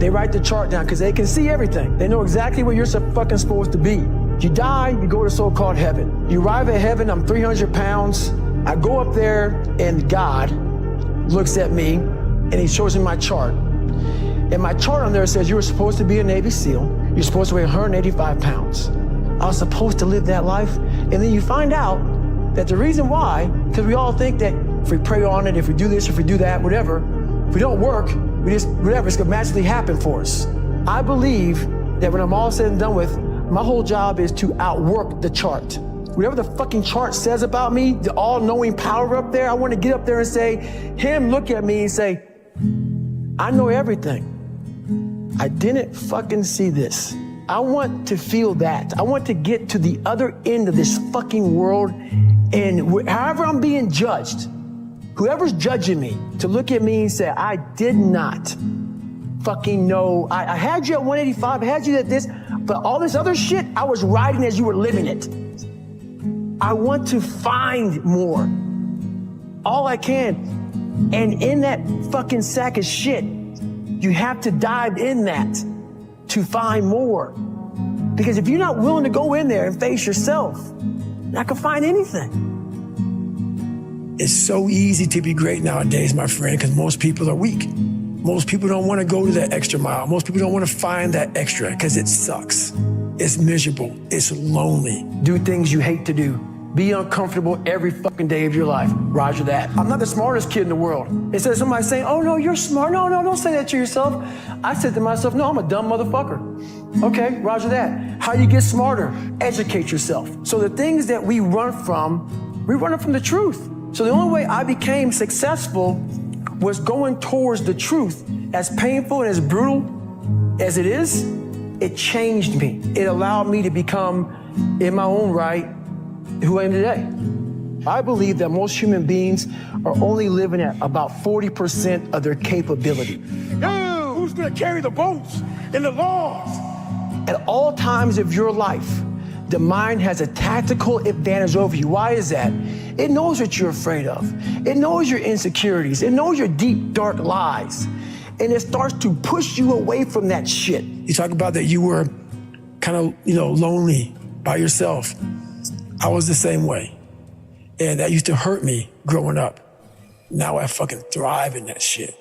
They write the chart down because they can see everything. They know exactly where you're fucking supposed to be. You die, you go to so-called heaven. You arrive at heaven, I'm 300 pounds. I go up there and God looks at me and he shows me my chart. And my chart on there says you were supposed to be a Navy SEAL. You're supposed to weigh 185 pounds. I was supposed to live that life. And then you find out that the reason why, because we all think that if we pray on it, if we do this, if we do that, whatever, if we don't work, we just, whatever, it's gonna magically happen for us. I believe that when I'm all said and done with, my whole job is to outwork the chart. Whatever the fucking chart says about me, the all-knowing power up there, I want to get up there and say, him look at me and say, I know everything. I didn't fucking see this. I want to feel that. I want to get to the other end of this fucking world, and however I'm being judged, whoever's judging me, to look at me and say, I did not fucking know. I had you at 185, I had you at this, but all this other shit, I was riding as you were living it. I want to find more. All I can. And in that fucking sack of shit, you have to dive in that to find more. Because if you're not willing to go in there and face yourself, you're not gonna find anything. It's so easy to be great nowadays, my friend, because most people are weak. Most people don't want to go to that extra mile. Most people don't want to find that extra because it sucks. It's miserable. It's lonely. Do things you hate to do. Be uncomfortable every fucking day of your life. Roger that. I'm not the smartest kid in the world. Instead of somebody saying, oh no, you're smart. No, don't say that to yourself. I said to myself, no, I'm a dumb motherfucker. Okay, roger that. How do you get smarter? Educate yourself. So the things that we run from the truth. So the only way I became successful was going towards the truth. As painful and as brutal as it is, it changed me. It allowed me to become, in my own right, who I am today. I believe that most human beings are only living at about 40% of their capability. Yo, who's gonna carry the boats and the laws? At all times of your life, the mind has a tactical advantage over you. Why is that? It knows what you're afraid of. It knows your insecurities. It knows your deep, dark lies. And it starts to push you away from that shit. You talk about that you were kind of, lonely by yourself. I was the same way. And that used to hurt me growing up. Now I fucking thrive in that shit.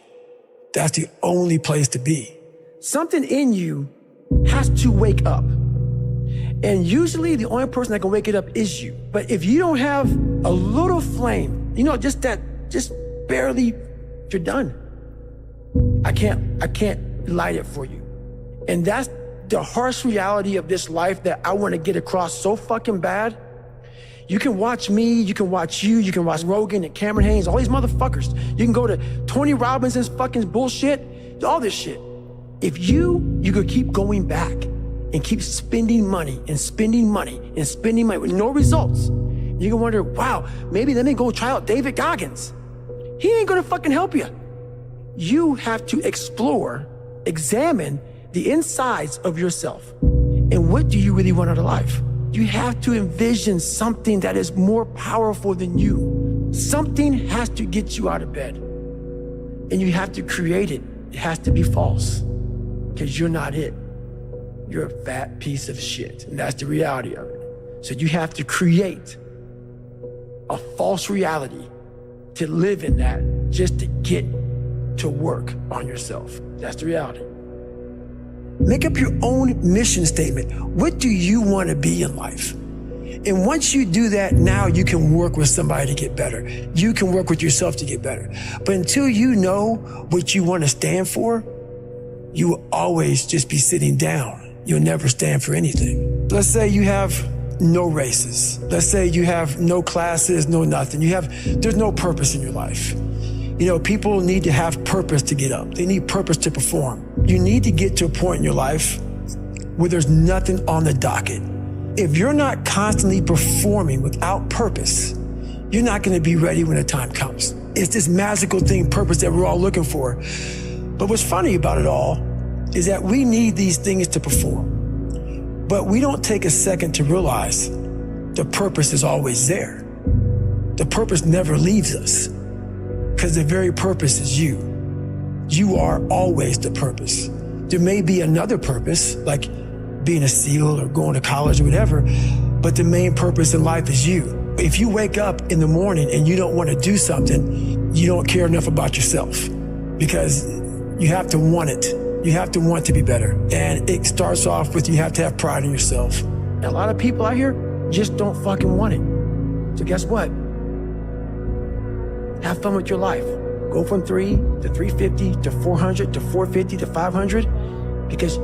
That's the only place to be. Something in you has to wake up. And usually the only person that can wake it up is you. But if you don't have a little flame, just barely, you're done. I can't light it for you. And that's the harsh reality of this life that I want to get across so fucking bad. You can watch me, you can watch you can watch Rogan and Cameron Haynes, all these motherfuckers. You can go to Tony Robbins's fucking bullshit, all this shit. If you could keep going back and keep spending money and spending money and spending money with no results, you can wonder, wow, maybe let me go try out David Goggins. He ain't gonna fucking help you. You have to explore, examine the insides of yourself. And what do you really want out of life? You have to envision something that is more powerful than you. Something has to get you out of bed. And you have to create it. It has to be false. Because you're not it. You're a fat piece of shit. And that's the reality of it. So you have to create a false reality to live in that, just to get to work on yourself. That's the reality. Make up your own mission statement. What do you want to be in life? And once you do that, now you can work with somebody to get better. You can work with yourself to get better. But until you know what you want to stand for, you will always just be sitting down. You'll never stand for anything. Let's say you have no races. Let's say you have no classes, no nothing. There's no purpose in your life. You know, people need to have purpose to get up. They need purpose to perform. You need to get to a point in your life where there's nothing on the docket. If you're not constantly performing without purpose, you're not going to be ready when the time comes. It's this magical thing, purpose, that we're all looking for. But what's funny about it all is that we need these things to perform. But we don't take a second to realize the purpose is always there. The purpose never leaves us. Because the very purpose is you. You are always the purpose. There may be another purpose, like being a SEAL or going to college or whatever, but the main purpose in life is you. If you wake up in the morning and you don't want to do something, you don't care enough about yourself, because you have to want it. You have to want to be better. And it starts off with, you have to have pride in yourself. And a lot of people out here just don't fucking want it. So guess what? Have fun with your life. Go from 3 to 350 to 400 to 450 to 500, because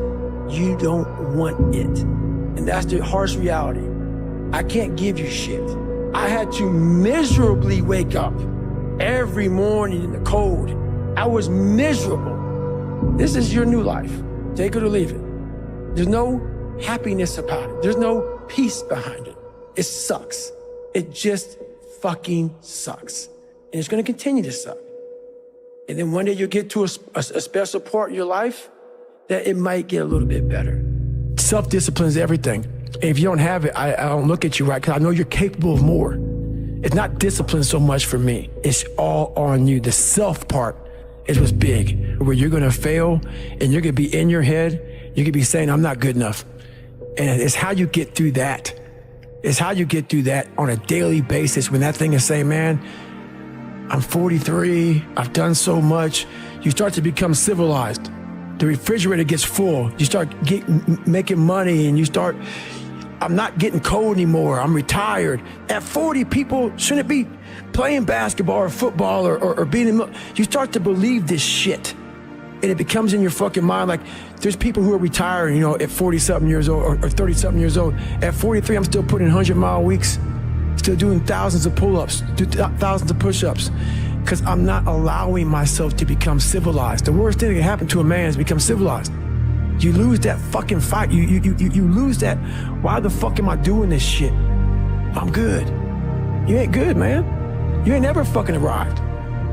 you don't want it. And that's the harsh reality. I can't give you shit. I had to miserably wake up every morning in the cold. I was miserable. This is your new life. Take it or leave it. There's no happiness about it. There's no peace behind it. It sucks. It just fucking sucks. And it's going to continue to suck. And then one day you'll get to a special part in your life that it might get a little bit better. Self-discipline is everything. And if you don't have it, I don't look at you right, because I know you're capable of more. It's not discipline so much for me. It's all on you. The self part is what's big, where you're going to fail and you're going to be in your head. You're going to be saying, I'm not good enough. And it's how you get through that. It's how you get through that on a daily basis, when that thing is saying, man, I'm 43, I've done so much. You start to become civilized. The refrigerator gets full. You start making money, and you start, I'm not getting cold anymore. I'm retired. At 40, people shouldn't be playing basketball or football or being in, you start to believe this shit. And it becomes in your fucking mind, like, there's people who are retiring, you know, at 40-something years old or 30-something years old. At 43, I'm still putting 100-mile weeks. Still doing thousands of pull-ups, thousands of push-ups, because I'm not allowing myself to become civilized. The worst thing that can happen to a man is become civilized. You lose that fucking fight. You lose that. Why the fuck am I doing this shit? I'm good. You ain't good, man. You ain't never fucking arrived.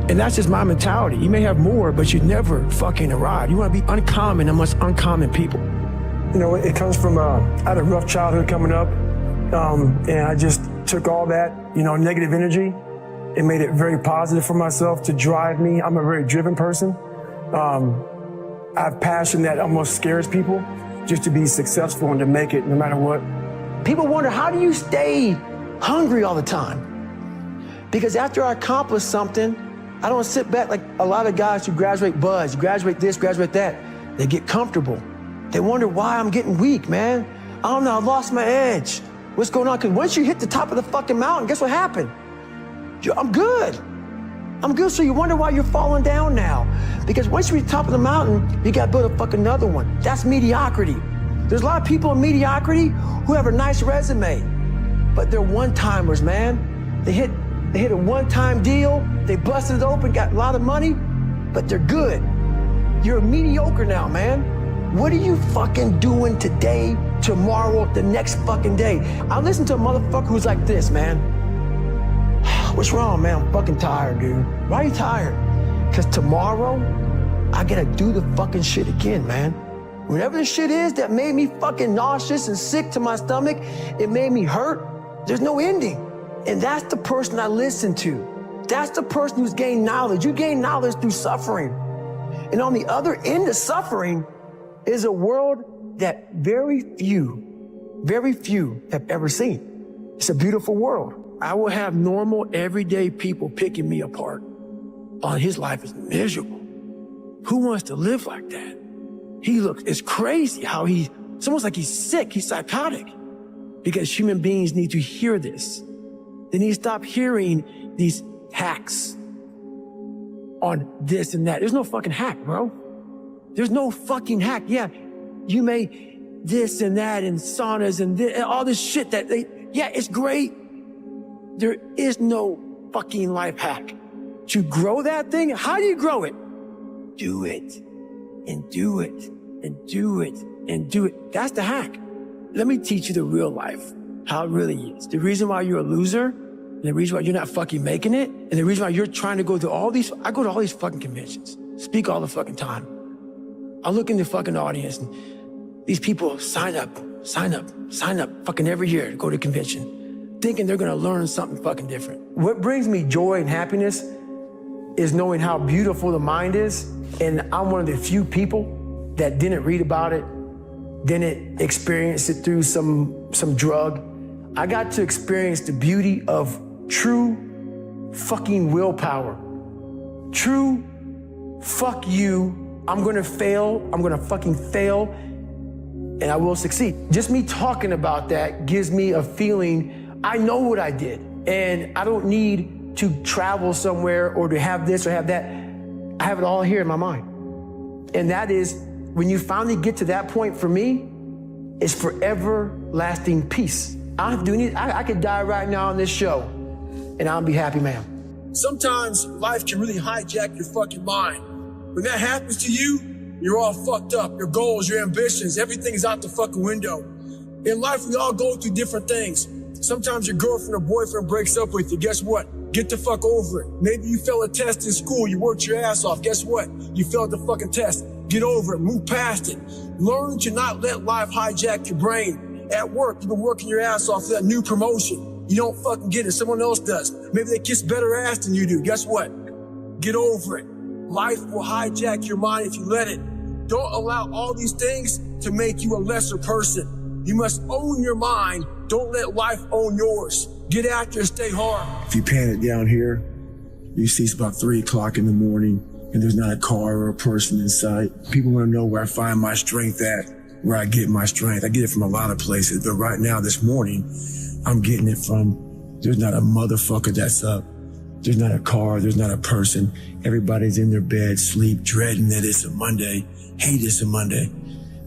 And that's just my mentality. You may have more, but you never fucking arrived. You want to be uncommon amongst uncommon people. You know, it comes from, I had a rough childhood coming up, and I just took all that, you know, negative energy and made it very positive for myself to drive me. I'm a very driven person. I have passion that almost scares people, just to be successful and to make it no matter what. People wonder, how do you stay hungry all the time? Because after I accomplish something, I don't sit back like a lot of guys who graduate buds, graduate this, graduate that. They get comfortable. They wonder why I'm getting weak, man. I don't know, I lost my edge. What's going on? Because once you hit the top of the fucking mountain, guess what happened? I'm good. I'm good, so you wonder why you're falling down now. Because once you reach the top of the mountain, you gotta build a fucking another one. That's mediocrity. There's a lot of people in mediocrity who have a nice resume, but they're one-timers, man. They hit a one-time deal, they busted it open, got a lot of money, but they're good. You're mediocre now, man. What are you fucking doing today, tomorrow, the next fucking day? I listen to a motherfucker who's like this, man. What's wrong, man? I'm fucking tired, dude. Why are you tired? Because tomorrow, I gotta do the fucking shit again, man. Whatever the shit is that made me fucking nauseous and sick to my stomach, it made me hurt, there's no ending. And that's the person I listen to. That's the person who's gained knowledge. You gain knowledge through suffering. And on the other end of suffering is a world that very few have ever seen. It's a beautiful world. I will have normal, everyday people picking me apart. Oh, his life is miserable. Who wants to live like that? It's crazy how it's almost like he's sick, he's psychotic. Because human beings need to hear this. They need to stop hearing these hacks on this and that. There's no fucking hack, bro. There's no fucking hack. Yeah, you may this and that and saunas and all this shit yeah, it's great. There is no fucking life hack. To grow that thing, how do you grow it? Do it, and do it, and do it, and do it. That's the hack. Let me teach you the real life, how it really is. The reason why you're a loser, and the reason why you're not fucking making it, and the reason why you're trying to go to I go to all these fucking conventions, speak all the fucking time. I look in the fucking audience, and these people sign up fucking every year to go to a convention, thinking they're gonna learn something fucking different. What brings me joy and happiness is knowing how beautiful the mind is, and I'm one of the few people that didn't read about it, didn't experience it through some drug. I got to experience the beauty of true fucking willpower. True, fuck you, I'm gonna fail, I'm gonna fucking fail, and I will succeed. Just me talking about that gives me a feeling, I know what I did, and I don't need to travel somewhere or to have this or have that. I have it all here in my mind. And that is, when you finally get to that point for me, it's forever lasting peace. I don't have to do anything. I could die right now on this show and I'll be happy, man. Sometimes life can really hijack your fucking mind. When that happens to you, you're all fucked up. Your goals, your ambitions, everything is out the fucking window. In life, we all go through different things. Sometimes your girlfriend or boyfriend breaks up with you. Guess what? Get the fuck over it. Maybe you failed a test in school. You worked your ass off. Guess what? You failed the fucking test. Get over it. Move past it. Learn to not let life hijack your brain. At work, you've been working your ass off for that new promotion. You don't fucking get it. Someone else does. Maybe they kiss better ass than you do. Guess what? Get over it. Life will hijack your mind if you let it. Don't allow all these things to make you a lesser person. You must own your mind. Don't let life own yours. Get after it, stay hard. If you pan it down here, you see it's about 3 o'clock in the morning and there's not a car or a person in sight. People want to know where I find my strength at, where I get my strength. I get it from a lot of places, but right now, this morning, I'm getting it from, there's not a motherfucker that's up. There's not a car, there's not a person. Everybody's in their bed, sleep, dreading that it's a Monday, hate it's a Monday,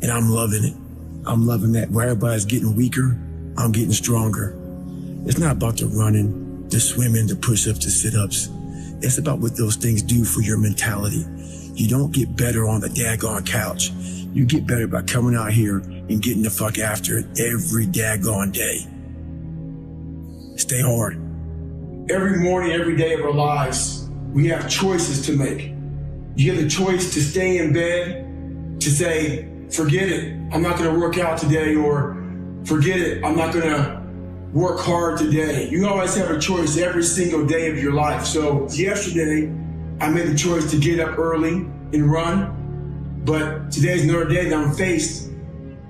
and I'm loving it. I'm loving that. Where everybody's getting weaker, I'm getting stronger. It's not about the running, the swimming, the push-ups, the sit-ups. It's about what those things do for your mentality. You don't get better on the daggone couch. You get better by coming out here and getting the fuck after it every daggone day. Stay hard. Every morning, every day of our lives, we have choices to make. You have the choice to stay in bed, to say, forget it, I'm not gonna work out today, or forget it, I'm not gonna work hard today. You always have a choice every single day of your life. So yesterday, I made the choice to get up early and run, but today's another day that I'm faced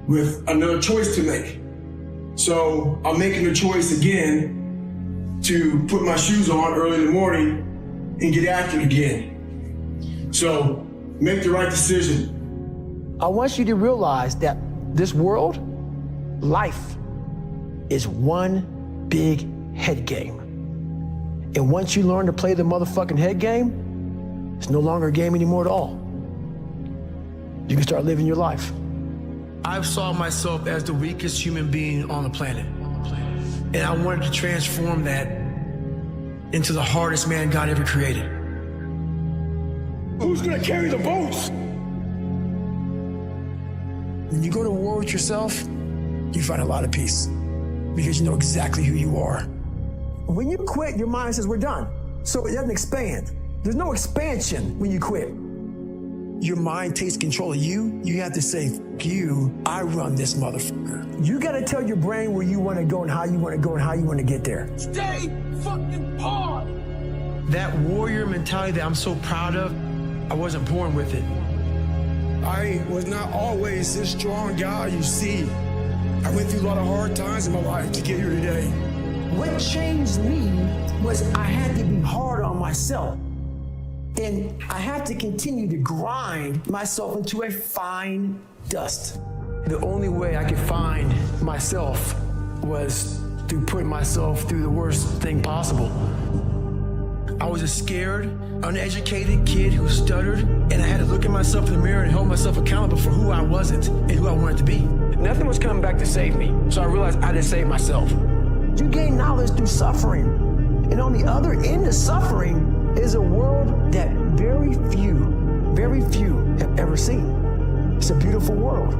with another choice to make. So I'm making the choice again to put my shoes on early in the morning and get after it again. So make the right decision. I want you to realize that this world, life, is one big head game. And once you learn to play the motherfucking head game, it's no longer a game anymore at all. You can start living your life. I saw myself as the weakest human being on the planet. And I wanted to transform that into the hardest man God ever created. Who's gonna carry the boats? When you go to war with yourself, you find a lot of peace because you know exactly who you are. When you quit, your mind says we're done. So it doesn't expand. There's no expansion when you quit. Your mind takes control of you. You have to say, "F you, I run this motherfucker." You gotta tell your brain where you wanna go and how you wanna go and how you wanna get there. Stay fucking hard. That warrior mentality that I'm so proud of, I wasn't born with it. I was not always this strong guy you see. I went through a lot of hard times in my life to get here today. What changed me was I had to be hard on myself. And I had to continue to grind myself into a fine dust. The only way I could find myself was through putting myself through the worst thing possible. I was a scared, uneducated kid who stuttered, and I had to look at myself in the mirror and hold myself accountable for who I wasn't and who I wanted to be. Nothing was coming back to save me, so I realized I had to save myself. You gain knowledge through suffering, and on the other end of suffering is a world that very few have ever seen. It's a beautiful world,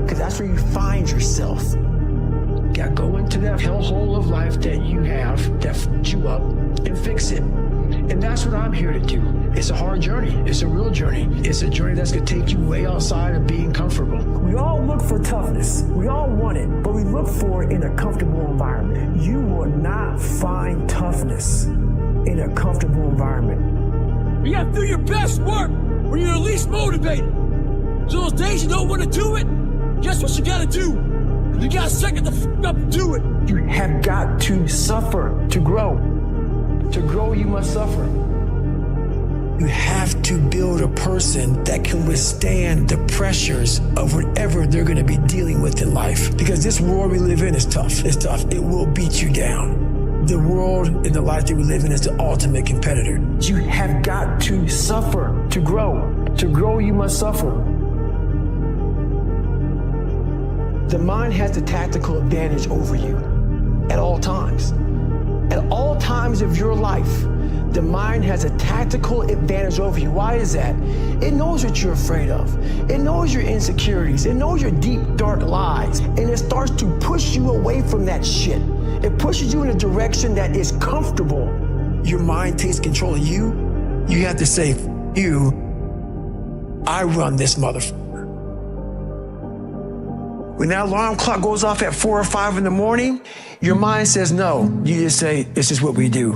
because that's where you find yourself. You gotta go into that hellhole of life that you have that fucked you up and fix it. And that's what I'm here to do. It's a hard journey. It's a real journey. It's a journey that's gonna take you way outside of being comfortable. We all look for toughness. We all want it, but we look for it in a comfortable environment. You will not find toughness in a comfortable environment. You gotta do your best work when you're least motivated. So those days you don't want to do it, guess what you gotta do? You gotta second the fuck up and do it. You have got to suffer to grow. To grow, you must suffer. You have to build a person that can withstand the pressures of whatever they're gonna be dealing with in life. Because this world we live in is tough. It's tough. It will beat you down. The world and the life that we live in is the ultimate competitor. You have got to suffer to grow. To grow, you must suffer. The mind has the tactical advantage over you at all times. At all times of your life, the mind has a tactical advantage over you. Why is that? It knows what you're afraid of. It knows your insecurities. It knows your deep, dark lies. And it starts to push you away from that shit. It pushes you in a direction that is comfortable. Your mind takes control of you. You have to say, "F you, I run this motherfucker." When that alarm clock goes off at 4 or 5 in the morning, your mind says no. You just say, "This is what we do.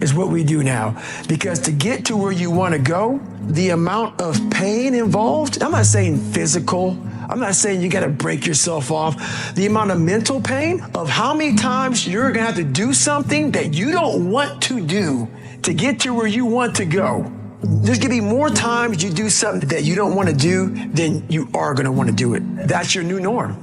It's what we do now." Because to get to where you want to go, the amount of pain involved, I'm not saying physical, I'm not saying you got to break yourself off. The amount of mental pain of how many times you're going to have to do something that you don't want to do to get to where you want to go. There's going to be more times you do something that you don't want to do than you are going to want to do it. That's your new norm.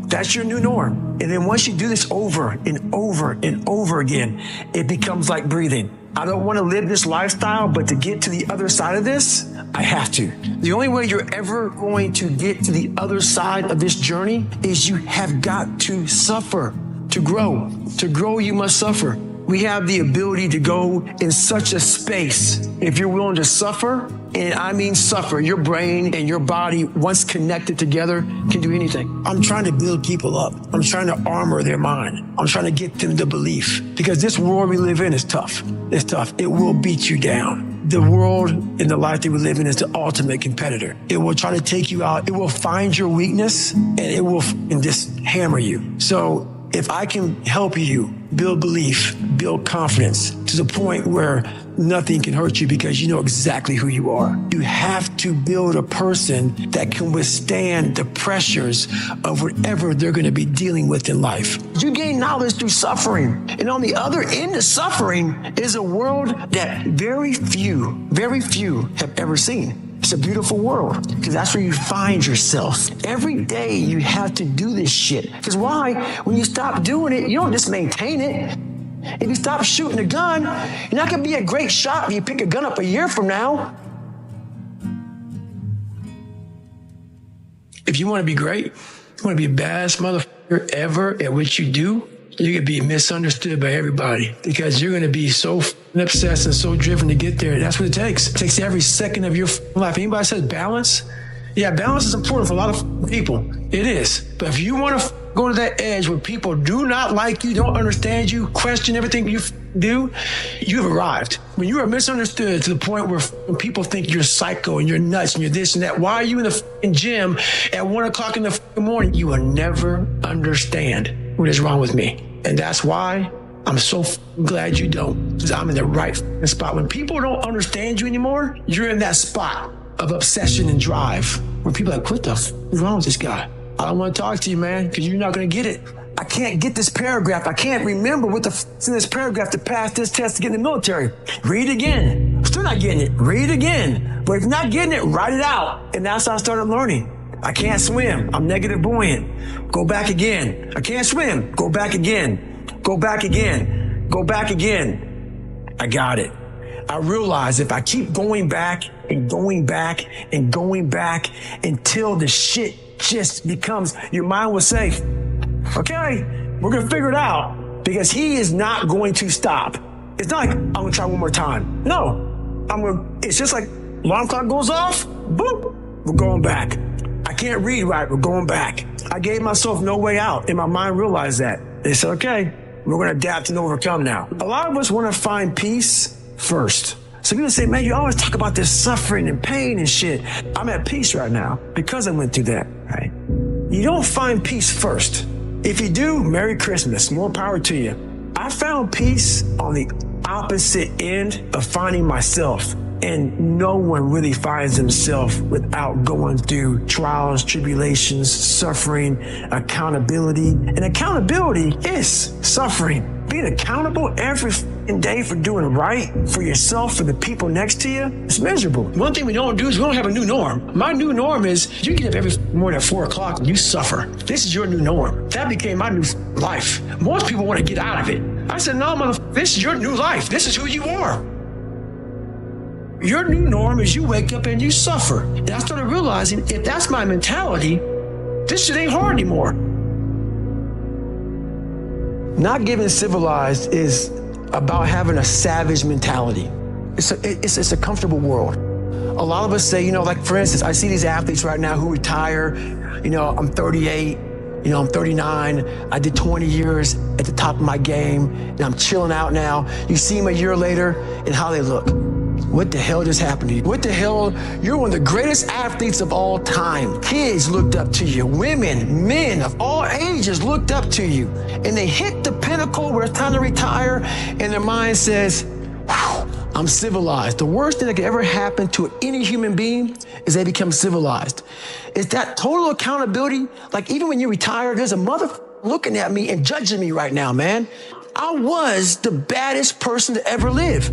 That's your new norm. And then once you do this over and over and over again, it becomes like breathing. I don't want to live this lifestyle, but to get to the other side of this, I have to. The only way you're ever going to get to the other side of this journey is you have got to suffer to grow. To grow, you must suffer. We have the ability to go in such a space. If you're willing to suffer, and I mean suffer, your brain and your body, once connected together, can do anything. I'm trying to build people up. I'm trying to armor their mind. I'm trying to get them to belief. Because this world we live in is tough. It's tough. It will beat you down. The world and the life that we live in is the ultimate competitor. It will try to take you out. It will find your weakness, and it will just hammer you. So if I can help you build belief, build confidence to the point where nothing can hurt you because you know exactly who you are. You have to build a person that can withstand the pressures of whatever they're going to be dealing with in life. You gain knowledge through suffering. And on the other end of suffering is a world that very few have ever seen. It's a beautiful world because that's where you find yourself. Every day you have to do this shit. Because why? When you stop doing it, you don't just maintain it. If you stop shooting a gun, you're not gonna be a great shot if you pick a gun up a year from now. If you wanna be great, you wanna be the baddest motherfucker ever at what you do, you're gonna be misunderstood by everybody because you're gonna be so obsessed and so driven to get there. That's what it takes. It takes every second of your life. Anybody says balance? Yeah, balance is important for a lot of people. It is. But if you want to go to that edge where people do not like you, don't understand you, question everything you do, you've arrived. When you are misunderstood to the point where people think you're psycho and you're nuts and you're this and that, why are you in the gym at 1 o'clock in the morning? You will never understand what is wrong with me. And that's why I'm so glad you don't, because I'm in the right spot. When people don't understand you anymore, you're in that spot of obsession and drive where people are like, what the f is wrong with this guy? I don't want to talk to you, man, because you're not going to get it. I can't get this paragraph. I can't remember what the f is in this paragraph to pass this test to get in the military. Read it again. I'm still not getting it. Read it again. But if you're not getting it, write it out. And that's how I started learning. I can't swim. I'm negative buoyant. Go back again. I can't swim. Go back again. Go back again. Go back again. I got it. I realize if I keep going back and going back and going back until the shit just becomes, your mind will say, okay, we're going to figure it out, because he is not going to stop. It's not like, I'm going to try one more time. No, it's just like alarm clock goes off, boop, we're going back. I can't read right, we're going back. I gave myself no way out, and my mind realized that. They said, okay, we're going to adapt and overcome now. A lot of us want to find peace first. So people say, man, you always talk about this suffering and pain and shit. I'm at peace right now because I went through that, right? You don't find peace first. If you do, Merry Christmas, more power to you. I found peace on the opposite end of finding myself. And no one really finds himself without going through trials, tribulations, suffering, accountability. And accountability is suffering. Being accountable every day for doing right for yourself, for the people next to you, it's miserable. One thing we don't do is we don't have a new norm. My new norm is you get up every morning at 4 o'clock and you suffer. This is your new norm. That became my new life. Most people want to get out of it. I said, no, motherfucker, this is your new life. This is who you are. Your new norm is you wake up and you suffer. And I started realizing if that's my mentality, this shit ain't hard anymore. Not getting civilized is about having a savage mentality. It's a comfortable world. A lot of us say, like for instance, I see these athletes right now who retire. I'm 38, I'm 39. I did 20 years at the top of my game and I'm chilling out now. You see them a year later and how they look. What the hell just happened to you? What the hell? You're one of the greatest athletes of all time. Kids looked up to you. Women, men of all ages looked up to you. And they hit the pinnacle where it's time to retire, and their mind says, I'm civilized. The worst thing that could ever happen to any human being is they become civilized. It's that total accountability. Like even when you retire, there's a motherfucker looking at me and judging me right now, man. I was the baddest person to ever live.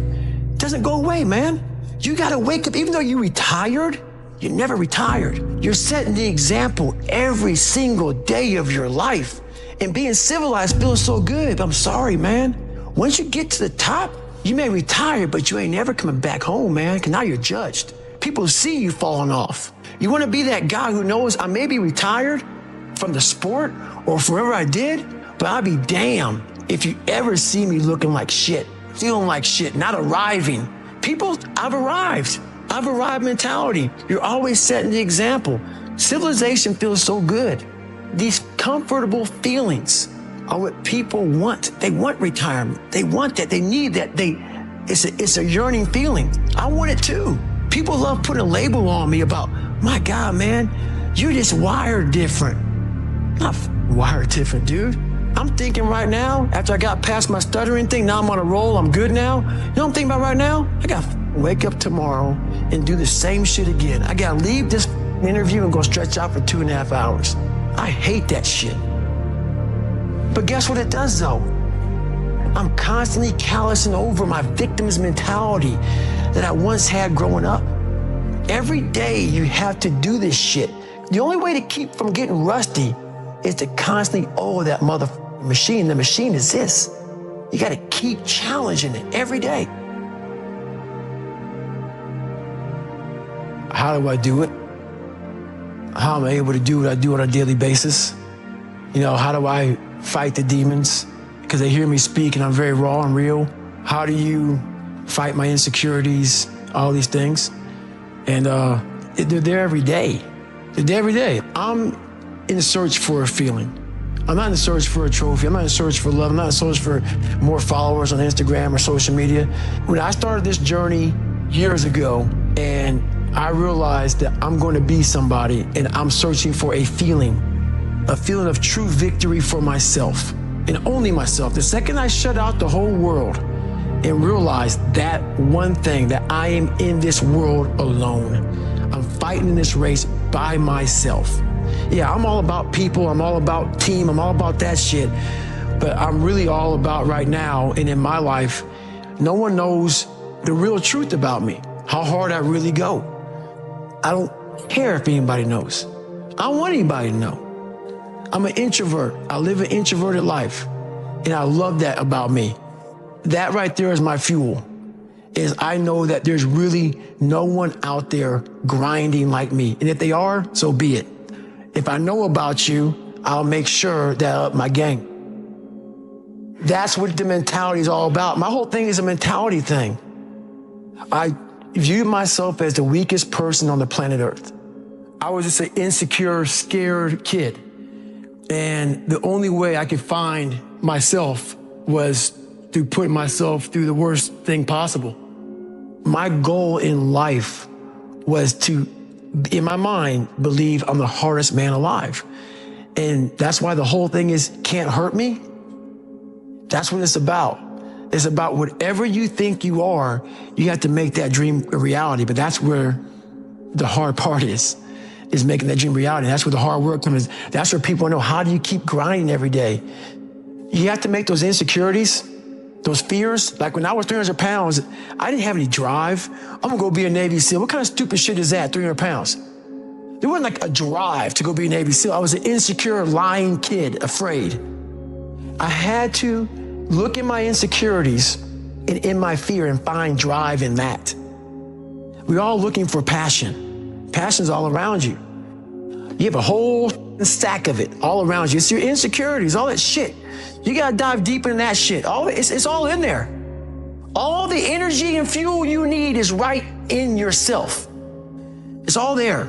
Doesn't go away, man. You gotta wake up. Even though you retired, you never retired. You're setting the example every single day of your life. And being civilized feels so good. But I'm sorry, man. Once you get to the top, you may retire, but you ain't never coming back home, man, because now you're judged. People see you falling off. You wanna be that guy who knows I may be retired from the sport or from wherever I did, but I'll be damned if you ever see me looking like shit. Feeling like shit, not arriving. People, I've arrived. I've arrived mentality. You're always setting the example. Civilization feels so good. These comfortable feelings are what people want. They want retirement. They want that. They need that. It's a yearning feeling. I want it too. People love putting a label on me about, my God, man, you're just wired different. Not wired different, dude. I'm thinking right now, after I got past my stuttering thing, now I'm on a roll, I'm good now. You know what I'm thinking about right now? I gotta wake up tomorrow and do the same shit again. I gotta leave this interview and go stretch out for 2.5 hours. I hate that shit. But guess what it does though? I'm constantly callousing over my victim's mentality that I once had growing up. Every day you have to do this shit. The only way to keep from getting rusty is to constantly owe that machine. The machine is this. You got to keep challenging it every day. How do I do it? How am I able to do what I do on a daily basis? You know, how do I fight the demons? Because they hear me speak and I'm very raw and real. How do you fight my insecurities? All these things. And they're there every day. They're there every day. I'm in search for a feeling. I'm not in search for a trophy. I'm not in search for love. I'm not in search for more followers on Instagram or social media. When I started this journey years ago, and I realized that I'm going to be somebody, and I'm searching for a feeling of true victory for myself, and only myself. The second I shut out the whole world and realized that one thing, that I am in this world alone. I'm fighting in this race by myself. Yeah, I'm all about people, I'm all about team, I'm all about that shit. But I'm really all about right now, and in my life, no one knows the real truth about me, how hard I really go. I don't care if anybody knows. I don't want anybody to know. I'm an introvert. I live an introverted life, and I love that about me. That right there is my fuel, is I know that there's really no one out there grinding like me. And if they are, so be it. If I know about you, I'll make sure that I up my game. That's what the mentality is all about. My whole thing is a mentality thing. I view myself as the weakest person on the planet Earth. I was just an insecure, scared kid. And the only way I could find myself was to put myself through the worst thing possible. My goal in life was to, in my mind, believe I'm the hardest man alive. And that's why the whole thing is can't hurt me. That's what it's about. It's about whatever you think you are, you have to make that dream a reality. But that's where the hard part is making that dream reality. That's where the hard work comes. That's where people know, how do you keep grinding every day? You have to make those insecurities, those fears. Like when I was 300 pounds, I didn't have any drive. I'm gonna go be a Navy SEAL. What kind of stupid shit is that, 300 pounds? There wasn't like a drive to go be a Navy SEAL. I was an insecure, lying kid, afraid. I had to look at my insecurities and in my fear and find drive in that. We're all looking for passion. Passion's all around you. You have a whole stack of it all around you. It's your insecurities, all that shit. You gotta dive deep into that shit. It's all in there. All the energy and fuel you need is right in yourself. It's all there.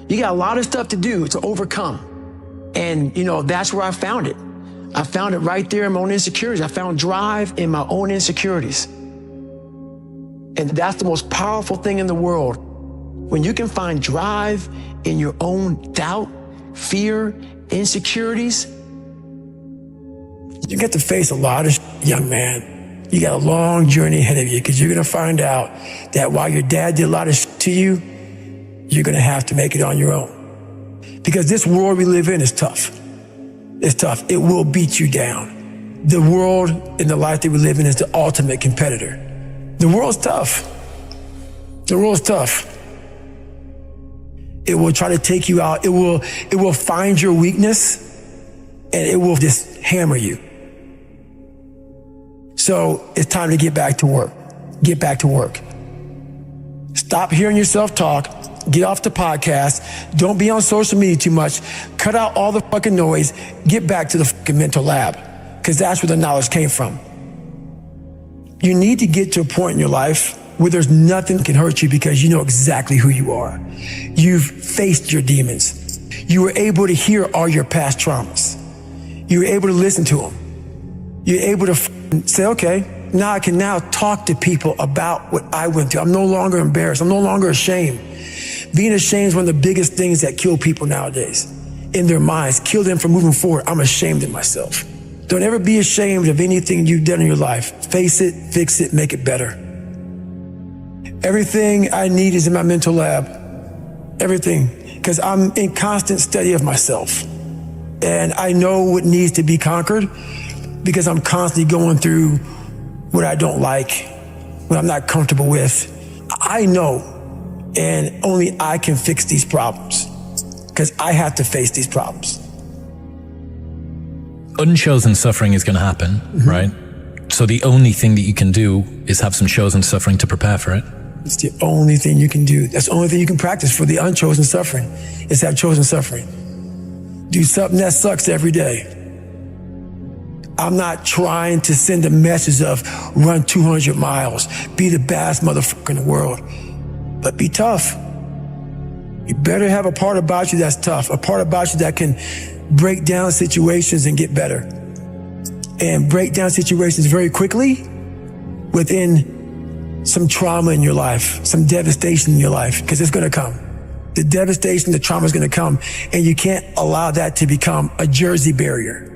You got a lot of stuff to do to overcome. And, you know, that's where I found it. I found it right there in my own insecurities. I found drive in my own insecurities. And that's the most powerful thing in the world. When you can find drive in your own doubt, fear, insecurities, you get to face a lot of young man. You got a long journey ahead of you, because you're going to find out that while your dad did a lot of to you, you're going to have to make it on your own. Because this world we live in is tough. It's tough. It will beat you down. The world and the life that we live in is the ultimate competitor. The world's tough. The world's tough. It will try to take you out. It will find your weakness, and it will just hammer you. So it's time to get back to work. Get back to work. Stop hearing yourself talk. Get off the podcast. Don't be on social media too much. Cut out all the fucking noise. Get back to the fucking mental lab, because that's where the knowledge came from. You need to get to a point in your life where there's nothing that can hurt you, because you know exactly who you are. You've faced your demons. You were able to hear all your past traumas. You were able to listen to them. You're able to say, okay, now I can now talk to people about what I went through. I'm no longer embarrassed. I'm no longer ashamed. Being ashamed is one of the biggest things that kill people nowadays in their minds, kill them from moving forward. I'm ashamed of myself. Don't ever be ashamed of anything you've done in your life. Face it, fix it, make it better. Everything I need is in my mental lab. Everything. Because I'm in constant study of myself. And I know what needs to be conquered, because I'm constantly going through what I don't like, what I'm not comfortable with. I know, and only I can fix these problems, because I have to face these problems. Unchosen suffering is going to happen, right? So the only thing that you can do is have some chosen suffering to prepare for it? It's the only thing you can do. That's the only thing you can practice for the unchosen suffering, is have chosen suffering. Do something that sucks every day. I'm not trying to send a message of run 200 miles, be the baddest motherfucker in the world, but be tough. You better have a part about you that's tough, a part about you that can break down situations and get better. And break down situations very quickly within some trauma in your life, some devastation in your life, because it's going to come. The devastation, the trauma is going to come, and you can't allow that to become a Jersey barrier.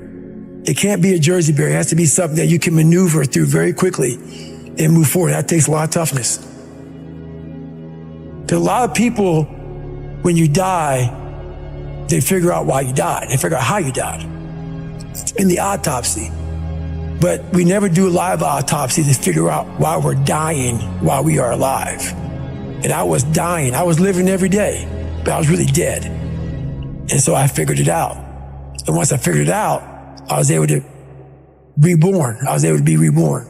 It can't be a Jersey barrier. It has to be something that you can maneuver through very quickly and move forward. That takes a lot of toughness. There's a lot of people, when you die, they figure out why you died. They figure out how you died in the autopsy. But we never do a live autopsy to figure out why we're dying while we are alive. And I was dying. I was living every day, but I was really dead. And so I figured it out. And once I figured it out, I was able to reborn. I was able to be reborn.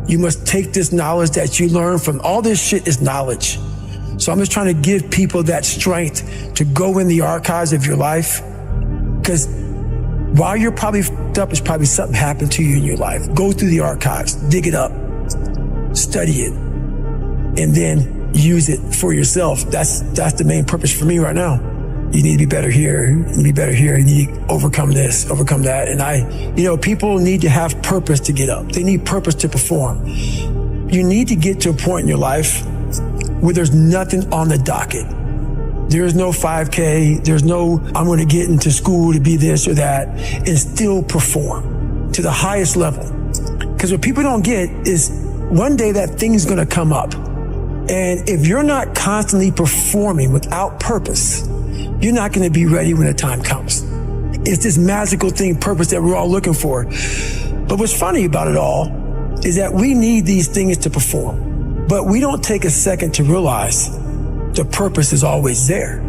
You must take this knowledge that you learn from all this shit is knowledge. So I'm just trying to give people that strength to go in the archives of your life. Because while you're probably fucked up, it's probably something happened to you in your life. Go through the archives, dig it up, study it, and then use it for yourself. That's the main purpose for me right now. You need to be better here, you need to be better here, you need to overcome this, overcome that. And people need to have purpose to get up. They need purpose to perform. You need to get to a point in your life where there's nothing on the docket. There's no 5K, there's no, I'm going to get into school to be this or that, and still perform to the highest level. Because what people don't get is one day that thing's going to come up. And if you're not constantly performing without purpose, you're not going to be ready when the time comes. It's this magical thing, purpose, that we're all looking for. But what's funny about it all is that we need these things to perform. But we don't take a second to realize the purpose is always there.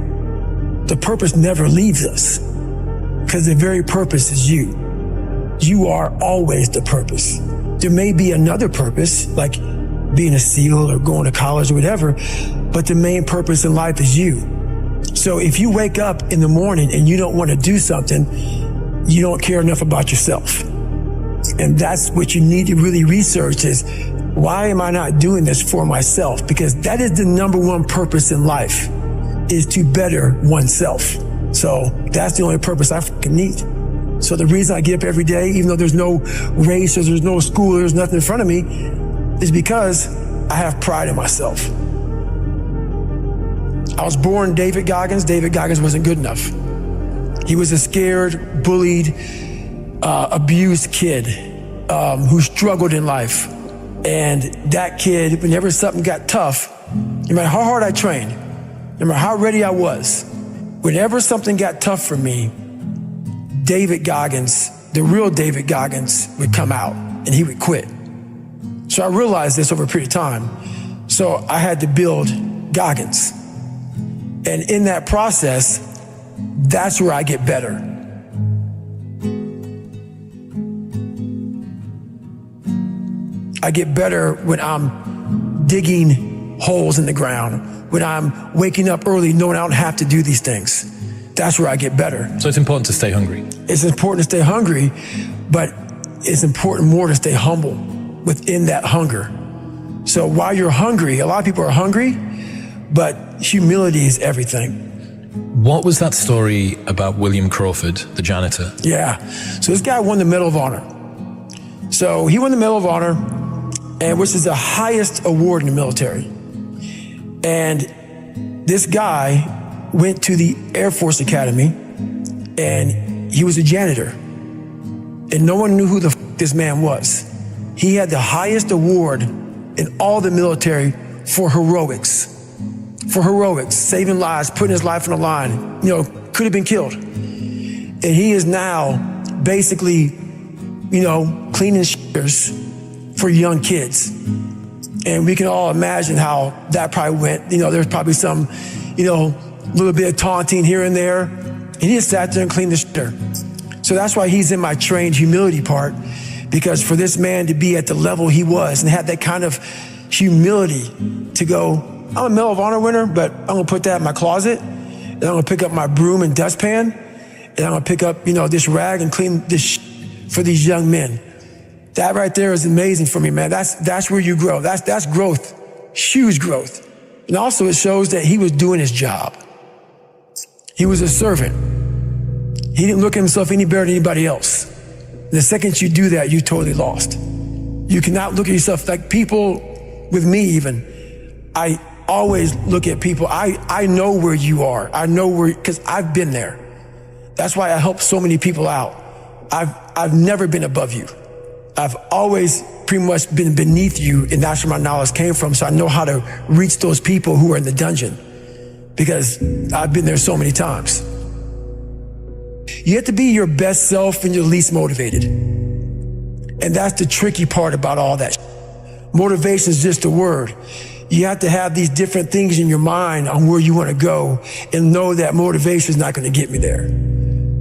The purpose never leaves us, because the very purpose is you. You are always the purpose. There may be another purpose, like being a SEAL or going to college or whatever, but the main purpose in life is you. So if you wake up in the morning and you don't want to do something, you don't care enough about yourself. And that's what you need to really research is, why am I not doing this for myself? Because that is the number one purpose in life, is to better oneself. So that's the only purpose I fucking need. So the reason I get up every day, even though there's no race or there's no school, or there's nothing in front of me, is because I have pride in myself. I was born David Goggins. David Goggins wasn't good enough. He was a scared, bullied, abused kid who struggled in life. And that kid, whenever something got tough, no matter how hard I trained, no matter how ready I was, whenever something got tough for me, David Goggins, the real David Goggins, would come out and he would quit. So I realized this over a period of time. So I had to build Goggins. And in that process, that's where I get better. I get better when I'm digging holes in the ground, when I'm waking up early knowing I don't have to do these things. That's where I get better. So it's important to stay hungry. It's important to stay hungry, but it's important more to stay humble within that hunger. So while you're hungry, a lot of people are hungry, but humility is everything. What was that story about William Crawford, the janitor? Yeah. So this guy won the Medal of Honor. So he won the Medal of Honor, and which is the highest award in the military. And this guy went to the Air Force Academy, and he was a janitor. And no one knew who the this man was. He had the highest award in all the military for heroics. For heroics, saving lives, putting his life on the line, could have been killed. And he is now basically, cleaning shitters for young kids. And we can all imagine how that probably went. There's probably some, little bit of taunting here and there. And he just sat there and cleaned the shitter. So that's why he's in my trained humility part, Because for this man to be at the level he was and have that kind of humility to go, I'm a Medal of Honor winner, but I'm gonna put that in my closet, and I'm gonna pick up my broom and dustpan, and I'm gonna pick up, this rag and clean this for these young men. That right there is amazing for me, man. That's where you grow. That's growth, huge growth. And also it shows that he was doing his job. He was a servant. He didn't look at himself any better than anybody else. The second you do that, you totally lost. You cannot look at yourself like people, with me even, I always look at people. I know where you are. I know where, because I've been there. That's why I help so many people out. I've never been above you. I've always pretty much been beneath you, and that's where my knowledge came from. So I know how to reach those people who are in the dungeon, because I've been there so many times. You have to be your best self and your least motivated. And that's the tricky part about all that. Motivation is just a word. You have to have these different things in your mind on where you want to go, and know that motivation is not going to get me there,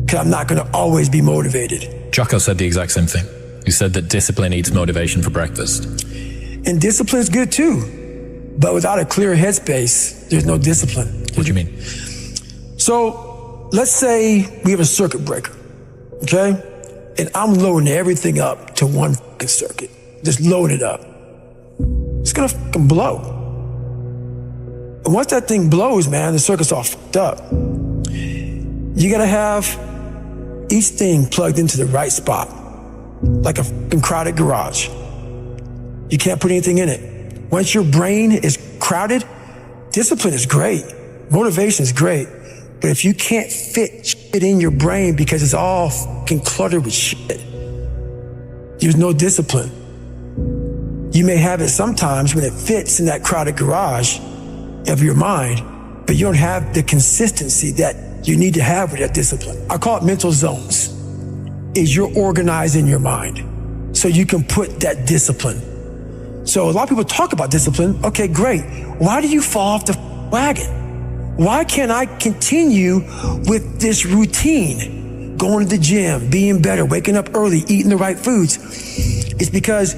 because I'm not going to always be motivated. Jocko said the exact same thing. He said that discipline eats motivation for breakfast. And discipline is good too, but without a clear headspace, there's no discipline. What do you mean? So let's say we have a circuit breaker, okay? And I'm loading everything up to one fucking circuit. Just load it up. It's gonna fucking blow. And once that thing blows, man, the circuit's all fucked up. You gotta have each thing plugged into the right spot, like a fucking crowded garage. You can't put anything in it. Once your brain is crowded, discipline is great. Motivation is great. But if you can't fit shit in your brain because it's all fucking cluttered with shit, there's no discipline. You may have it sometimes when it fits in that crowded garage of your mind, but you don't have the consistency that you need to have with that discipline. I call it mental zones. Is you're organizing your mind so you can put that discipline. So a lot of people talk about discipline. Okay, great. Why do you fall off the wagon? Why can't I continue with this routine? Going to the gym, being better, waking up early, eating the right foods. It's because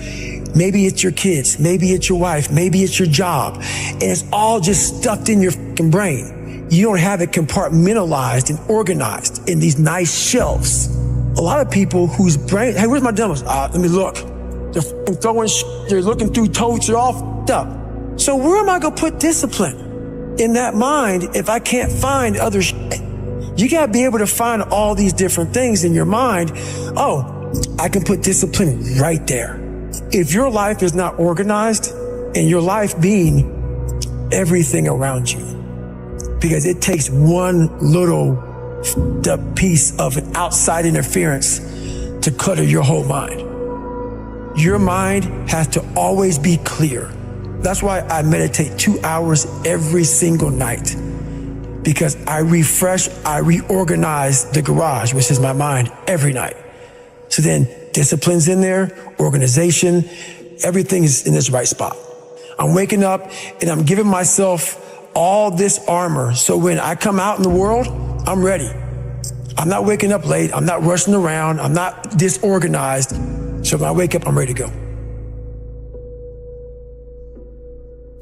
maybe it's your kids, maybe it's your wife, maybe it's your job, and it's all just stuffed in your fucking brain. You don't have it compartmentalized and organized in these nice shelves. A lot of people whose brain, hey, where's my dumbbells? Let me look. They're fucking throwing shit. They're looking through totes. They're all fucked up. So where am I gonna put discipline in that mind if I can't find other shit? You gotta be able to find all these different things in your mind. Oh, I can put discipline right there. If your life is not organized, and your life being everything around you, because it takes one little piece of an outside interference to clutter your whole mind. Your mind has to always be clear. That's why I meditate 2 hours every single night, because I refresh, I reorganize the garage, which is my mind, every night. So then discipline's in there, organization, everything is in this right spot. I'm waking up and I'm giving myself all this armor, so when I come out in the world, I'm ready. I'm not waking up late, I'm not rushing around, I'm not disorganized. So when I wake up, I'm ready to go.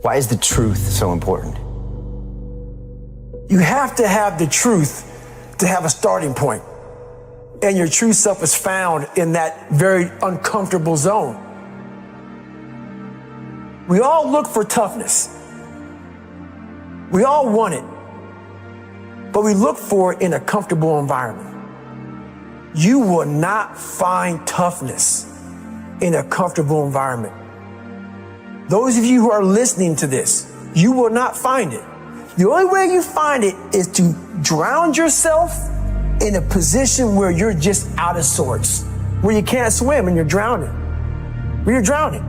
Why is the truth so important? You have to have the truth to have a starting point. And your true self is found in that very uncomfortable zone. We all look for toughness. We all want it. But we look for it in a comfortable environment. You will not find toughness in a comfortable environment. Those of you who are listening to this, you will not find it. The only way you find it is to drown yourself in a position where you're just out of sorts, where you can't swim and you're drowning. Where you're drowning.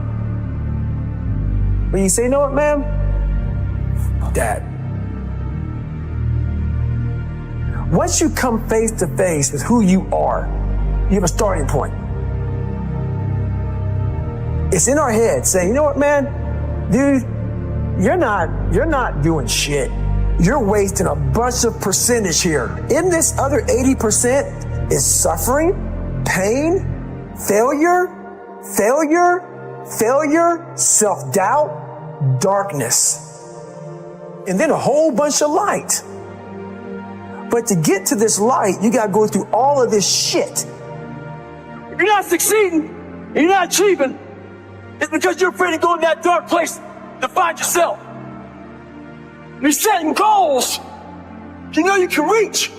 When you say, you know what, ma'am? Dad. Once you come face to face with who you are, you have a starting point. It's in our head saying, you know what, man? Dude, you're not doing shit. You're wasting a bunch of percentage here. In this other 80% is suffering, pain, failure, Failure, self-doubt, darkness, and then a whole bunch of light. But to get to this light, you gotta go through all of this shit. If you're not succeeding, and you're not achieving, it's because you're afraid to go in that dark place to find yourself. You're setting goals you know you can reach.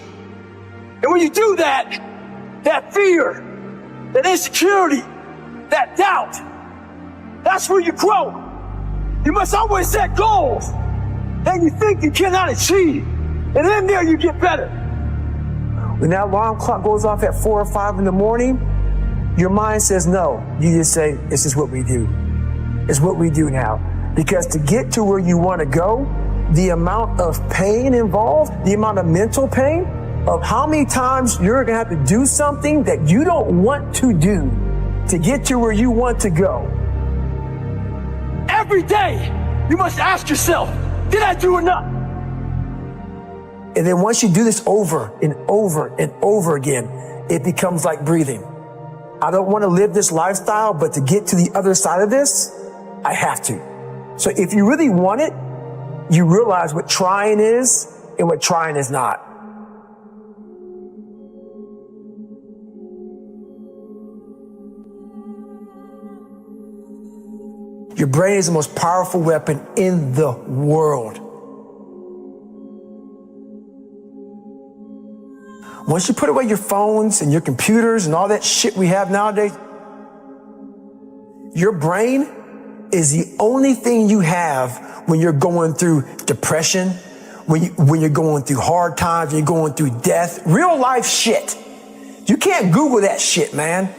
And when you do that, that fear, that insecurity, that doubt, that's where you grow. You must always set goals that you think you cannot achieve. And then there you get better. When that alarm clock goes off at 4 or 5 in the morning, your mind says no. You just say, this is what we do. It's what we do now. Because to get to where you want to go, the amount of pain involved, the amount of mental pain of how many times you're going to have to do something that you don't want to do to get to where you want to go. Every day, you must ask yourself, did I do enough? And then once you do this over and over and over again, it becomes like breathing. I don't want to live this lifestyle, but to get to the other side of this, I have to. So if you really want it, you realize what trying is and what trying is not. Your brain is the most powerful weapon in the world. Once you put away your phones and your computers and all that shit we have nowadays, your brain is the only thing you have when you're going through depression, when you're going through hard times, when you're going through death, real life shit. You can't Google that shit, man.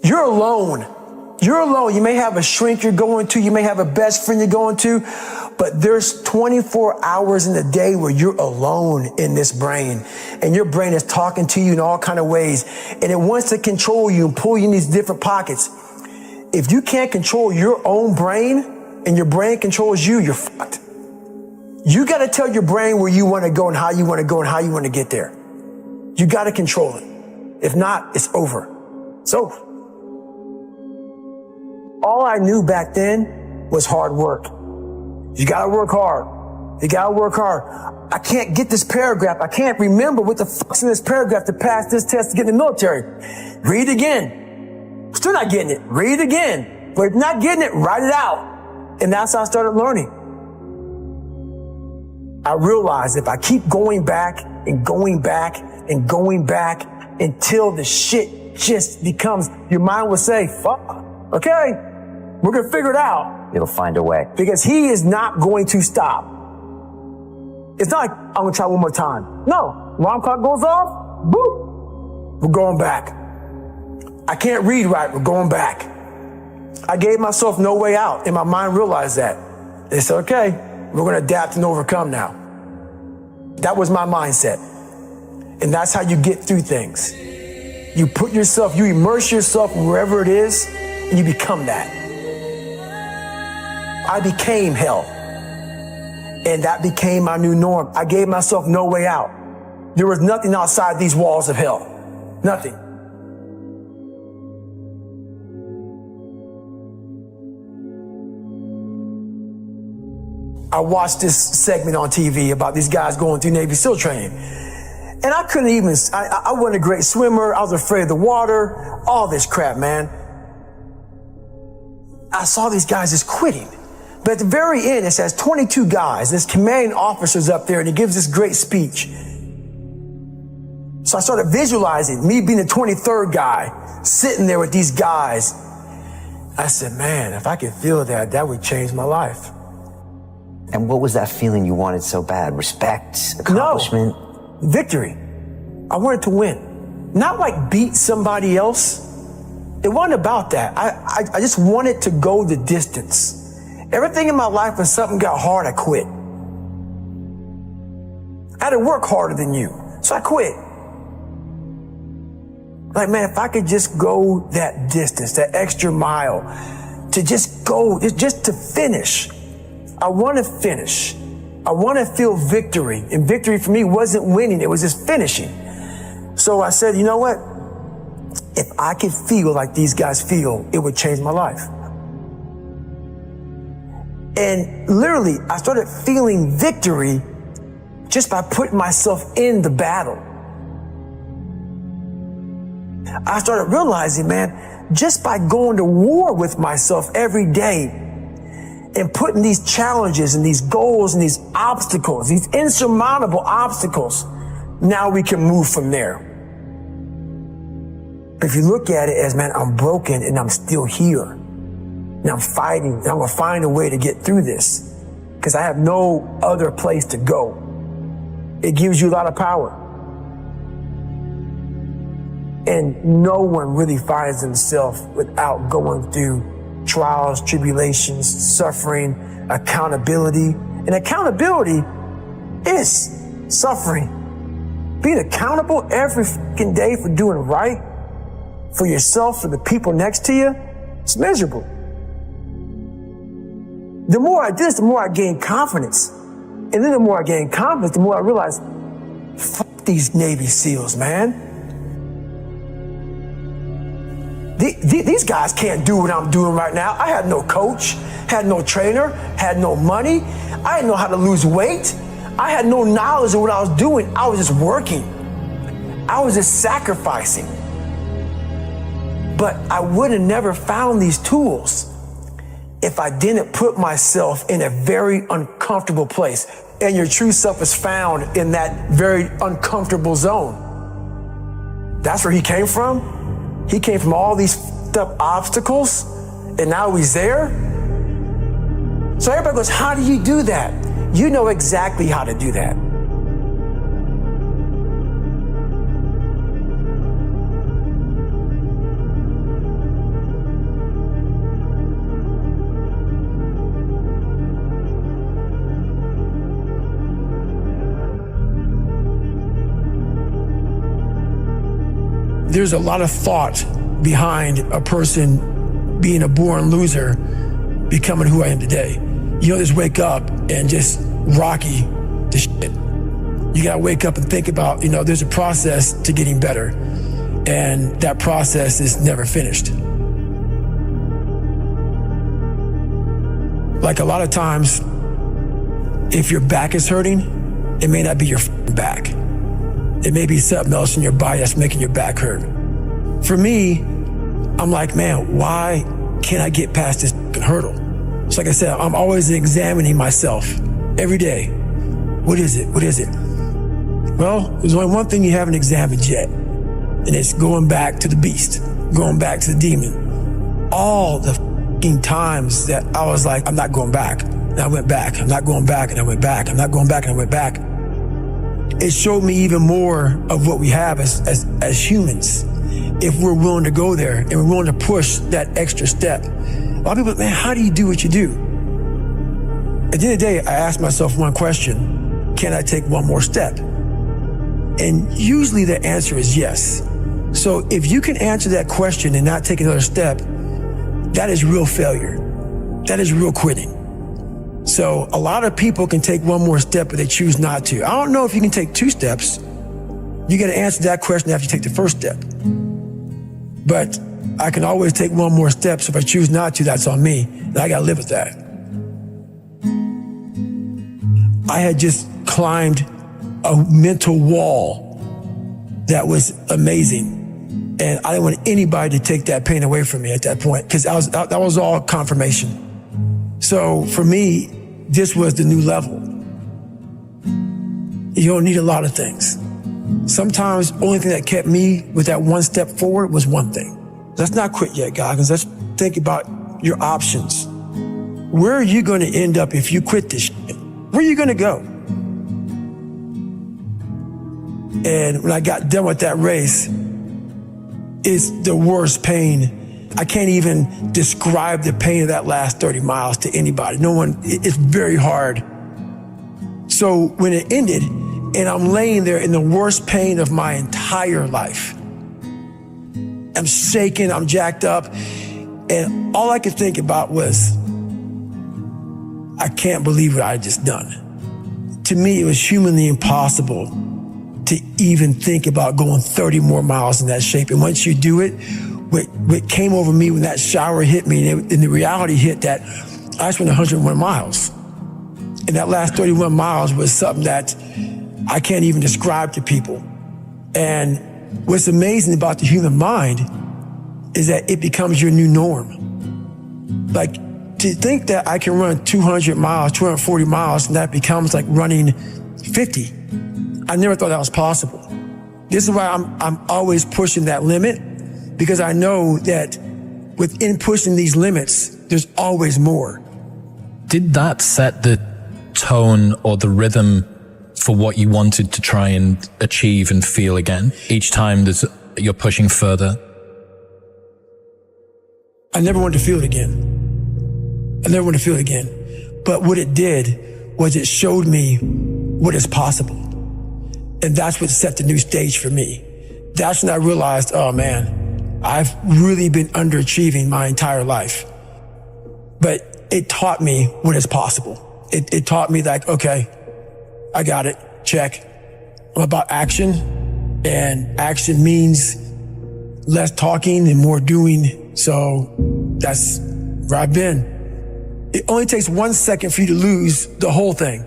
You're alone. You're alone. You may have a shrink you're going to, you may have a best friend you're going to, but there's 24 hours in the day where you're alone in this brain, and your brain is talking to you in all kind of ways, and it wants to control you and pull you in these different pockets. If you can't control your own brain and your brain controls you, you're fucked. You got to tell your brain where you want to go and how you want to go and how you want to get there. You got to control it. If not, it's over. It's over. All I knew back then was hard work. You got to work hard. You got to work hard. I can't get this paragraph. I can't remember what the fuck's in this paragraph to pass this test to get in the military. Read again. Still not getting it. Read it again. But if not getting it, write it out. And that's how I started learning. I realized if I keep going back and going back and going back until the shit just becomes, your mind will say, fuck, okay, we're going to figure it out. It'll find a way. Because he is not going to stop. It's not like, I'm going to try one more time. No. Alarm clock goes off, boop, we're going back. I can't read right, we're going back. I gave myself no way out, and my mind realized that. They said, okay, we're going to adapt and overcome now. That was my mindset. And that's how you get through things. You put yourself, you immerse yourself wherever it is, and you become that. I became hell. And that became my new norm. I gave myself no way out. There was nothing outside these walls of hell. Nothing. I watched this segment on TV about these guys going through Navy SEAL training. And I couldn't even, I wasn't a great swimmer. I was afraid of the water, all this crap, man. I saw these guys just quitting. But at the very end, it says 22 guys. This commanding officer's up there and he gives this great speech. So I started visualizing me being the 23rd guy, sitting there with these guys. I said, man, if I could feel that, that would change my life. And what was that feeling you wanted so bad? Respect? Accomplishment? No, victory. I wanted to win. Not like beat somebody else. It wasn't about that. I just wanted to go the distance. Everything in my life, when something got hard, I quit. I had to work harder than you, so I quit. Like, man, if I could just go that distance, that extra mile, to just go, just to finish. I want to finish. I want to feel victory. And victory for me wasn't winning, it was just finishing. So I said, you know what? if I could feel like these guys feel, it would change my life. And literally, I started feeling victory just by putting myself in the battle. I started realizing, man, just by going to war with myself every day and putting these challenges and these goals and these obstacles, these insurmountable obstacles, now we can move from there. But if you look at it as, man, I'm broken and I'm still here and I'm fighting and I'm going to find a way to get through this because I have no other place to go. It gives you a lot of power. And no one really finds themselves without going through trials, tribulations, suffering, accountability. And accountability is suffering. Being accountable every fucking day for doing right for yourself, for the people next to you, it's miserable. The more I do this, the more I gain confidence. And then the more I gain confidence, the more I realize, fuck these Navy SEALs, man. These guys can't do what I'm doing right now. I had no coach, had no trainer, had no money. I didn't know how to lose weight. I had no knowledge of what I was doing. I was just working. I was just sacrificing. But I would have never found these tools if I didn't put myself in a very uncomfortable place. And your true self is found in that very uncomfortable zone. That's where he came from. He came from all these f***ed-up obstacles, and now he's there. So everybody goes, how do you do that? You know exactly how to do that. There's a lot of thought behind a person being a born loser, becoming who I am today. You don't just wake up and just rocky the shit. You gotta wake up and think about, there's a process to getting better, and that process is never finished. Like a lot of times, if your back is hurting, it may not be your back. It may be something else in your body that's making your back hurt. For me, I'm like, man, why can't I get past this hurdle? So like I said, I'm always examining myself every day. What is it? What is it? Well, there's only one thing you haven't examined yet, and it's going back to the beast, going back to the demon. All the fucking times that I was like, I'm not going back, and I went back. I'm not going back, and I went back. I'm not going back, and I went back. It showed me even more of what we have as humans. If we're willing to go there and we're willing to push that extra step. A lot of people, man, how do you do what you do? At the end of the day, I ask myself one question: can I take one more step? And usually the answer is yes. So if you can answer that question and not take another step, that is real failure. That is real quitting. So a lot of people can take one more step, but they choose not to. I don't know if you can take two steps. You got to answer that question after you take the first step. But I can always take one more step. So if I choose not to, that's on me. And I got to live with that. I had just climbed a mental wall that was amazing. And I didn't want anybody to take that pain away from me at that point, because that was all confirmation. So for me, this was the new level. You don't need a lot of things. Sometimes the only thing that kept me with that one step forward was one thing. Let's not quit yet, guys. Let's think about your options. Where are you going to end up if you quit this shit? Where are you going to go? And when I got done with that race, it's the worst pain. I can't even describe the pain of that last 30 miles to anybody. No one, it's very hard. So when it ended and I'm laying there in the worst pain of my entire life, I'm shaking, I'm jacked up, and all I could think about was, I can't believe what I just done. To me, it was humanly impossible to even think about going 30 more miles in that shape. And once you do it, what came over me when that shower hit me, and the reality hit that I spent 101 miles. And that last 31 miles was something that I can't even describe to people. And what's amazing about the human mind is that it becomes your new norm. Like, to think that I can run 200 miles, 240 miles, and that becomes like running 50. I never thought that was possible. This is why I'm always pushing that limit, because I know that within pushing these limits, there's always more. Did that set the tone or the rhythm for what you wanted to try and achieve and feel again? Each time you're pushing further? I never wanted to feel it again. But what it did was it showed me what is possible. And that's what set the new stage for me. That's when I realized, oh man, I've really been underachieving my entire life. But it taught me what is possible. It taught me like, okay, I got it, check. I'm about action, and action means less talking and more doing. So that's where I've been. It only takes 1 second for you to lose the whole thing.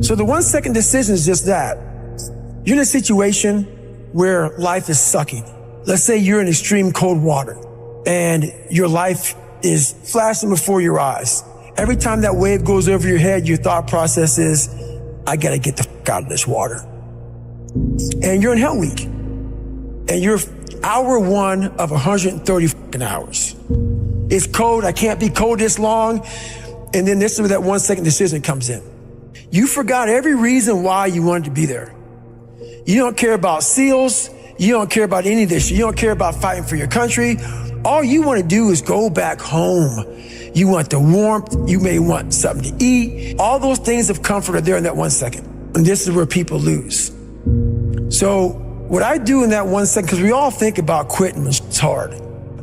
So the 1 second decision is just that. You're in a situation where life is sucking. Let's say you're in extreme cold water and your life is flashing before your eyes. Every time that wave goes over your head, your thought process is, I gotta get the fuck out of this water. And you're in Hell Week. And you're hour 1 of 130 fucking hours. It's cold, I can't be cold this long. And then this is where that 1 second decision comes in. You forgot every reason why you wanted to be there. You don't care about SEALs. You don't care about any of this. You don't care about fighting for your country. All you want to do is go back home. You want the warmth. You may want something to eat. All those things of comfort are there in that 1 second. And this is where people lose. So what I do in that 1 second, because we all think about quitting, it's hard.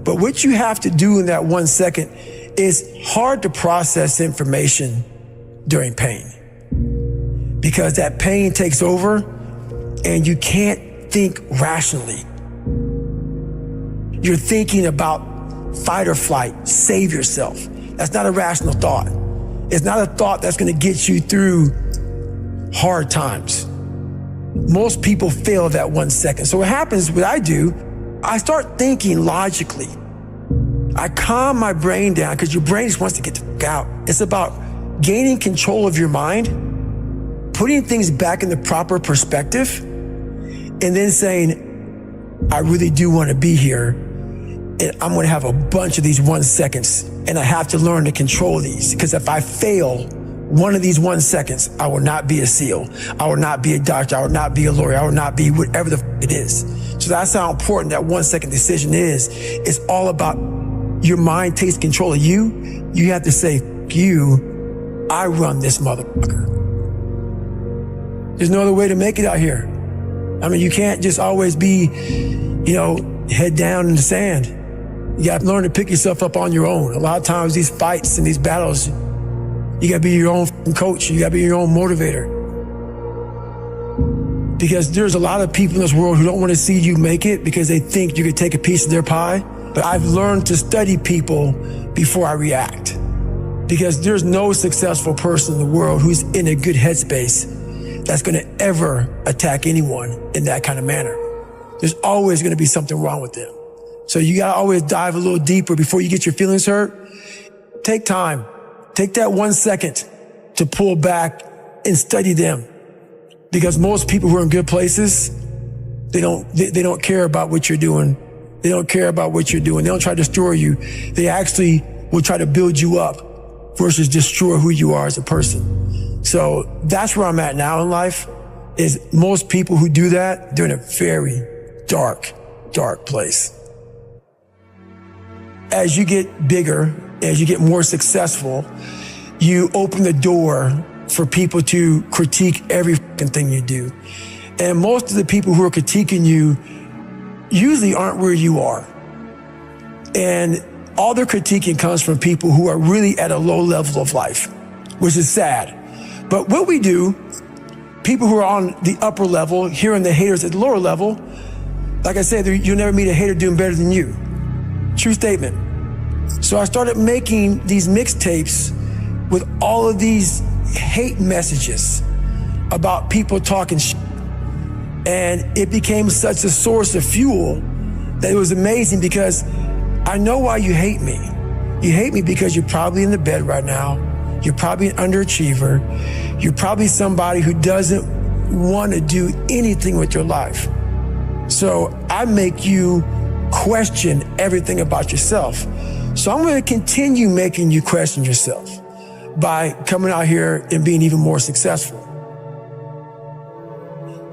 But what you have to do in that 1 second is hard to process information during pain. Because that pain takes over and you can't think rationally. You're thinking about fight or flight, save yourself. That's not a rational thought. It's not a thought that's gonna get you through hard times. Most people fail that 1 second. So what happens, what I do, I start thinking logically. I calm my brain down because your brain just wants to get the fuck out. It's about gaining control of your mind, putting things back in the proper perspective, and then saying, I really do want to be here. And I'm going to have a bunch of these 1 seconds, and I have to learn to control these. Because if I fail one of these 1 seconds, I will not be a SEAL. I will not be a doctor. I will not be a lawyer. I will not be whatever the fuck it is. So that's how important that 1 second decision is. It's all about your mind takes control of you. You have to say, fuck you, I run this motherfucker. There's no other way to make it out here. I mean, you can't just always be, head down in the sand. You got to learn to pick yourself up on your own. A lot of times these fights and these battles, you got to be your own coach. You got to be your own motivator. Because there's a lot of people in this world who don't want to see you make it because they think you could take a piece of their pie. But I've learned to study people before I react. Because there's no successful person in the world who's in a good headspace that's going to ever attack anyone in that kind of manner. There's always going to be something wrong with them. So you got to always dive a little deeper before you get your feelings hurt. Take time. Take that 1 second to pull back and study them. Because most people who are in good places, they don't care about what you're doing. They don't care about what you're doing. They don't try to destroy you. They actually will try to build you up versus destroy who you are as a person. So that's where I'm at now in life, is most people who do that, they're in a very dark, dark place. As you get bigger, as you get more successful, you open the door for people to critique every fucking thing you do. And most of the people who are critiquing you usually aren't where you are. And all their critiquing comes from people who are really at a low level of life, which is sad. But what we do people who are on the upper level, hearing the haters at the lower level, like I said, you'll never meet a hater doing better than you. True statement. So I started making these mixtapes with all of these hate messages about people talking shit. And it became such a source of fuel that it was amazing, because I know why you hate me. You hate me because you're probably in the bed right now. You're probably an underachiever. You're probably somebody who doesn't want to do anything with your life. So I make you question everything about yourself. So I'm going to continue making you question yourself by coming out here and being even more successful.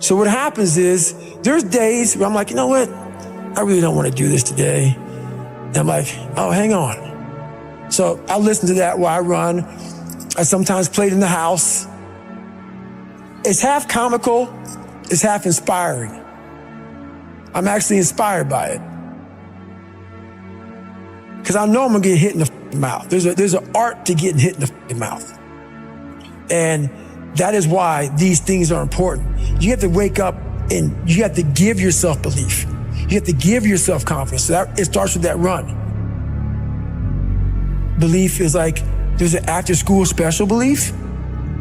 So what happens is there's days where I'm like, you know what? I really don't want to do this today. And I'm like, oh, hang on. So I listen to that while I run. I sometimes play it in the house. It's half comical, it's half inspiring. I'm actually inspired by it. Because I know I'm gonna get hit in the mouth. There's an art to getting hit in the mouth. And that is why these things are important. You have to wake up and you have to give yourself belief. You have to give yourself confidence. So it starts with that run. Belief is like, there's an after school special belief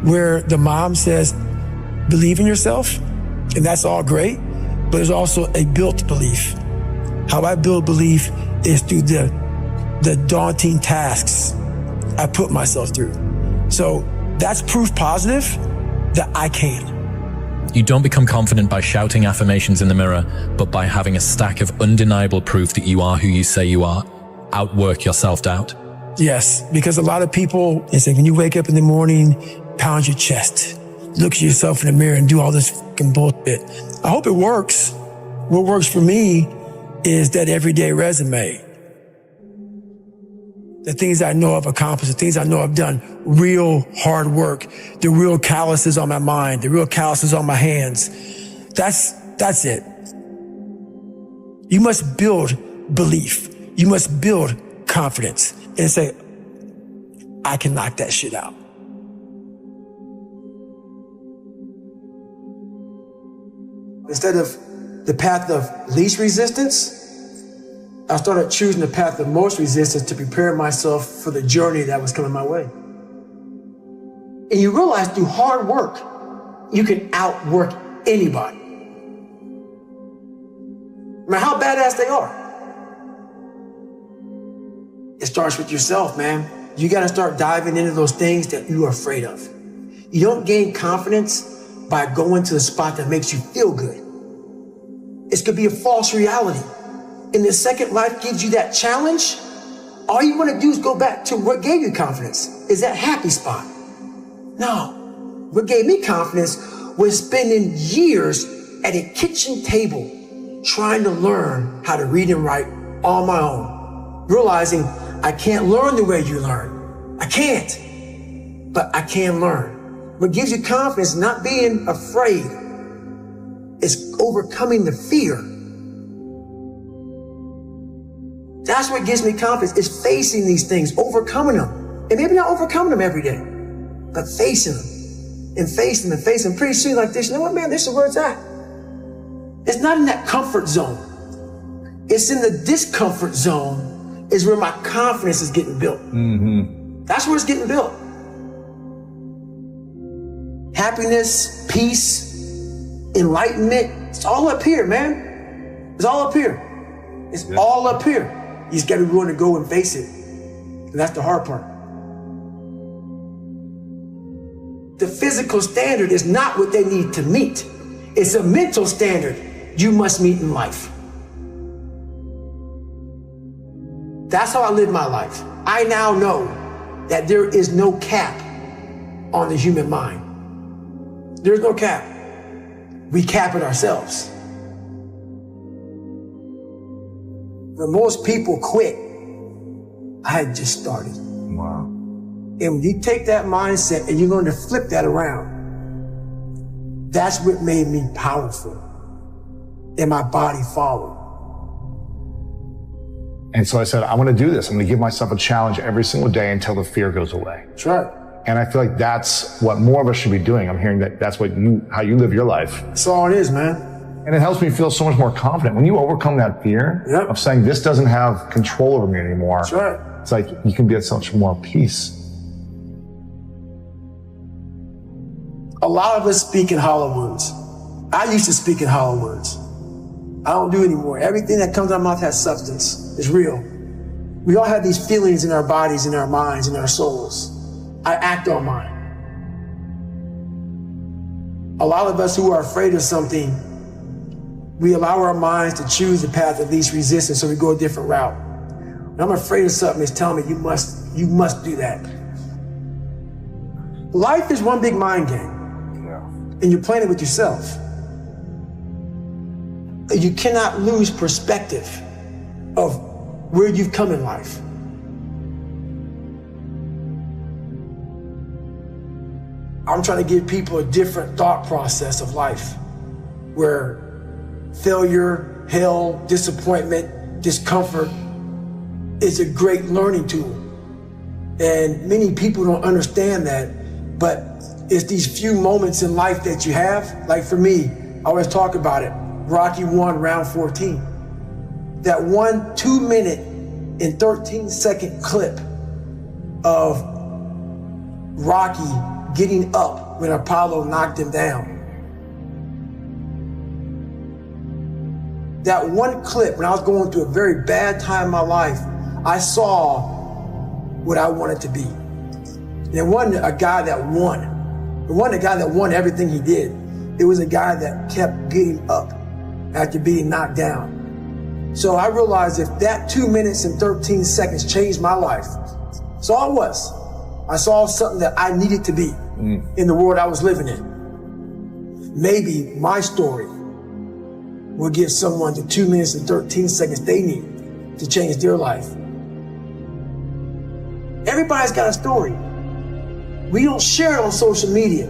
where the mom says, believe in yourself, and that's all great, but there's also a built belief. How I build belief is through the daunting tasks I put myself through. So that's proof positive that I can. You don't become confident by shouting affirmations in the mirror, but by having a stack of undeniable proof that you are who you say you are. Outwork your self-doubt. Yes, because a lot of people, it's like when you wake up in the morning, pound your chest, look at yourself in the mirror and do all this fucking bullshit. I hope it works. What works for me is that everyday resume. The things I know I've accomplished, the things I know I've done, real hard work, the real calluses on my mind, the real calluses on my hands. That's it. You must build belief. You must build confidence and say, I can knock that shit out. Instead of the path of least resistance, I started choosing the path of most resistance to prepare myself for the journey that was coming my way. And you realize through hard work, you can outwork anybody. No matter how badass they are. It starts with yourself, man. You gotta start diving into those things that you are afraid of. You don't gain confidence by going to a spot that makes you feel good. It's gonna be a false reality. And the second life gives you that challenge, all you wanna do is go back to what gave you confidence, is that happy spot. No, what gave me confidence was spending years at a kitchen table trying to learn how to read and write on my own, realizing I can't learn the way you learn. I can't, but I can learn. What gives you confidence, not being afraid, is overcoming the fear. That's what gives me confidence, is facing these things, overcoming them. And maybe not overcoming them every day, but facing them and facing them and facing them. Pretty soon like this, you know what, man, this is where it's at. It's not in that comfort zone. It's in the discomfort zone is where my confidence is getting built. Mm-hmm. That's where it's getting built. Happiness, peace, enlightenment, it's all up here, man. It's all up here. It's all up here. You just gotta be willing to go and face it. And that's the hard part. The physical standard is not what they need to meet. It's a mental standard you must meet in life. That's how I live my life. I now know that there is no cap on the human mind. There's no cap. We cap it ourselves. When most people quit, I had just started. Wow. And when you take that mindset and you're going to flip that around, that's what made me powerful. And my body followed. And so I said, I want to do this. I'm going to give myself a challenge every single day until the fear goes away. That's right. And I feel like that's what more of us should be doing. I'm hearing that that's how you live your life. That's all it is, man. And it helps me feel so much more confident. When you overcome that fear of saying this doesn't have control over me anymore, that's right. It's like you can be at such more peace. A lot of us speak in hollow words. I used to speak in hollow words. I don't do it anymore. Everything that comes out of my mouth has substance. It's real. We all have these feelings in our bodies, in our minds, in our souls. I act on mine. A lot of us who are afraid of something, we allow our minds to choose the path of least resistance, so we go a different route. When I'm afraid of something, it's telling me you must do that. Life is one big mind game. And you're playing it with yourself. You cannot lose perspective of where you've come in life. I'm trying to give people a different thought process of life, where failure, hell, disappointment, discomfort is a great learning tool. And many people don't understand that, but it's these few moments in life that you have. Like for me, I always talk about it. Rocky 1, round 14. That 1 2-minute and 13-second clip of Rocky getting up when Apollo knocked him down. That one clip, when I was going through a very bad time in my life, I saw what I wanted to be. And it wasn't a guy that won. It wasn't a guy that won everything he did. It was a guy that kept getting up after being knocked down. So I realized if that 2 minutes and 13 seconds changed my life, that's all it was. I saw something that I needed to be in the world I was living in. Maybe my story will give someone the 2 minutes and 13 seconds they need to change their life. Everybody's got a story. We don't share it on social media.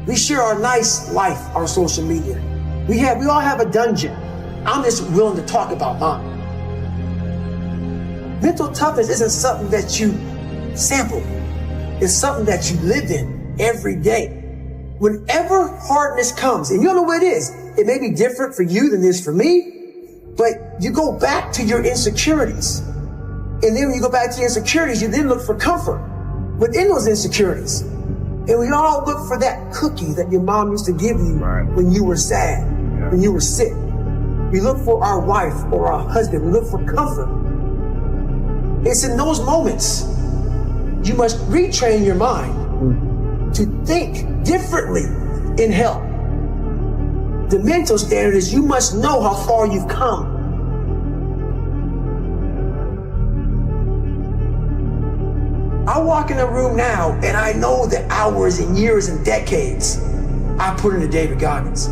We share our nice life on social media. We all have a dungeon. I'm just willing to talk about mine. Mental toughness isn't something that you sample. It's something that you live in every day. Whenever hardness comes, and you don't know what it is, it may be different for you than it is for me, but you go back to your insecurities. And then when you go back to your insecurities, you then look for comfort within those insecurities. And we all look for that cookie that your mom used to give you when you were sad, when you were sick. We look for our wife or our husband. We look for comfort. It's in those moments you must retrain your mind to think differently in help. The mental standard is you must know how far you've come. I walk in a room now and I know the hours and years and decades I put into David Goggins.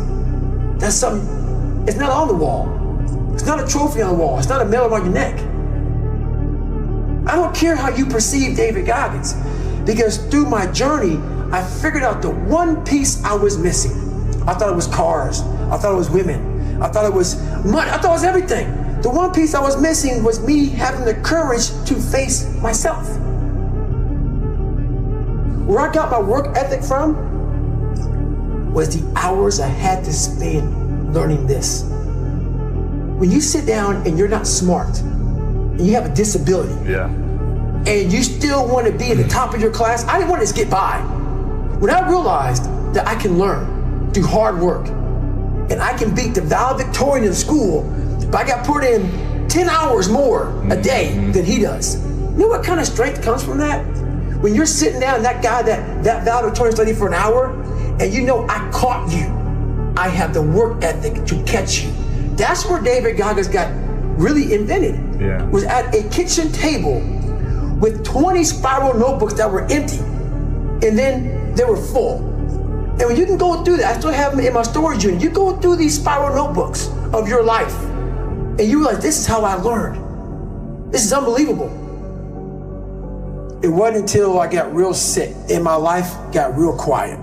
That's something, it's not on the wall. It's not a trophy on the wall. It's not a medal around your neck. I don't care how you perceive David Goggins, because through my journey, I figured out the one piece I was missing. I thought it was cars. I thought it was women. I thought it was money. I thought it was everything. The one piece I was missing was me having the courage to face myself. Where I got my work ethic from was the hours I had to spend learning this. When you sit down and you're not smart, and you have a disability, and you still want to be at the top of your class, I didn't want to just get by. When I realized that I can learn through hard work, and I can beat the valedictorian in school, but I got put in 10 hours more a day than he does. You know what kind of strength comes from that? When you're sitting down, that guy that valedictorian studied for an hour, and you know I caught you. I have the work ethic to catch you. That's where David Goggins got really invented. Was at a kitchen table with 20 spiral notebooks that were empty, and then they were full. And when you can go through that, I still have them in my storage unit. You go through these spiral notebooks of your life, and you realize this is how I learned. This is unbelievable. It wasn't until I got real sick and my life got real quiet.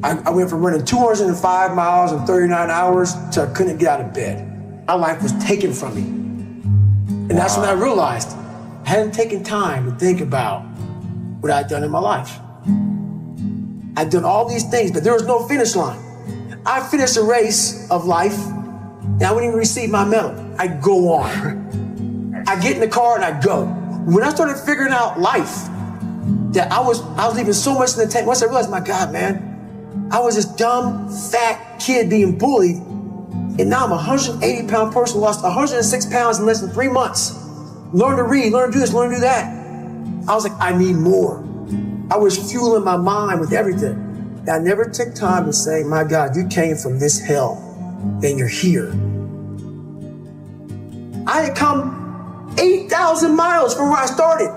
I went from running 205 miles in 39 hours to I couldn't get out of bed. My life was taken from me. And that's when I realized I hadn't taken time to think about what I'd done in my life. I'd done all these things, but there was no finish line. I finished a race of life, and I wouldn't even receive my medal. I go on. I get in the car and I go. When I started figuring out life, that I was leaving so much in the tank. Once I realized, my God, man, I was this dumb, fat kid being bullied, and now I'm a 180-pound person, lost 106 pounds in less than 3 months. Learn to read, learn to do this, learn to do that. I was like, I need more. I was fueling my mind with everything. And I never took time to say, my God, you came from this hell, and you're here. I had come 8,000 miles from where I started.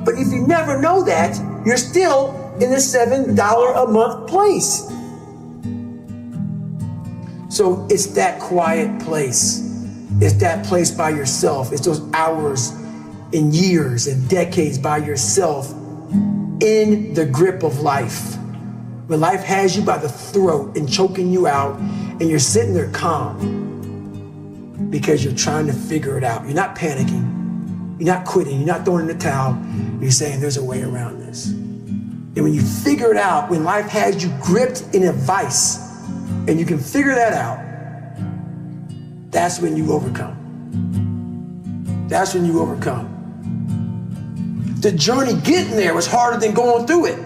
But if you never know that, you're still in the $7 a month place. So it's that quiet place. It's that place by yourself. It's those hours and years and decades by yourself in the grip of life. When life has you by the throat and choking you out, and you're sitting there calm because you're trying to figure it out. You're not panicking. You're not quitting. You're not throwing in the towel. You're saying there's a way around this. And when you figure it out, when life has you gripped in a vice, and you can figure that out, that's when you overcome. That's when you overcome. The journey getting there was harder than going through it.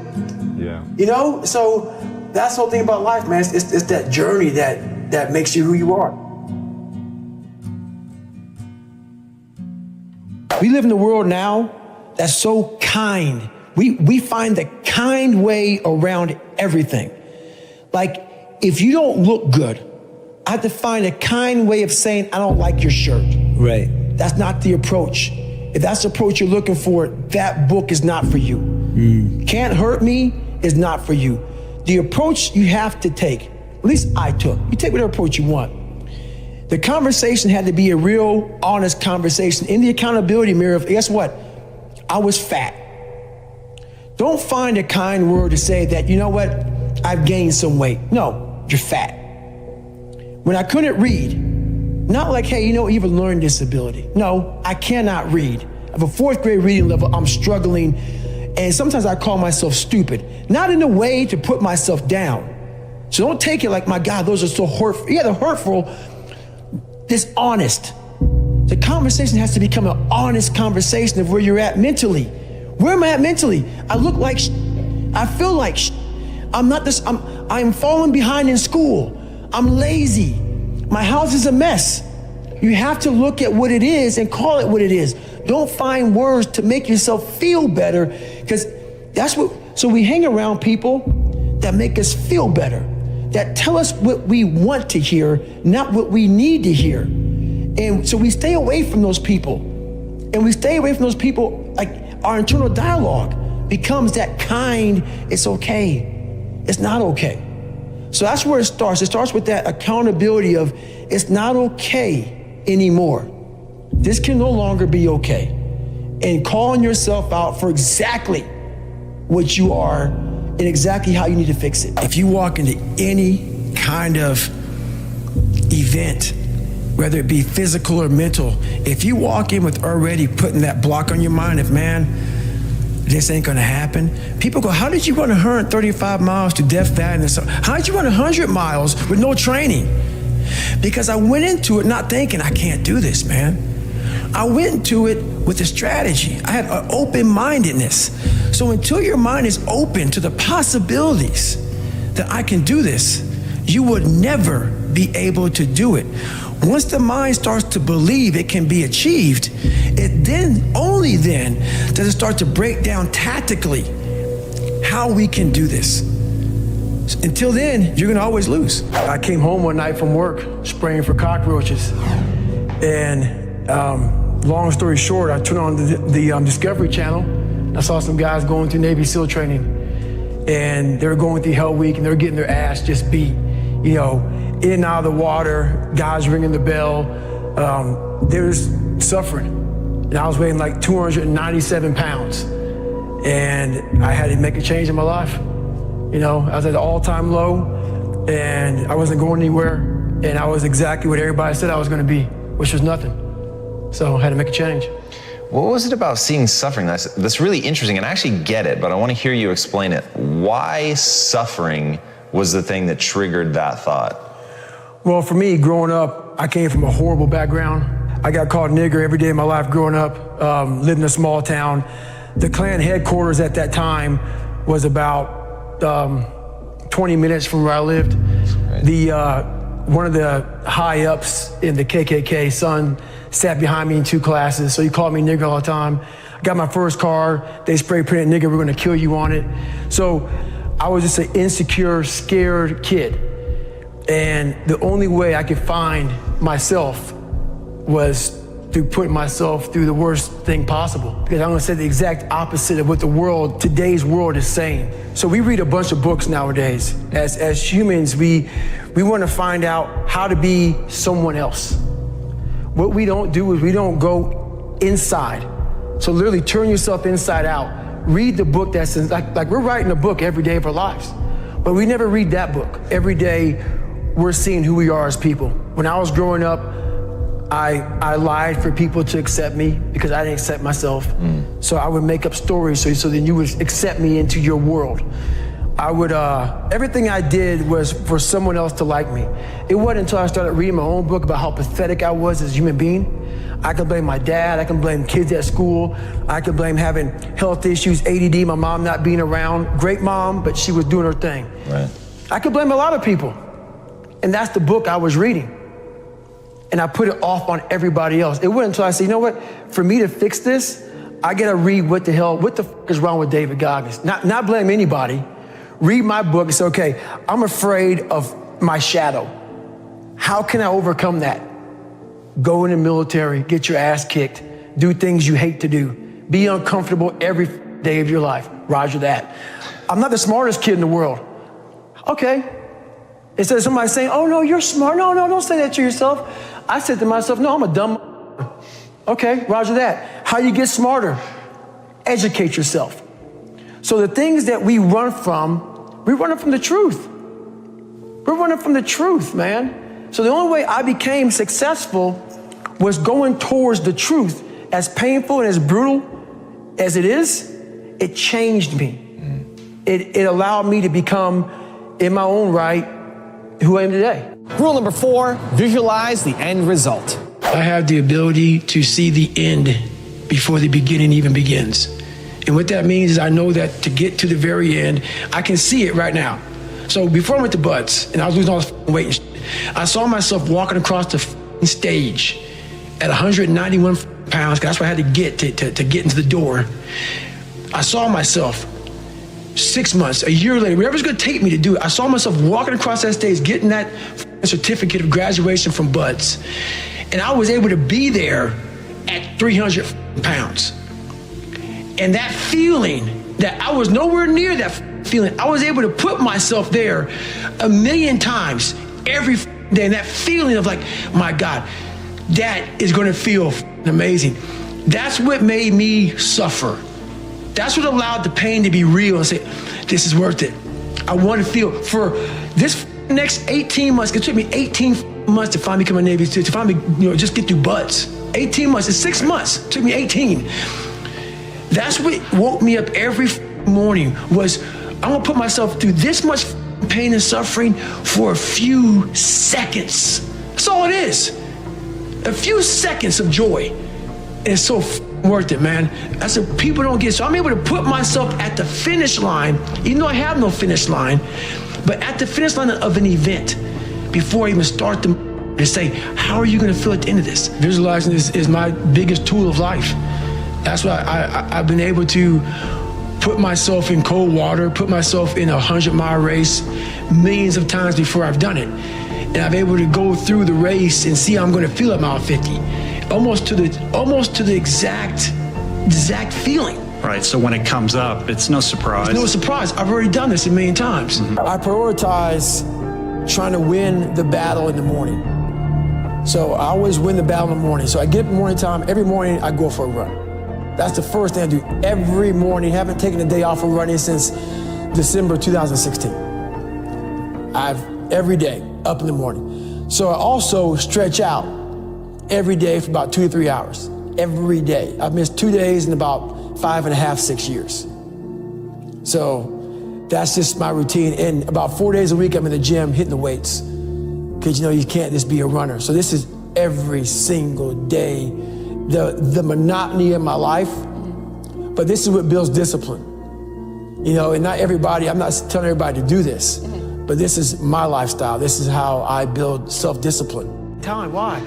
Yeah. You know? So that's the whole thing about life, man. It's that journey that makes you who you are. We live in a world now that's so kind. We find the kind way around everything. Like, if you don't look good, I have to find a kind way of saying, I don't like your shirt. Right. That's not the approach. If that's the approach you're looking for, that book is not for you. Can't Hurt Me is not for you. The approach you have to take, at least I took, you take whatever approach you want. The conversation had to be a real, honest conversation in the accountability mirror of, guess what? I was fat. Don't find a kind word to say that, you know what? I've gained some weight. No, you're fat. When I couldn't read, not like, hey, you know, you have a learning disability. No, I cannot read. I have a 4th grade reading level. I'm struggling. And sometimes I call myself stupid. Not in a way to put myself down. So don't take it like, my God, those are so hurtful. Yeah, they're hurtful. Dishonest. The conversation has to become an honest conversation of where you're at mentally. Where am I at mentally? I look like I feel like I'm not this, I'm falling behind in school. I'm lazy. My house is a mess. You have to look at what it is and call it what it is. Don't find words to make yourself feel better, because so we hang around people that make us feel better, that tell us what we want to hear, not what we need to hear. And so we stay away from those people. And we stay away from those people, like our internal dialogue becomes that kind, it's okay. It's not okay. So that's where it starts. It starts with that accountability of, it's not okay anymore. This can no longer be okay. And calling yourself out for exactly what you are and exactly how you need to fix it. If you walk into any kind of event, whether it be physical or mental, if you walk in with already putting that block on your mind of, man, this ain't gonna happen. People go, how did you run 135 miles to Death Valley? How did you run 100 miles with no training? Because I went into it not thinking, I can't do this, man. I went into it with a strategy. I had an open-mindedness. So until your mind is open to the possibilities that I can do this, you would never be able to do it. Once the mind starts to believe it can be achieved, it then, only then, does it start to break down tactically how we can do this. Until then, you're gonna always lose. I came home one night from work spraying for cockroaches. And long story short, I turned on the Discovery Channel. I saw some guys going through Navy SEAL training. And they were going through Hell Week and they were getting their ass just beat. You know, in and out of the water, guys ringing the bell. They were suffering. And I was weighing like 297 pounds. And I had to make a change in my life. You know, I was at an all-time low and I wasn't going anywhere. And I was exactly what everybody said I was gonna be, which was nothing. So I had to make a change. What was it about seeing suffering that's really interesting? And I actually get it, but I want to hear you explain it. Why suffering was the thing that triggered that thought? Well, for me, growing up, I came from a horrible background. I got called nigger every day of my life growing up, lived in a small town. The Klan headquarters at that time was about 20 minutes from where I lived. One of the high ups in the KKK, son, sat behind me in 2 classes, so he called me nigger all the time. I got my first car, they spray painted nigger, we're gonna kill you on it. So I was just an insecure, scared kid. And the only way I could find myself was through putting myself through the worst thing possible. Because I'm gonna say the exact opposite of what the world, today's world, is saying. So we read a bunch of books nowadays. As humans, we wanna find out how to be someone else. What we don't do is we don't go inside. So literally turn yourself inside out. Read the book that's like we're writing a book every day of our lives, but we never read that book. Every day we're seeing who we are as people. When I was growing up, I lied for people to accept me because I didn't accept myself. So I would make up stories so then you would accept me into your world. I would, everything I did was for someone else to like me. It wasn't until I started reading my own book about how pathetic I was as a human being. I could blame my dad, I can blame kids at school, I could blame having health issues, ADD, my mom not being around. Great mom, but she was doing her thing. Right. I could blame a lot of people. And that's the book I was reading. And I put it off on everybody else. It wasn't until I said, you know what, for me to fix this, I gotta read what the f is wrong with David Goggins. Not blame anybody. Read my book and say, okay, I'm afraid of my shadow. How can I overcome that? Go in the military, get your ass kicked, do things you hate to do, be uncomfortable every day of your life. Roger that. I'm not the smartest kid in the world. Okay. Instead of somebody saying, oh no, you're smart. No, don't say that to yourself. I said to myself, no, I'm a dumb. Okay, roger that. How you get smarter? Educate yourself. So the things that we run from the truth. We're running from the truth, man. So the only way I became successful was going towards the truth. As painful and as brutal as it is, it changed me. It allowed me to become, in my own right, who I am today. Rule number 4, visualize the end result. I have the ability to see the end before the beginning even begins. And what that means is I know that to get to the very end, I can see it right now. So before I went to Butts and I was losing all this weight and shit, I saw myself walking across the stage at 191 pounds, 'cause that's what I had to get to get into the door. I saw myself 6 months, a year later, whatever's gonna take me to do it, I saw myself walking across that stage, getting that certificate of graduation from Butts. And I was able to be there at 300 pounds. And that feeling, that I was nowhere near that feeling, I was able to put myself there 1,000,000 times every day. And that feeling of like, my God, that is gonna feel amazing. That's what made me suffer. That's what allowed the pain to be real and say, this is worth it. I want to feel for this next 18 months. It took me 18 months to finally become a Navy SEAL, to finally, just get through Butts. 18 months, it's 6 months. It took me 18. That's what woke me up every morning was, I'm gonna put myself through this much pain and suffering for a few seconds. That's all it is. A few seconds of joy. And it's so worth it, man. That's what people don't get. So I'm able to put myself at the finish line, even though I have no finish line, but at the finish line of an event before I even start to say, how are you gonna feel at the end of this? Visualizing is my biggest tool of life. That's why I've been able to put myself in cold water, put myself in a 100-mile race millions of times before I've done it. And I'm able to go through the race and see how I'm gonna feel at mile 50. Almost to the exact feeling. Right, so when it comes up, it's no surprise. It's no surprise. I've already done this 1,000,000 times. I prioritize trying to win the battle in the morning. So I always win the battle in the morning. So I get up in the morning time, every morning I go for a run. That's the first thing I do every morning. Haven't taken a day off of running since December 2016. Every day, up in the morning. So I also stretch out every day for about 2 to 3 hours. every day. I've missed 2 days in about 5.5, 6 years. So that's just my routine. And about 4 days a week, I'm in the gym hitting the weights. Because you can't just be a runner. So this is every single day, the monotony of my life. But this is what builds discipline. And not everybody, I'm not telling everybody to do this, but this is my lifestyle. This is how I build self-discipline. Time, why?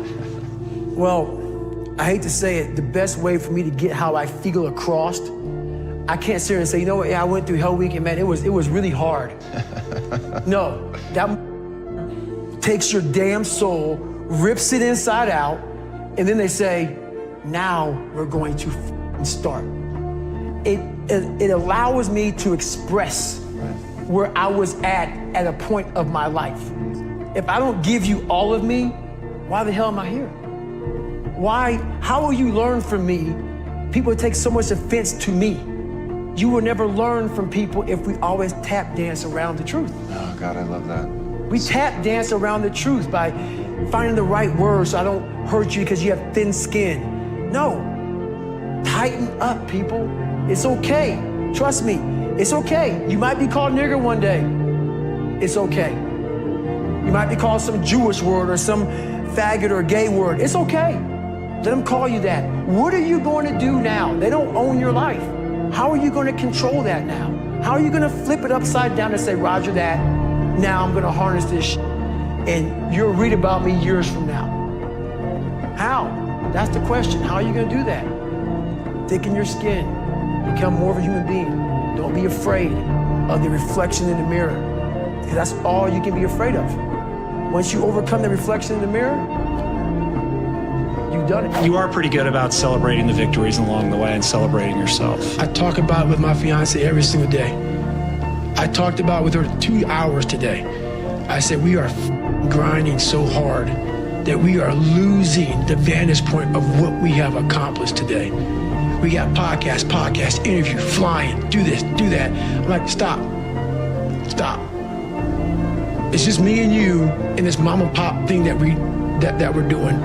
Well, I hate to say it, the best way for me to get how I feel across, I can't sit here and say, I went through Hell Week and man, it was really hard. No, that takes your damn soul, rips it inside out, and then they say, now we're going to start. It allows me to express where I was at a point of my life. If I don't give you all of me, why the hell am I here? Why? How will you learn from me? People take so much offense to me. You will never learn from people if we always tap dance around the truth. Oh, God, I love that. We tap dance around the truth by finding the right words so I don't hurt you because you have thin skin. No, tighten up, people. It's okay. Trust me, it's okay. You might be called nigger one day. It's okay. You might be called some Jewish word or some faggot or gay word. It's okay. Let them call you that. What are you going to do now? They don't own your life. How are you going to control that now? How are you going to flip it upside down and say, Roger that, now I'm going to harness this and you'll read about me years from now? How? That's the question. How are you going to do that? Thicken your skin. Become more of a human being. Don't be afraid of the reflection in the mirror. Because that's all you can be afraid of. Once you overcome the reflection in the mirror, you've done it. You are pretty good about celebrating the victories along the way and celebrating yourself. I talk about it with my fiance every single day. I talked about it with her 2 hours today. I said, we are grinding so hard that we are losing the vantage point of what we have accomplished today. We got podcast, interview, flying, do this, do that. I'm like, stop. It's just me and you in this mom and pop thing that we're doing.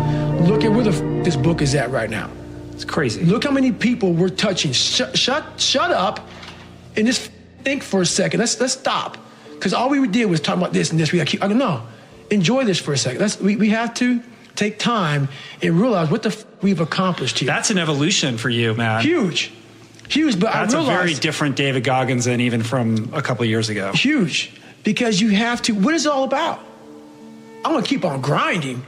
Look at where this book is at right now. It's crazy. Look how many people we're touching. Shut up and just think for a second. Let's stop. Because all we did was talk about this and this. We got to keep, no, enjoy this for a second. We have to take time and realize what we've accomplished here. That's an evolution for you, man. Huge, but that's I realized, a very different David Goggins than even from a couple of years ago. Huge, because you have to, what is it all about? I'm going to keep on grinding.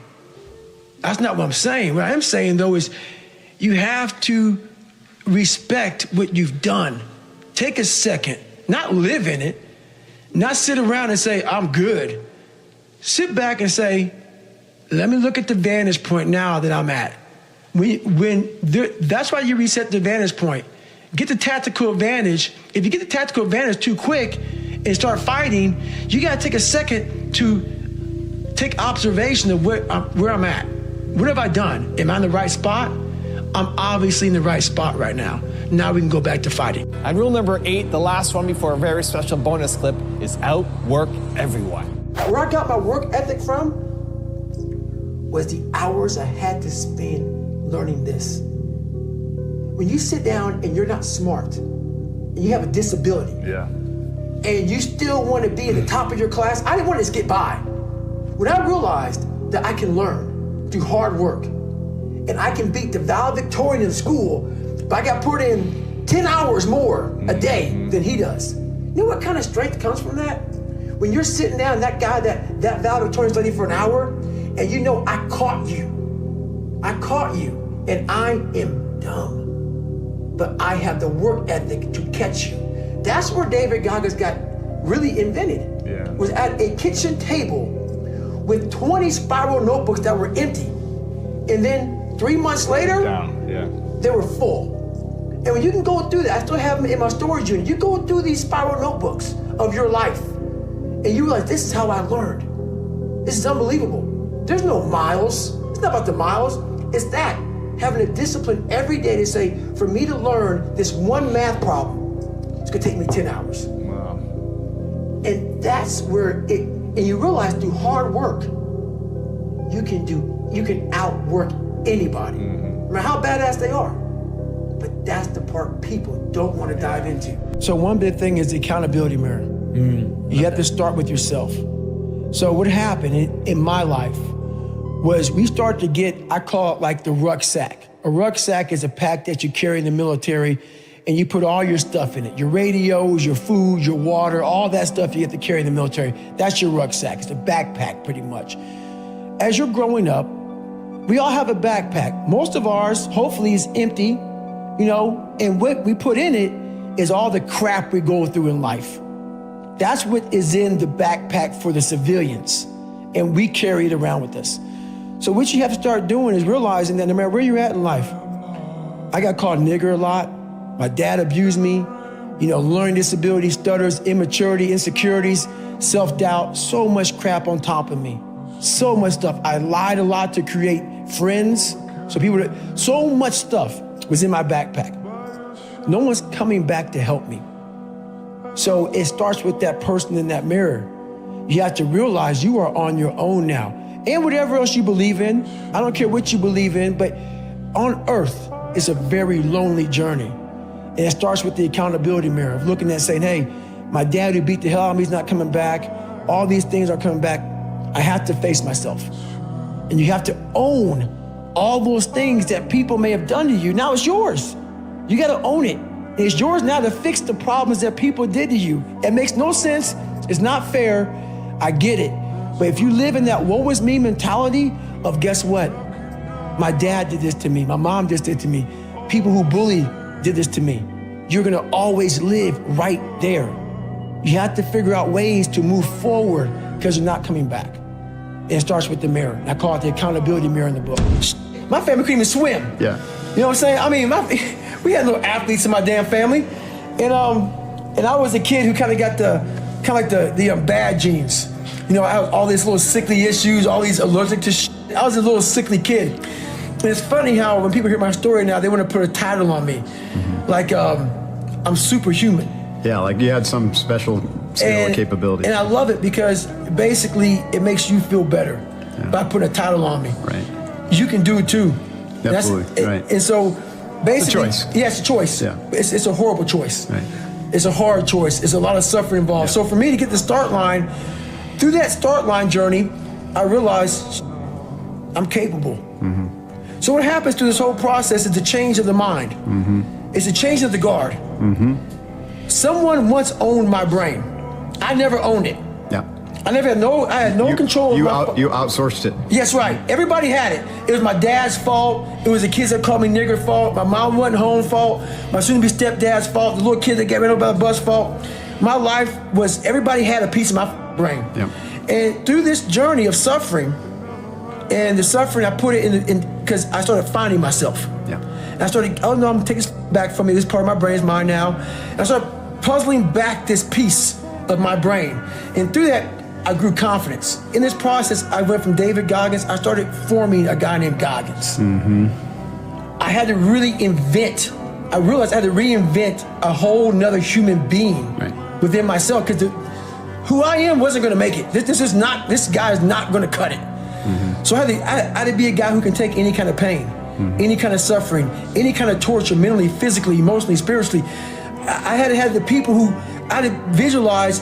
That's not what I'm saying. What I'm saying, though, is you have to respect what you've done. Take a second, not live in it, not sit around and say, I'm good. Sit back and say, let me look at the vantage point now that I'm at. That's why you reset the vantage point. Get the tactical advantage. If you get the tactical advantage too quick and start fighting, you got to take a second to take observation of where I'm at. What have I done? Am I in the right spot? I'm obviously in the right spot right now. Now we can go back to fighting. And rule number 8, the last one before a very special bonus clip, is outwork everyone. Where I got my work ethic from was the hours I had to spend learning this. When you sit down and you're not smart, and you have a disability, and you still want to be at the top of your class, I didn't want to just get by. When I realized that I can learn through hard work, and I can beat the valedictorian in school, but I got put in 10 hours more a day than he does. You know what kind of strength comes from that? When you're sitting down, that guy, that valedictorian studied for an hour, and you know I caught you, and I am dumb, but I have the work ethic to catch you. That's where David Goggins got really invented, was at a kitchen table with 20 spiral notebooks that were empty, and then 3 months later, they were full. And when you can go through that, I still have them in my storage unit, you go through these spiral notebooks of your life, and you realize this is how I learned. This is unbelievable. There's no miles. It's not about the miles. It's that, having a discipline every day to say, for me to learn this one math problem, it's gonna take me 10 hours. Wow. And that's where and you realize through hard work, you can outwork anybody. no matter how badass they are. But that's the part people don't want to dive into. So one big thing is the accountability mirror. You have to start with yourself. So what happened in my life was we start to get, I call it like the rucksack. A rucksack is a pack that you carry in the military and you put all your stuff in it. Your radios, your food, your water, all that stuff you have to carry in the military. That's your rucksack. It's a backpack pretty much. As you're growing up, we all have a backpack. Most of ours, hopefully, is empty, and what we put in it is all the crap we go through in life. That's what is in the backpack for the civilians, and we carry it around with us. So what you have to start doing is realizing that no matter where you're at in life, I got called nigger a lot. My dad abused me, learning disability, stutters, immaturity, insecurities, self-doubt, so much crap on top of me. So much stuff. I lied a lot to create friends. So much stuff was in my backpack. No one's coming back to help me. So it starts with that person in that mirror. You have to realize you are on your own now. And whatever else you believe in, I don't care what you believe in, but on earth, it's a very lonely journey. And it starts with the accountability mirror of looking at saying, hey, my dad who beat the hell out of me is not coming back. All these things are coming back. I have to face myself. And you have to own all those things that people may have done to you. Now it's yours. You got to own it. It's yours now to fix the problems that people did to you. It makes no sense. It's not fair. I get it. But if you live in that woe is me mentality of guess what? My dad did this to me. My mom just did to me. People who bully did this to me. You're going to always live right there. You have to figure out ways to move forward because you're not coming back. And it starts with the mirror. And I call it the accountability mirror in the book. My family couldn't even swim. Yeah. You know what I'm saying? I mean, we had no athletes in my damn family. And I was a kid who kind of got the bad genes. I had all these little sickly issues, all these allergic to shit. I was a little sickly kid. And it's funny how when people hear my story now, they want to put a title on me. Like, I'm superhuman. Yeah, like you had some special skill or capability. And I love it because basically it makes you feel better by putting a title on me. Right. You can do it too. Absolutely, right. And so basically, it's a choice. Yeah, it's a choice. Yeah. It's a horrible choice. Right. It's a hard choice. It's a lot of suffering involved. So for me to get the start line, through that start line journey, I realized I'm capable. Mm-hmm. So what happens through this whole process is the change of the mind. Mm-hmm. It's a change of the guard. Mm-hmm. Someone once owned my brain. I never owned it. Yeah. I had no control of my You outsourced it. Yes, right. Everybody had it. It was my dad's fault. It was the kids that called me nigger fault. My mom wasn't home fault. My soon-to-be stepdad's fault. The little kid that got ran over by the bus fault. My life was, everybody had a piece of my brain. Yeah. And through this journey of suffering, and the suffering, I put it in because I started finding myself. Yeah. And I started, I'm gonna take this back from me. This part of my brain is mine now. And I started puzzling back this piece of my brain. And through that, I grew confidence. In this process, I went from David Goggins, I started forming a guy named Goggins. Mm-hmm. I had to really I realized I had to reinvent a whole nother human being within myself because who I am wasn't gonna make it. This guy is not gonna cut it. Mm-hmm. So I had to be a guy who can take any kind of pain, any kind of suffering, any kind of torture, mentally, physically, emotionally, spiritually. I had to have the people who, I had to visualize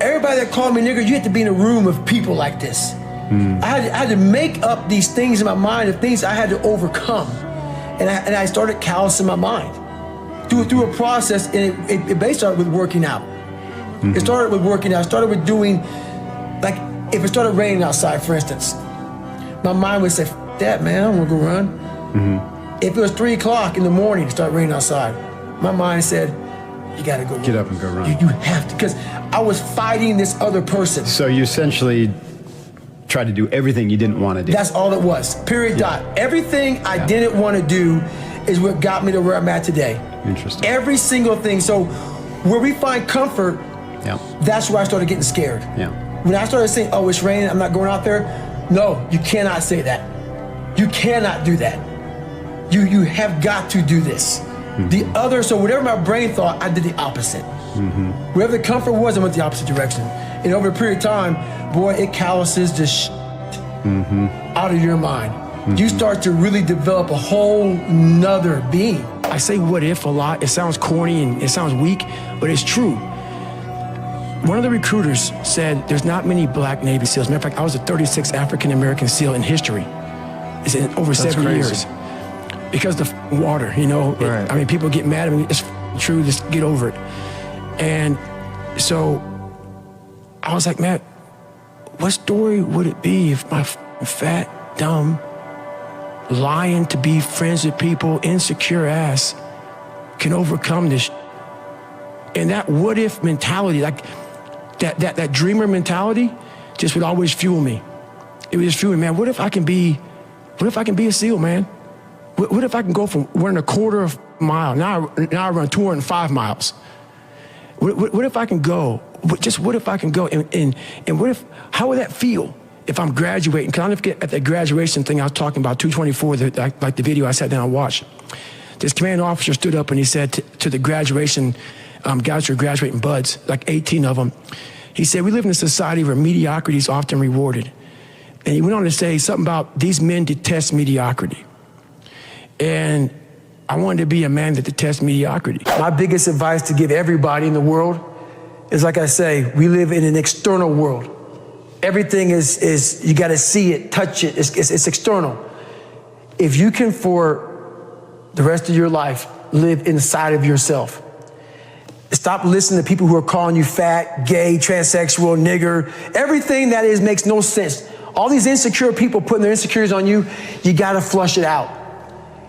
everybody that called me nigger, you had to be in a room of people like this. I had to make up these things in my mind, of things I had to overcome. And I started callousing my mind through a process, and it basically started with working out. It started with working out. It started with doing, like, if it started raining outside, for instance, my mind would say, F that, man, I don't want to go run. If it was 3 o'clock in the morning, it started raining outside, my mind said, you got to go Get up and go run. You have to, because I was fighting this other person. So you essentially tried to do everything you didn't want to do. That's all it was, period, dot. Everything I didn't want to do is what got me to where I'm at today. Interesting. Every single thing. So where we find comfort, that's where I started getting scared. Yeah. When I started saying, oh, it's raining, I'm not going out there. No, you cannot say that. You cannot do that. You have got to do this. So whatever my brain thought, I did the opposite. Wherever the comfort was, I went the opposite direction. And over a period of time, boy, it calluses the out of your mind. You start to really develop a whole nother being. I say what if a lot. It sounds corny and it sounds weak, but it's true. One of the recruiters said there's not many black Navy SEALs. Matter of fact, I was the 36th African-American SEAL in history. It's in over 70 years. Because the water, you know. Right. I mean, people get mad at me. It's true, just get over it. And so I was like, man, what story would it be if my fat, dumb, lying to be friends with people, insecure ass can overcome this? And that what if mentality, like that dreamer mentality just would always fuel me. It would just fuel me, man, what if I can be a SEAL, man? What if I can go from running a quarter of a mile, now I run 205 miles. What if I can go? What if I can go? And what if, how would that feel if I'm graduating? Because I'll never forget at that graduation thing I was talking about, 224, like the video I sat down and watched. This commanding officer stood up and he said to the graduation, guys who are graduating buds, like 18 of them, he said, we live in a society where mediocrity is often rewarded. And he went on to say something about these men detest mediocrity. And I wanted to be a man that detests mediocrity. My biggest advice to give everybody in the world is, like I say, we live in an external world. Everything is you got to see it, touch it, it's external. If you can, for the rest of your life, live inside of yourself, stop listening to people who are calling you fat, gay, transsexual, nigger. Everything that is makes no sense. All these insecure people putting their insecurities on you, you gotta flush it out.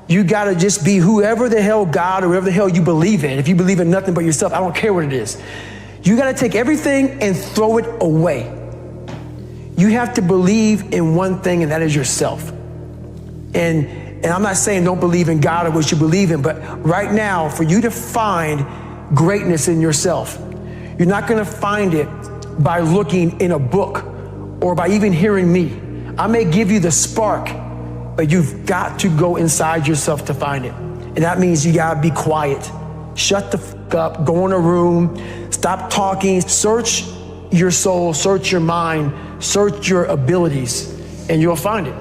You gotta just be whoever the hell God or whatever the hell you believe in. If you believe in nothing but yourself, I don't care what it is. You gotta take everything and throw it away. You have to believe in one thing, and that is yourself. And I'm not saying don't believe in God or what you believe in, but right now, for you to find greatness in yourself, you're not gonna find it by looking in a book or by even hearing me. I may give you the spark, but you've got to go inside yourself to find it. And that means you gotta be quiet. Shut the fuck up, go in a room, stop talking, search your soul, search your mind, search your abilities, and you'll find it.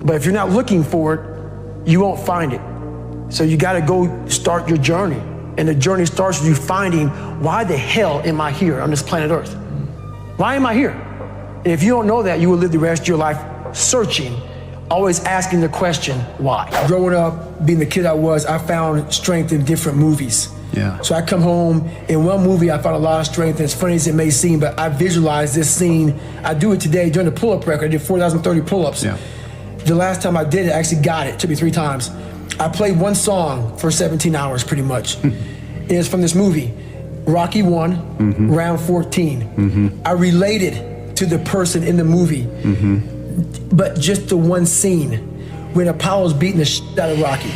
But if you're not looking for it, you won't find it. So you gotta go start your journey. And the journey starts with you finding, why the hell am I here on this planet Earth? Why am I here? And if you don't know that, you will live the rest of your life searching, always asking the question, why? Growing up, being the kid I was, I found strength in different movies. Yeah. So I come home, in one movie I found a lot of strength, and as funny as it may seem, but I visualized this scene. I do it today during the pull-up record. I did 4,030 pull-ups. Yeah. The last time I did it, I actually got it. It took me 3 times. I played one song for 17 hours pretty much. And it's from this movie, Rocky 1, round 14. I related to the person in the movie, but just the one scene when Apollo's beating the shit out of Rocky.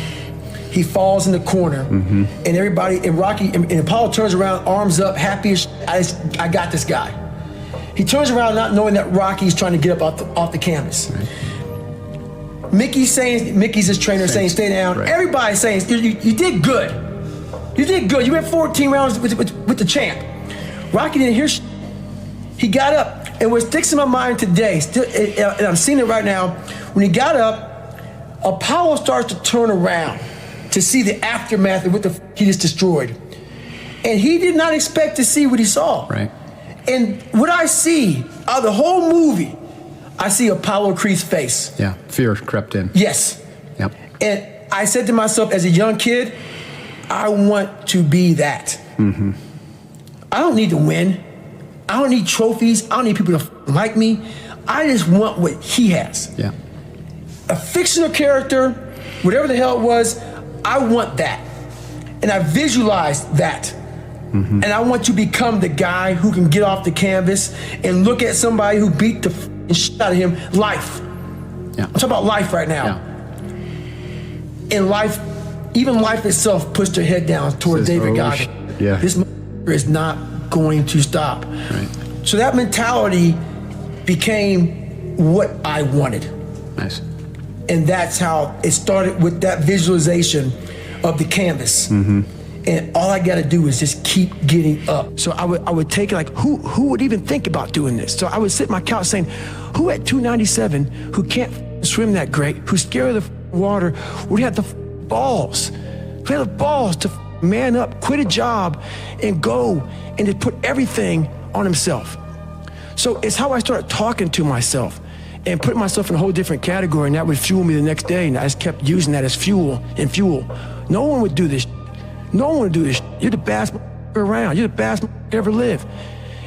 He falls in the corner, and everybody, and Rocky, and Apollo turns around, arms up, happy as shit. I got this guy. He turns around not knowing that Rocky's trying to get up off the canvas. Right. Mickey's his trainer saying, stay down. Right. Everybody's saying, you did good. You did good. You went 14 rounds with the champ. Rocky didn't hear shit. He got up. And what sticks in my mind today, and I'm seeing it right now, when he got up, Apollo starts to turn around to see the aftermath of what he just destroyed. And he did not expect to see what he saw. Right. And what I see out of the whole movie, I see Apollo Creed's face. Yeah, fear crept in. Yes. Yep. And I said to myself as a young kid, I want to be that. I don't need to win. I don't need trophies. I don't need people to like me. I just want what he has. Yeah. A fictional character, whatever the hell it was, I want that. And I visualized that. And I want to become the guy who can get off the canvas and look at somebody who beat the shit out of him. Life. Yeah. I'm talking about life right now. Yeah. In life, even life itself puts their head down towards David Goggins. Yeah. This is not going to stop. Right. So that mentality became what I wanted. Nice. And that's how it started, with that visualization of the canvas. And all I gotta do is just keep getting up. So I would take it like, who would even think about doing this? So I would sit on my couch saying, who at 297 who can't swim that great, who's scared of the water, would have the balls. Who had the balls to man up, quit a job, and go and to put everything on himself. So it's how I started talking to myself and putting myself in a whole different category, and that would fuel me the next day, and I just kept using that as fuel. No one would do this. No one would do this. You're the best around. You're the best ever live.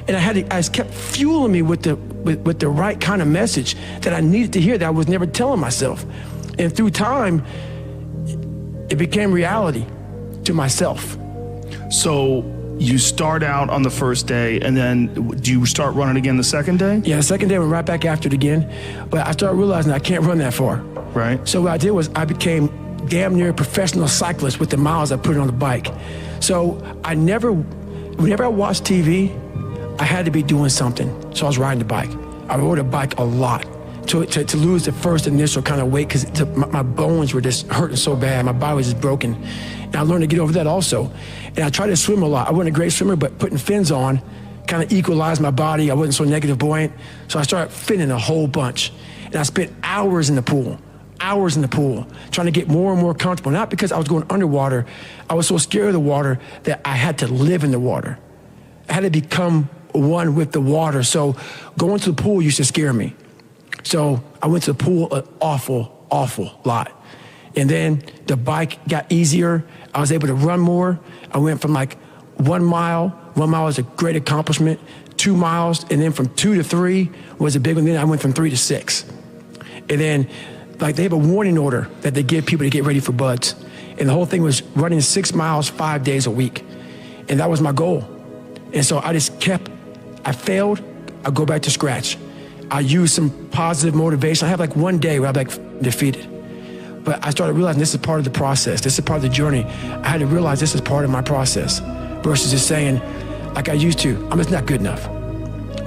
And I just kept fueling me with the right kind of message that I needed to hear that I was never telling myself. And through time, it became reality to myself. So you start out on the first day, and then do you start running again the second day? Yeah, the second day I went right back after it again. But I started realizing I can't run that far. Right. So what I did was I became damn near a professional cyclist with the miles I put on the bike. So whenever I watched TV, I had to be doing something. So I was riding the bike. I rode a bike a lot to lose the first initial kind of weight, because my bones were just hurting so bad. My body was just broken. And I learned to get over that also. And I tried to swim a lot. I wasn't a great swimmer, but putting fins on kind of equalized my body. I wasn't so negative buoyant. So I started finning a whole bunch. And I spent hours in the pool, trying to get more and more comfortable. Not because I was going underwater. I was so scared of the water that I had to live in the water. I had to become one with the water. So going to the pool used to scare me. So I went to the pool an awful lot. And then the bike got easier. I was able to run more. I went from like 1 mile. 1 mile was a great accomplishment. 2 miles, and then from 2 to 3 was a big one. Then I went from 3 to 6. And then like they have a warning order that they give people to get ready for buds. And the whole thing was running 6 miles 5 days a week. And that was my goal. And so I failed, I go back to scratch. I use some positive motivation. I have like one day where I'm like defeated. But I started realizing this is part of the process. This is part of the journey. I had to realize this is part of my process versus just saying, like I used to, I'm just not good enough.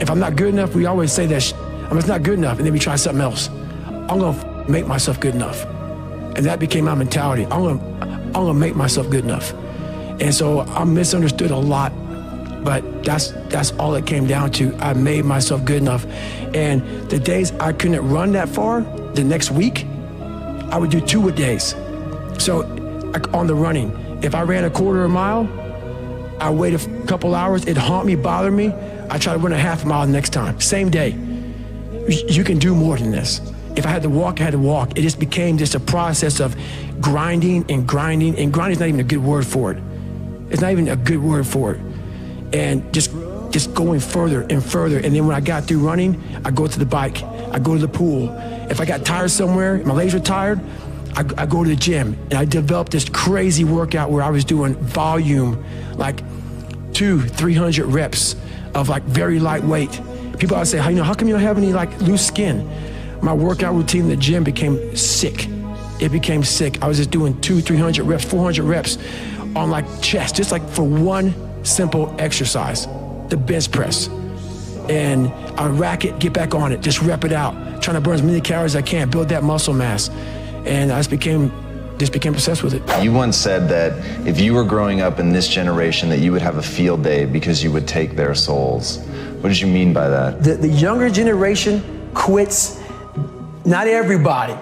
If I'm not good enough, we always say that I'm just not good enough, and then we try something else. I'm gonna make myself good enough. And that became my mentality. I'm gonna make myself good enough. And so I'm misunderstood a lot, but that's all it came down to. I made myself good enough. And the days I couldn't run that far, the next week, I would do 2-a-days. So on the running, if I ran a quarter of a mile, I wait a couple hours, it'd haunt me, bother me. I try to run a half a mile the next time, same day. You can do more than this. If I had to walk, I had to walk. It just became just a process of grinding, and grinding is not even a good word for it. It's not even a good word for it. And just going further and further. And then when I got through running, I go to the bike, I go to the pool. If I got tired somewhere, my legs were tired, I go to the gym. And I developed this crazy workout where I was doing volume, like 200-300 reps of like very lightweight. People always say, how come you don't have any like loose skin? My workout routine in the gym became sick. It became sick. I was just doing 200-300 reps, 400 reps on like chest, just like for one simple exercise, the bench press. And I rack it, get back on it, just rep it out, trying to burn as many calories as I can, build that muscle mass. And I just became obsessed with it. You once said that if you were growing up in this generation that you would have a field day because you would take their souls. What did you mean by that? The younger generation quits, not everybody.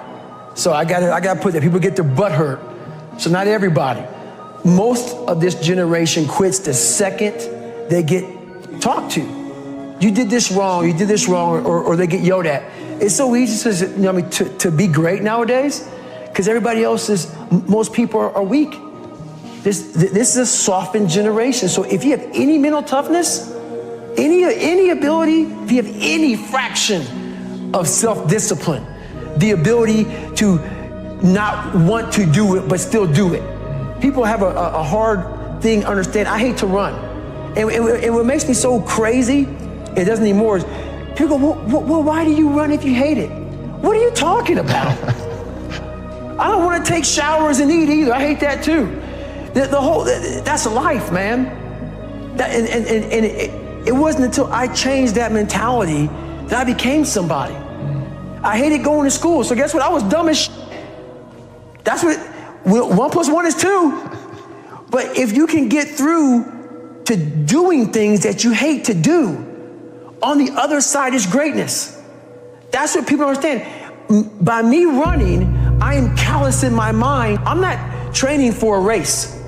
So I gotta put that, people get their butt hurt. So not everybody. Most of this generation quits the second they get talked to. You did this wrong, or they get yelled at. It's so easy to be great nowadays because everybody else most people are weak. This is a softened generation. So if you have any mental toughness, any ability, if you have any fraction of self-discipline, the ability to not want to do it but still do it. People have a hard thing understand. I hate to run. And what makes me so crazy, it doesn't anymore, is people go, well, why do you run if you hate it? What are you talking about? I don't want to take showers and eat either. I hate that too. That's life, man. It wasn't until I changed that mentality that I became somebody. I hated going to school, so guess what? I was dumb as shit. That's what, 1 + 1 is 2. But if you can get through to doing things that you hate to do, on the other side is greatness. That's what people don't understand. by me running, I am callous in my mind. I'm not training for a race.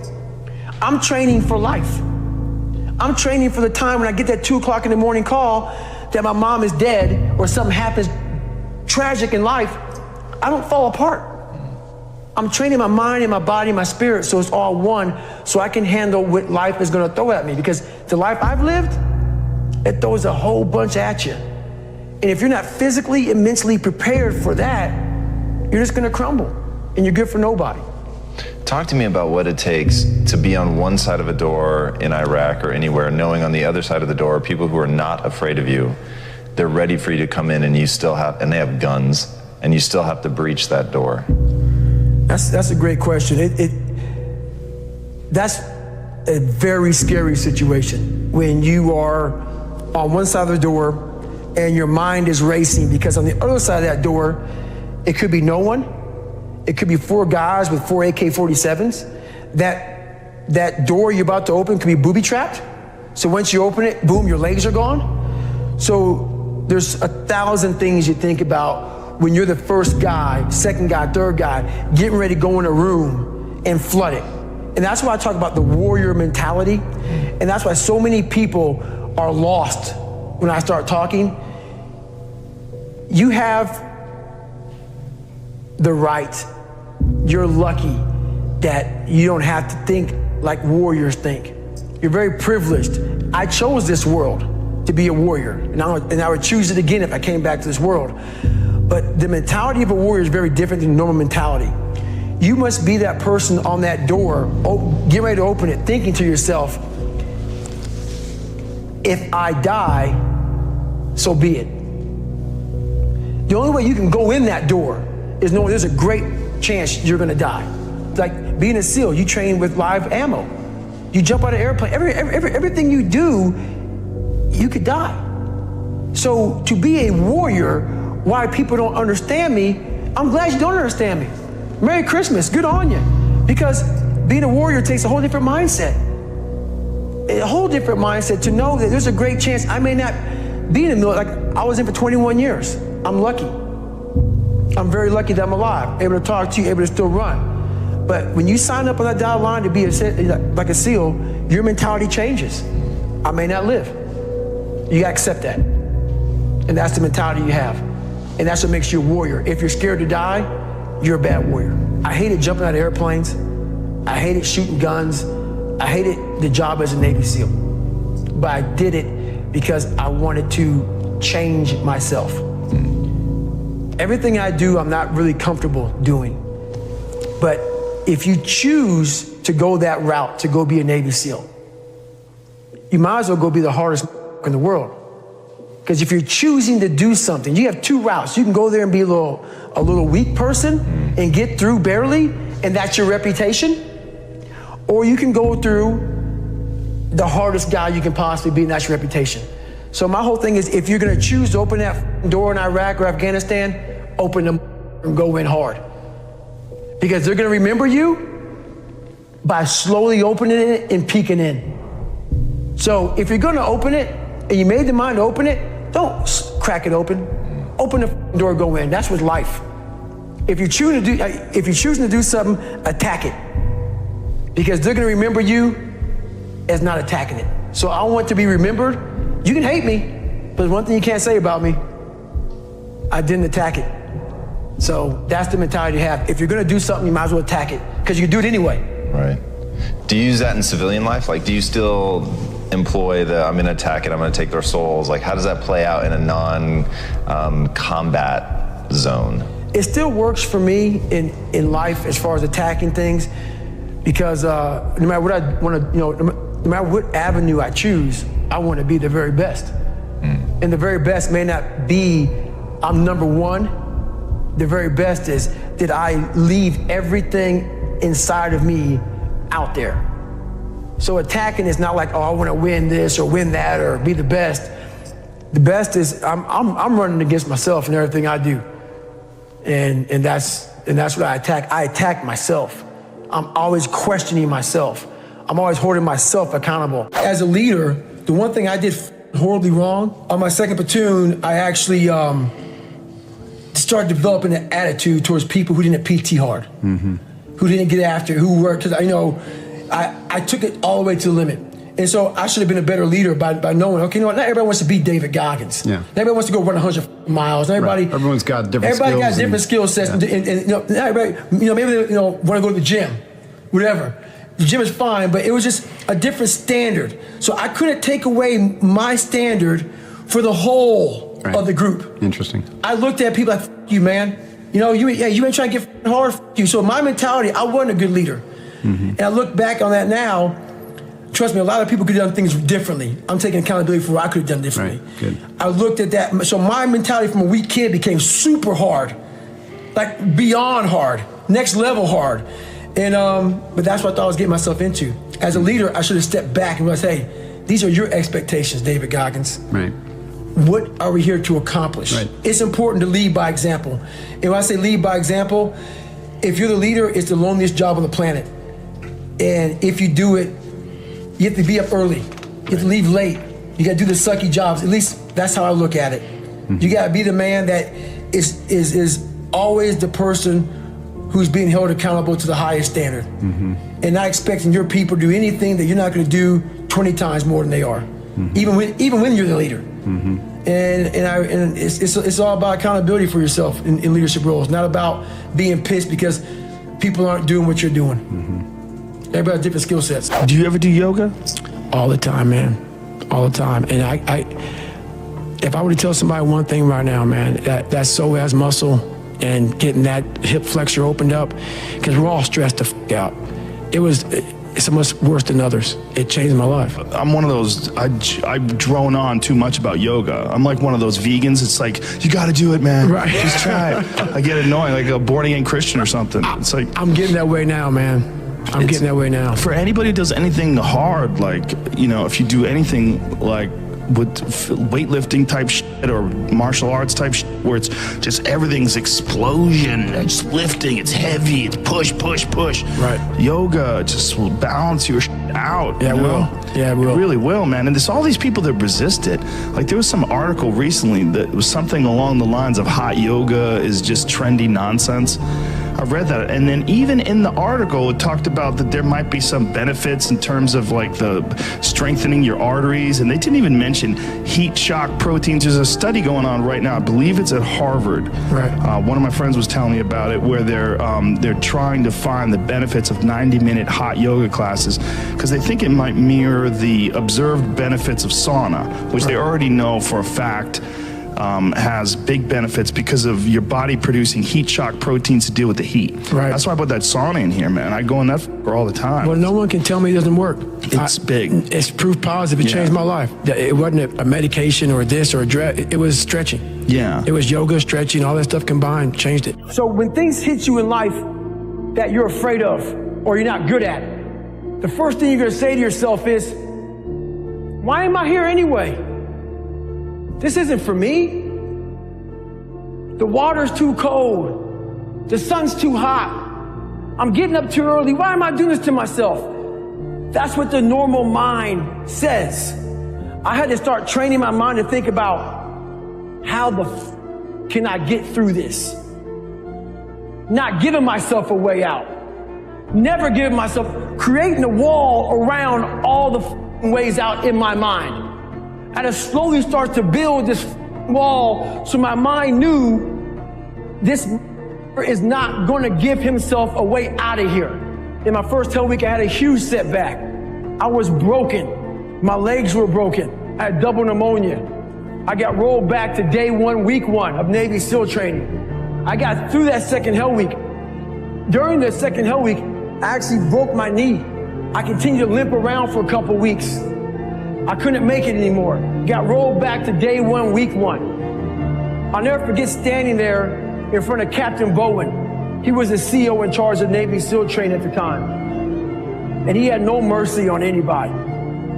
I'm training for life. I'm training for the time when I get that 2 o'clock in the morning call that my mom is dead or something happens tragic in life. I don't fall apart. I'm training my mind and my body and my spirit so it's all one, so I can handle what life is gonna throw at me. Because the life I've lived, it throws a whole bunch at you. And if you're not physically and mentally prepared for that, you're just gonna crumble and you're good for nobody. Talk to me about what it takes to be on one side of a door in Iraq or anywhere, knowing on the other side of the door are people who are not afraid of you. They're ready for you to come in and you still have, and they have guns, and you still have to breach that door. That's a great question. That's a very scary situation when you are on one side of the door and your mind is racing, because on the other side of that door, it could be no one. It could be 4 guys with 4 AK-47s. That door you're about to open could be booby-trapped. So once you open it, boom, your legs are gone. So there's 1,000 things you think about when you're the first guy, second guy, third guy, getting ready to go in a room and flood it. And that's why I talk about the warrior mentality. And that's why so many people are lost when I start talking. You have the right. You're lucky that you don't have to think like warriors think. You're very privileged. I chose this world to be a warrior, and I would choose it again if I came back to this world. But the mentality of a warrior is very different than normal mentality. You must be that person on that door, get ready to open it, thinking to yourself, if I die, so be it. The only way you can go in that door is knowing there's a great chance you're gonna die. Like being a SEAL, you train with live ammo. You jump out of an airplane, everything you do, you could die. So to be a warrior, why people don't understand me, I'm glad you don't understand me. Merry Christmas, good on you. Because being a warrior takes a whole different mindset. A whole different mindset to know that there's a great chance I may not be in the military. Like I was in for 21 years. I'm lucky. I'm very lucky that I'm alive, able to talk to you, able to still run. But when you sign up on that dotted line to be like a SEAL, your mentality changes. I may not live. You gotta accept that. And that's the mentality you have. And that's what makes you a warrior. If you're scared to die, you're a bad warrior. I hated jumping out of airplanes. I hated shooting guns. I hated the job as a Navy SEAL. But I did it because I wanted to change myself. Everything I do, I'm not really comfortable doing. But if you choose to go that route, to go be a Navy SEAL, you might as well go be the hardest in the world. Because if you're choosing to do something, you have 2 routes. You can go there and be a little weak person and get through barely, and that's your reputation. Or you can go through the hardest guy you can possibly be, and that's your reputation. So my whole thing is, if you're gonna choose to open that door in Iraq or Afghanistan, open them and go in hard. Because they're gonna remember you by slowly opening it and peeking in. So if you're gonna open it, and you made the mind to open it, don't crack it open. Open the door, go in. That's with life. If you're choosing to do something, attack it. Because they're gonna remember you as not attacking it. So I want to be remembered. You can hate me, but there's one thing you can't say about me. I didn't attack it. So that's the mentality you have. If you're gonna do something, you might as well attack it, because you can do it anyway. Right. Do you use that in civilian life? Like, do you still employ I'm gonna attack it, I'm gonna take their souls? Like, how does that play out in a non-combat zone? It still works for me in life as far as attacking things, because no matter what I wanna, no matter what avenue I choose, I wanna be the very best. And the very best may not be I'm number one. The very best is, did I leave everything inside of me out there? So attacking is not like, oh, I want to win this or win that or be the best. The best is I'm running against myself in everything I do, and that's what I attack. I attack myself. I'm always questioning myself. I'm always holding myself accountable. As a leader, the one thing I did horribly wrong on my second platoon, I actually start developing an attitude towards people who didn't PT hard, who didn't get after it, who worked. Because I took it all the way to the limit. And so I should have been a better leader by knowing, okay, you know what, not everybody wants to be David Goggins. Yeah. Not everybody wants to go run 100 miles. Not everybody, right. Everyone's got different skills. Everybody got different skill sets. Yeah. And not everybody, maybe they want to go to the gym, whatever. The gym is fine, but it was just a different standard. So I couldn't take away my standard for the whole of the group. Interesting. I looked at people like, F you, man. You ain't trying to get hard, F you. So my mentality, I wasn't a good leader. And I look back on that now. Trust me, a lot of people could have done things differently. I'm taking accountability for what I could have done differently. Right, good. I looked at that. So my mentality from a weak kid became super hard, like beyond hard, next level hard. And but that's what I thought I was getting myself into. As a leader, I should have stepped back and realized, hey, these are your expectations, David Goggins. Right. What are we here to accomplish? Right. It's important to lead by example. And when I say lead by example, if you're the leader, it's the loneliest job on the planet. And if you do it, you have to be up early. You have to leave late. You got to do the sucky jobs. At least that's how I look at it. You got to be the man that is always the person who's being held accountable to the highest standard, and not expecting your people to do anything that you're not going to do 20 times more than they are, even when you're the leader. And it's all about accountability for yourself in leadership roles, not about being pissed because people aren't doing what you're doing. Everybody has different skill sets. Do you ever do yoga? All the time, man. All the time. And I if I were to tell somebody one thing right now, man, that soul has muscle and getting that hip flexor opened up, because we're all stressed the f out. It's much worse than others. It changed my life. I'm one of those, I drone on too much about yoga. I'm like one of those vegans. It's like, you got to do it, man. Right. Just try it. I get annoying, like a born-again Christian or something. It's like, I'm getting that way now, man. I'm getting that way now. For anybody who does anything hard, like, if you do anything like with weightlifting type shit or martial arts type shit, where it's just everything's explosion, it's lifting, it's heavy, it's push. Right. Yoga just will balance your shit out. Yeah, it will. Yeah, it will. It really will, man. And there's all these people that resist it. Like, there was some article recently that was something along the lines of hot yoga is just trendy nonsense. I read that, and then even in the article, it talked about that there might be some benefits in terms of like the strengthening your arteries, and they didn't even mention heat shock proteins. There's a study going on right now. I believe it's at Harvard. Right. One of my friends was telling me about it, where they're trying to find the benefits of 90-minute hot yoga classes, because they think it might mirror the observed benefits of sauna, which they already know for a fact has big benefits because of your body producing heat shock proteins to deal with the heat. Right. That's why I put that sauna in here, man. I go in that for all the time. Well, no one can tell me it doesn't work. It's big. It's proof positive. It changed my life. It wasn't a medication or this or a drug. It was stretching. Yeah. It was yoga, stretching, all that stuff combined changed it. So when things hit you in life that you're afraid of or you're not good at, the first thing you're going to say to yourself is, why am I here anyway? This isn't for me. The water's too cold. The sun's too hot. I'm getting up too early. Why am I doing this to myself? That's what the normal mind says. I had to start training my mind to think about how the can I get through this? Not giving myself a way out. Never giving myself, creating a wall around all the ways out in my mind. I had to slowly start to build this wall so my mind knew this is not going to give himself a way out of here. In my first hell week, I had a huge setback. I was broken. My legs were broken. I had double pneumonia. I got rolled back to day 1, week 1 of Navy SEAL training. I got through that second hell week. During the second hell week, I actually broke my knee. I continued to limp around for a couple weeks. I couldn't make it anymore. Got rolled back to day 1, week 1. I'll never forget standing there in front of Captain Bowen. He was the CEO in charge of Navy SEAL training at the time. And he had no mercy on anybody.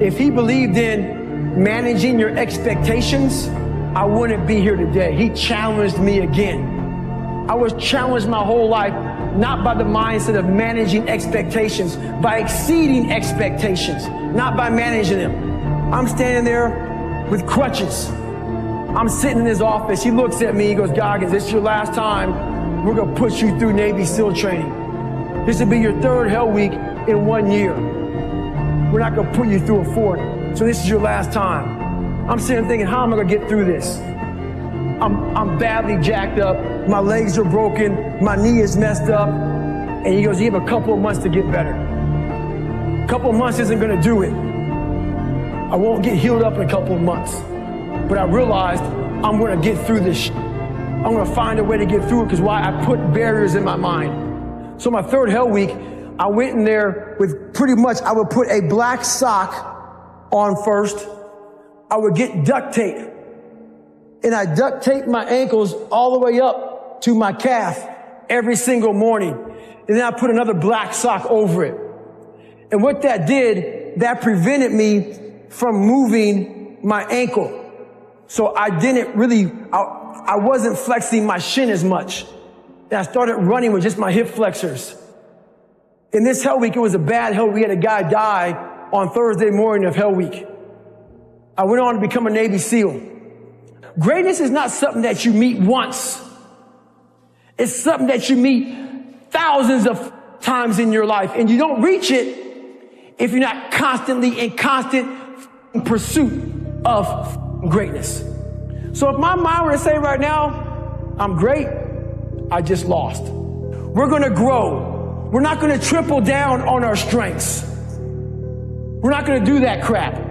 If he believed in managing your expectations, I wouldn't be here today. He challenged me again. I was challenged my whole life, not by the mindset of managing expectations, by exceeding expectations, not by managing them. I'm standing there with crutches, I'm sitting in his office. He looks at me. He goes, Goggins, this is your last time. We're going to put you through Navy SEAL training. This will be your 3rd Hell Week in 1 year. We're not going to put you through a 4th. So this is your last time. I'm sitting thinking, how am I going to get through this? I'm badly jacked up. My legs are broken. My knee is messed up. And he goes, you have a couple of months to get better. A couple of months isn't going to do it. I won't get healed up in a couple of months. But I realized I'm going to get through this. I'm going to find a way to get through it because why? I put barriers in my mind. So my 3rd Hell Week, I went in there with pretty much, I would put a black sock on first. I would get duct tape. And I duct taped my ankles all the way up to my calf every single morning. And then I put another black sock over it. And what that did, that prevented me from moving my ankle. So I didn't really, I wasn't flexing my shin as much. And I started running with just my hip flexors. In this Hell Week, it was a bad Hell Week. We had a guy die on Thursday morning of Hell Week. I went on to become a Navy SEAL. Greatness is not something that you meet once. It's something that you meet thousands of times in your life. And you don't reach it if you're not constantly in constant pursuit of greatness. So if my mind were to say right now, I'm great, I just lost. We're going to grow. We're not going to triple down on our strengths. We're not going to do that crap.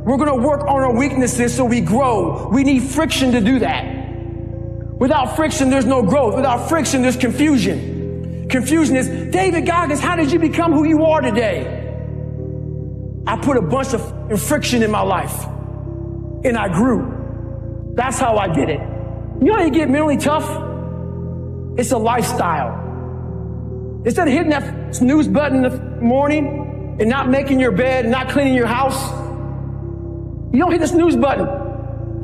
We're going to work on our weaknesses so we grow. We need friction to do that. Without friction, there's no growth. Without friction, there's confusion. Confusion is, David Goggins, how did you become who you are today? I put a bunch of friction in my life, and I grew. That's how I did it. You know how you get mentally tough? It's a lifestyle. Instead of hitting that snooze button in the morning and not making your bed and not cleaning your house, you don't hit the snooze button.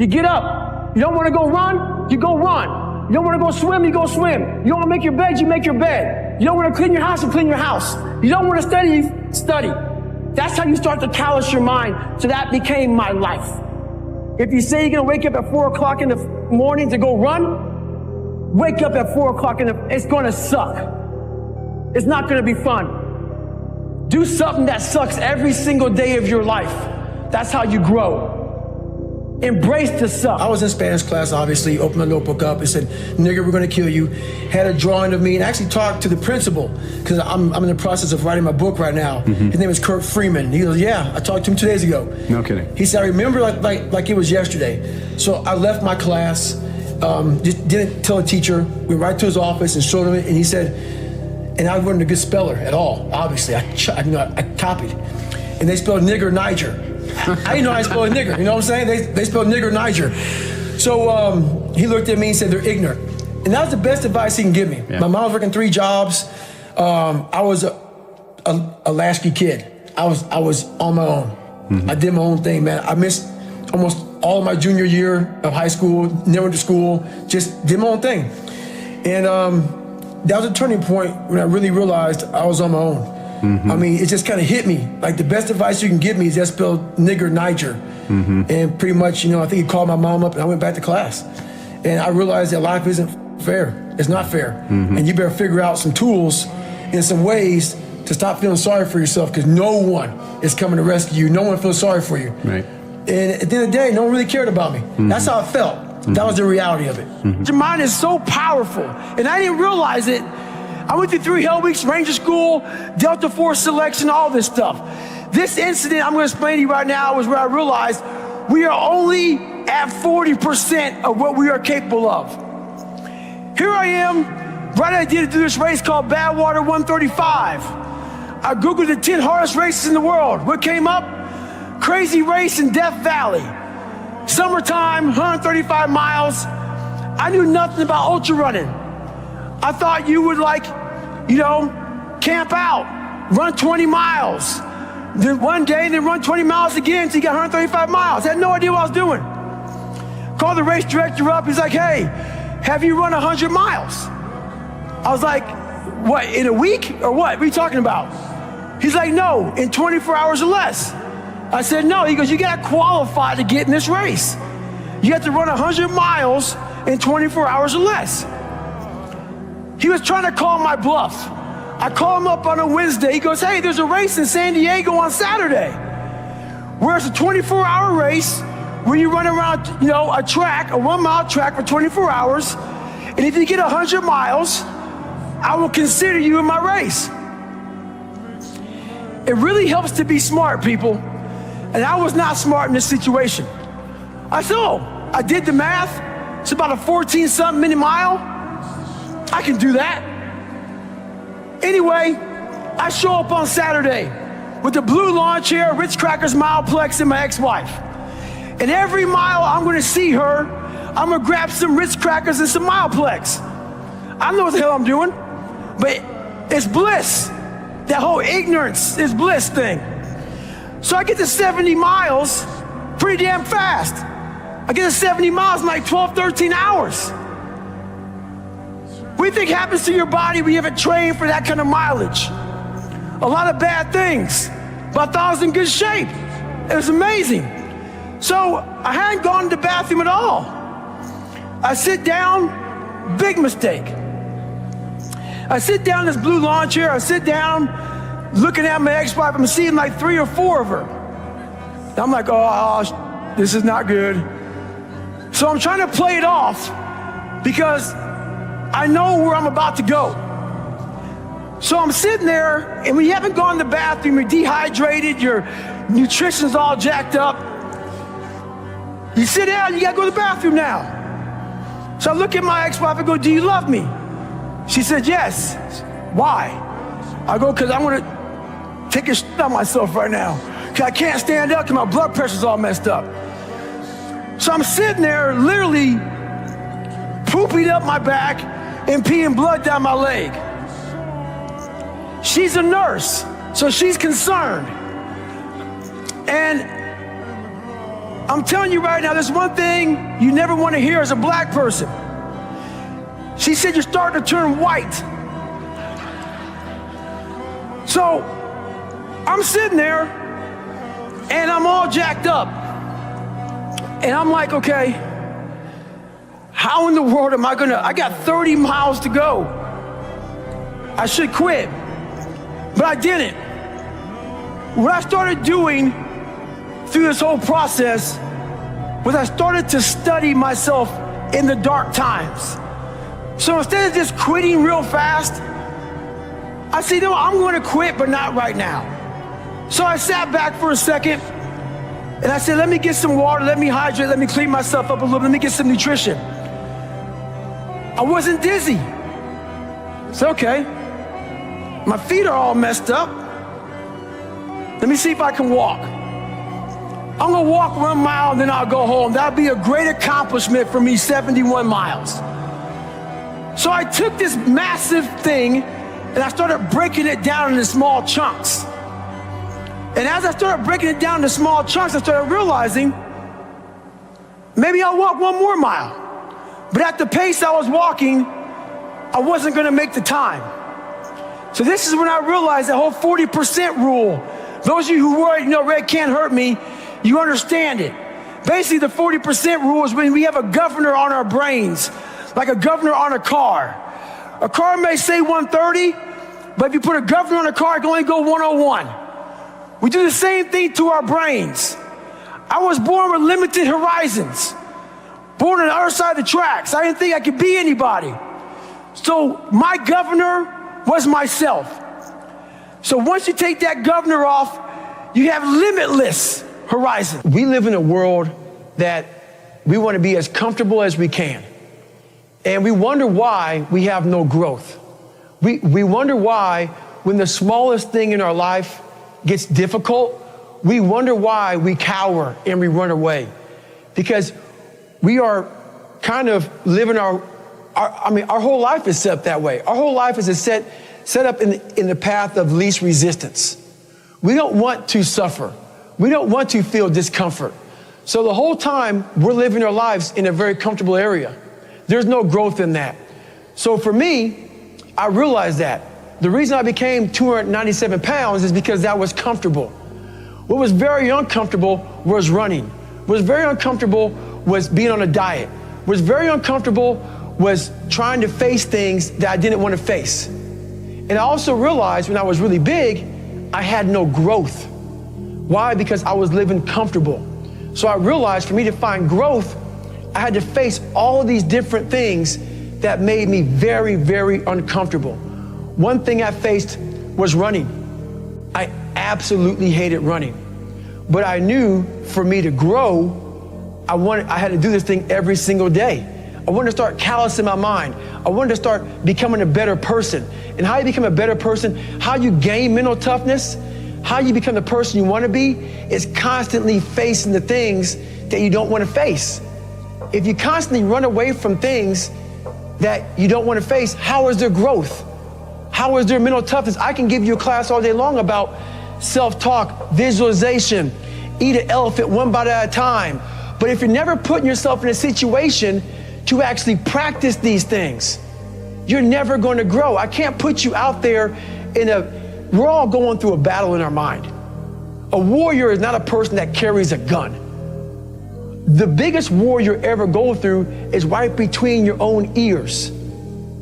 You get up. You don't want to go run? You go run. You don't want to go swim? You go swim. You don't want to make your bed? You make your bed. You don't want to clean your house? You clean your house. You don't want to study? You study. That's how you start to callous your mind. So that became my life. If you say you're going to wake up at 4 o'clock in the morning to go run, wake up at 4 o'clock it's going to suck. It's not going to be fun. Do something that sucks every single day of your life. That's how you grow. Embrace the suck. I was in Spanish class, obviously, opened my notebook up and said, nigger, we're going to kill you. Had a drawing of me and actually talked to the principal because I'm in the process of writing my book right now. Mm-hmm. His name is Kurt Freeman. He goes, yeah, I talked to him 2 days ago. No kidding. He said, I remember like it was yesterday. So I left my class, just didn't tell a teacher, went right to his office and showed him it, and he said, and I wasn't a good speller at all, obviously. I copied. And they spelled nigger Niger. I didn't know how to spell a nigger, you know what I'm saying? They spelled nigger Niger. So he looked at me and said, they're ignorant. And that was the best advice he can give me. Yeah. My mom was working 3 jobs. I was a latchkey kid. I was on my own. Mm-hmm. I did my own thing, man. I missed almost all of my junior year of high school, never went to school, just did my own thing. And that was a turning point when I really realized I was on my own. Mm-hmm. I mean, it just kind of hit me. Like, the best advice you can give me is just spell nigger Niger. Mm-hmm. And pretty much, I think he called my mom up and I went back to class. And I realized that life isn't fair. It's not fair. Mm-hmm. And you better figure out some tools and some ways to stop feeling sorry for yourself, because no one is coming to rescue you. No one feels sorry for you. Right. And at the end of the day, no one really cared about me. Mm-hmm. That's how I felt. Mm-hmm. That was the reality of it. Mm-hmm. Your mind is so powerful. And I didn't realize it. I went through 3 Hell Weeks, Ranger School, Delta Force selection, all this stuff. This incident I'm going to explain to you right now was where I realized we are only at 40% of what we are capable of. Here I am, right idea to do this race called Badwater 135. I Googled the 10 hardest races in the world. What came up? Crazy race in Death Valley. Summertime, 135 miles. I knew nothing about ultra running. I thought you would camp out, run 20 miles, then one day, then run 20 miles again until you got 135 miles. I had no idea what I was doing. Called the race director up. He's like, hey, have you run 100 miles? I was like, what, in a week or what? What are you talking about? He's like, no, in 24 hours or less. I said, no. He goes, you got to qualify to get in this race. You have to run 100 miles in 24 hours or less. He was trying to call my bluff. I call him up on a Wednesday. He goes, hey, there's a race in San Diego on Saturday, where it's a 24-hour race where you run around, a track, a 1 mile track for 24 hours. And if you get 100 miles, I will consider you in my race. It really helps to be smart, people. And I was not smart in this situation. I said, I did the math. It's about a 14-something minute mile. I can do that. Anyway, I show up on Saturday with the blue lawn chair, Ritz Crackers Mileplex, and my ex-wife. And every mile I'm gonna see her, I'm gonna grab some Ritz Crackers and some Mileplex. I don't know what the hell I'm doing, but it's bliss. That whole ignorance is bliss thing. So I get to 70 miles pretty damn fast. I get to 70 miles in like 12, 13 hours. What do you think happens to your body when you haven't trained for that kind of mileage? A lot of bad things, but I thought I was in good shape. It was amazing. So I hadn't gone to the bathroom at all. I sit down, big mistake. I sit down in this blue lawn chair, I sit down, looking at my ex-wife, I'm seeing like 3 or 4 of her. And I'm like, oh, this is not good. So I'm trying to play it off because I know where I'm about to go. So I'm sitting there, and when you haven't gone to the bathroom, you're dehydrated, your nutrition's all jacked up. You sit down, you gotta go to the bathroom now. So I look at my ex-wife, I go, do you love me? She said, yes. Why? I go, because I'm gonna take a shit on myself right now. Because I can't stand up because my blood pressure's all messed up. So I'm sitting there literally pooping up my back and peeing blood down my leg. She's a nurse, so she's concerned. And I'm telling you right now, there's one thing you never want to hear as a black person. She said, you're starting to turn white. So I'm sitting there and I'm all jacked up. And I'm like, okay, how in the world am I I got 30 miles to go. I should quit, but I didn't. What I started doing through this whole process was I started to study myself in the dark times. So instead of just quitting real fast, I said, no, I'm going to quit, but not right now. So I sat back for a second and I said, let me get some water, let me hydrate, let me clean myself up a little bit, let me get some nutrition. I wasn't dizzy. It's okay. My feet are all messed up. Let me see if I can walk. I'm gonna walk 1 mile and then I'll go home. That'll be a great accomplishment for me, 71 miles. So I took this massive thing and I started breaking it down into small chunks. And as I started breaking it down into small chunks, I started realizing maybe I'll walk 1 more mile. But at the pace I was walking, I wasn't gonna make the time. So this is when I realized that whole 40% rule. Those of you who worry, red can't hurt me, you understand it. Basically, the 40% rule is when we have a governor on our brains, like a governor on a car. A car may say 130, but if you put a governor on a car, it can only go 101. We do the same thing to our brains. I was born with limited horizons, born on the other side of the tracks. I didn't think I could be anybody. So my governor was myself. So once you take that governor off, you have limitless horizon. We live in a world that we want to be as comfortable as we can. And we wonder why we have no growth. We wonder why when the smallest thing in our life gets difficult, we wonder why we cower and we run away. Because we are kind of living our whole life is set up that way. Our whole life is set up in the path of least resistance. We don't want to suffer. We don't want to feel discomfort. So the whole time we're living our lives in a very comfortable area. There's no growth in that. So for me, I realized that. The reason I became 297 pounds is because that was comfortable. What was very uncomfortable was running. What was very uncomfortable was being on a diet. Was very uncomfortable, was trying to face things that I didn't want to face. And I also realized when I was really big, I had no growth. Why? Because I was living comfortable. So I realized for me to find growth, I had to face all of these different things that made me very, very uncomfortable. One thing I faced was running. I absolutely hated running. But I knew for me to grow, I had to do this thing every single day. I wanted to start callousing my mind. I wanted to start becoming a better person. And how you become a better person, how you gain mental toughness, how you become the person you want to be, is constantly facing the things that you don't want to face. If you constantly run away from things that you don't want to face, how is there growth? How is there mental toughness? I can give you a class all day long about self-talk, visualization, eat an elephant one bite at a time. But if you're never putting yourself in a situation to actually practice these things, you're never going to grow. I can't put you out there we're all going through a battle in our mind. A warrior is not a person that carries a gun. The biggest war you ever go through is right between your own ears.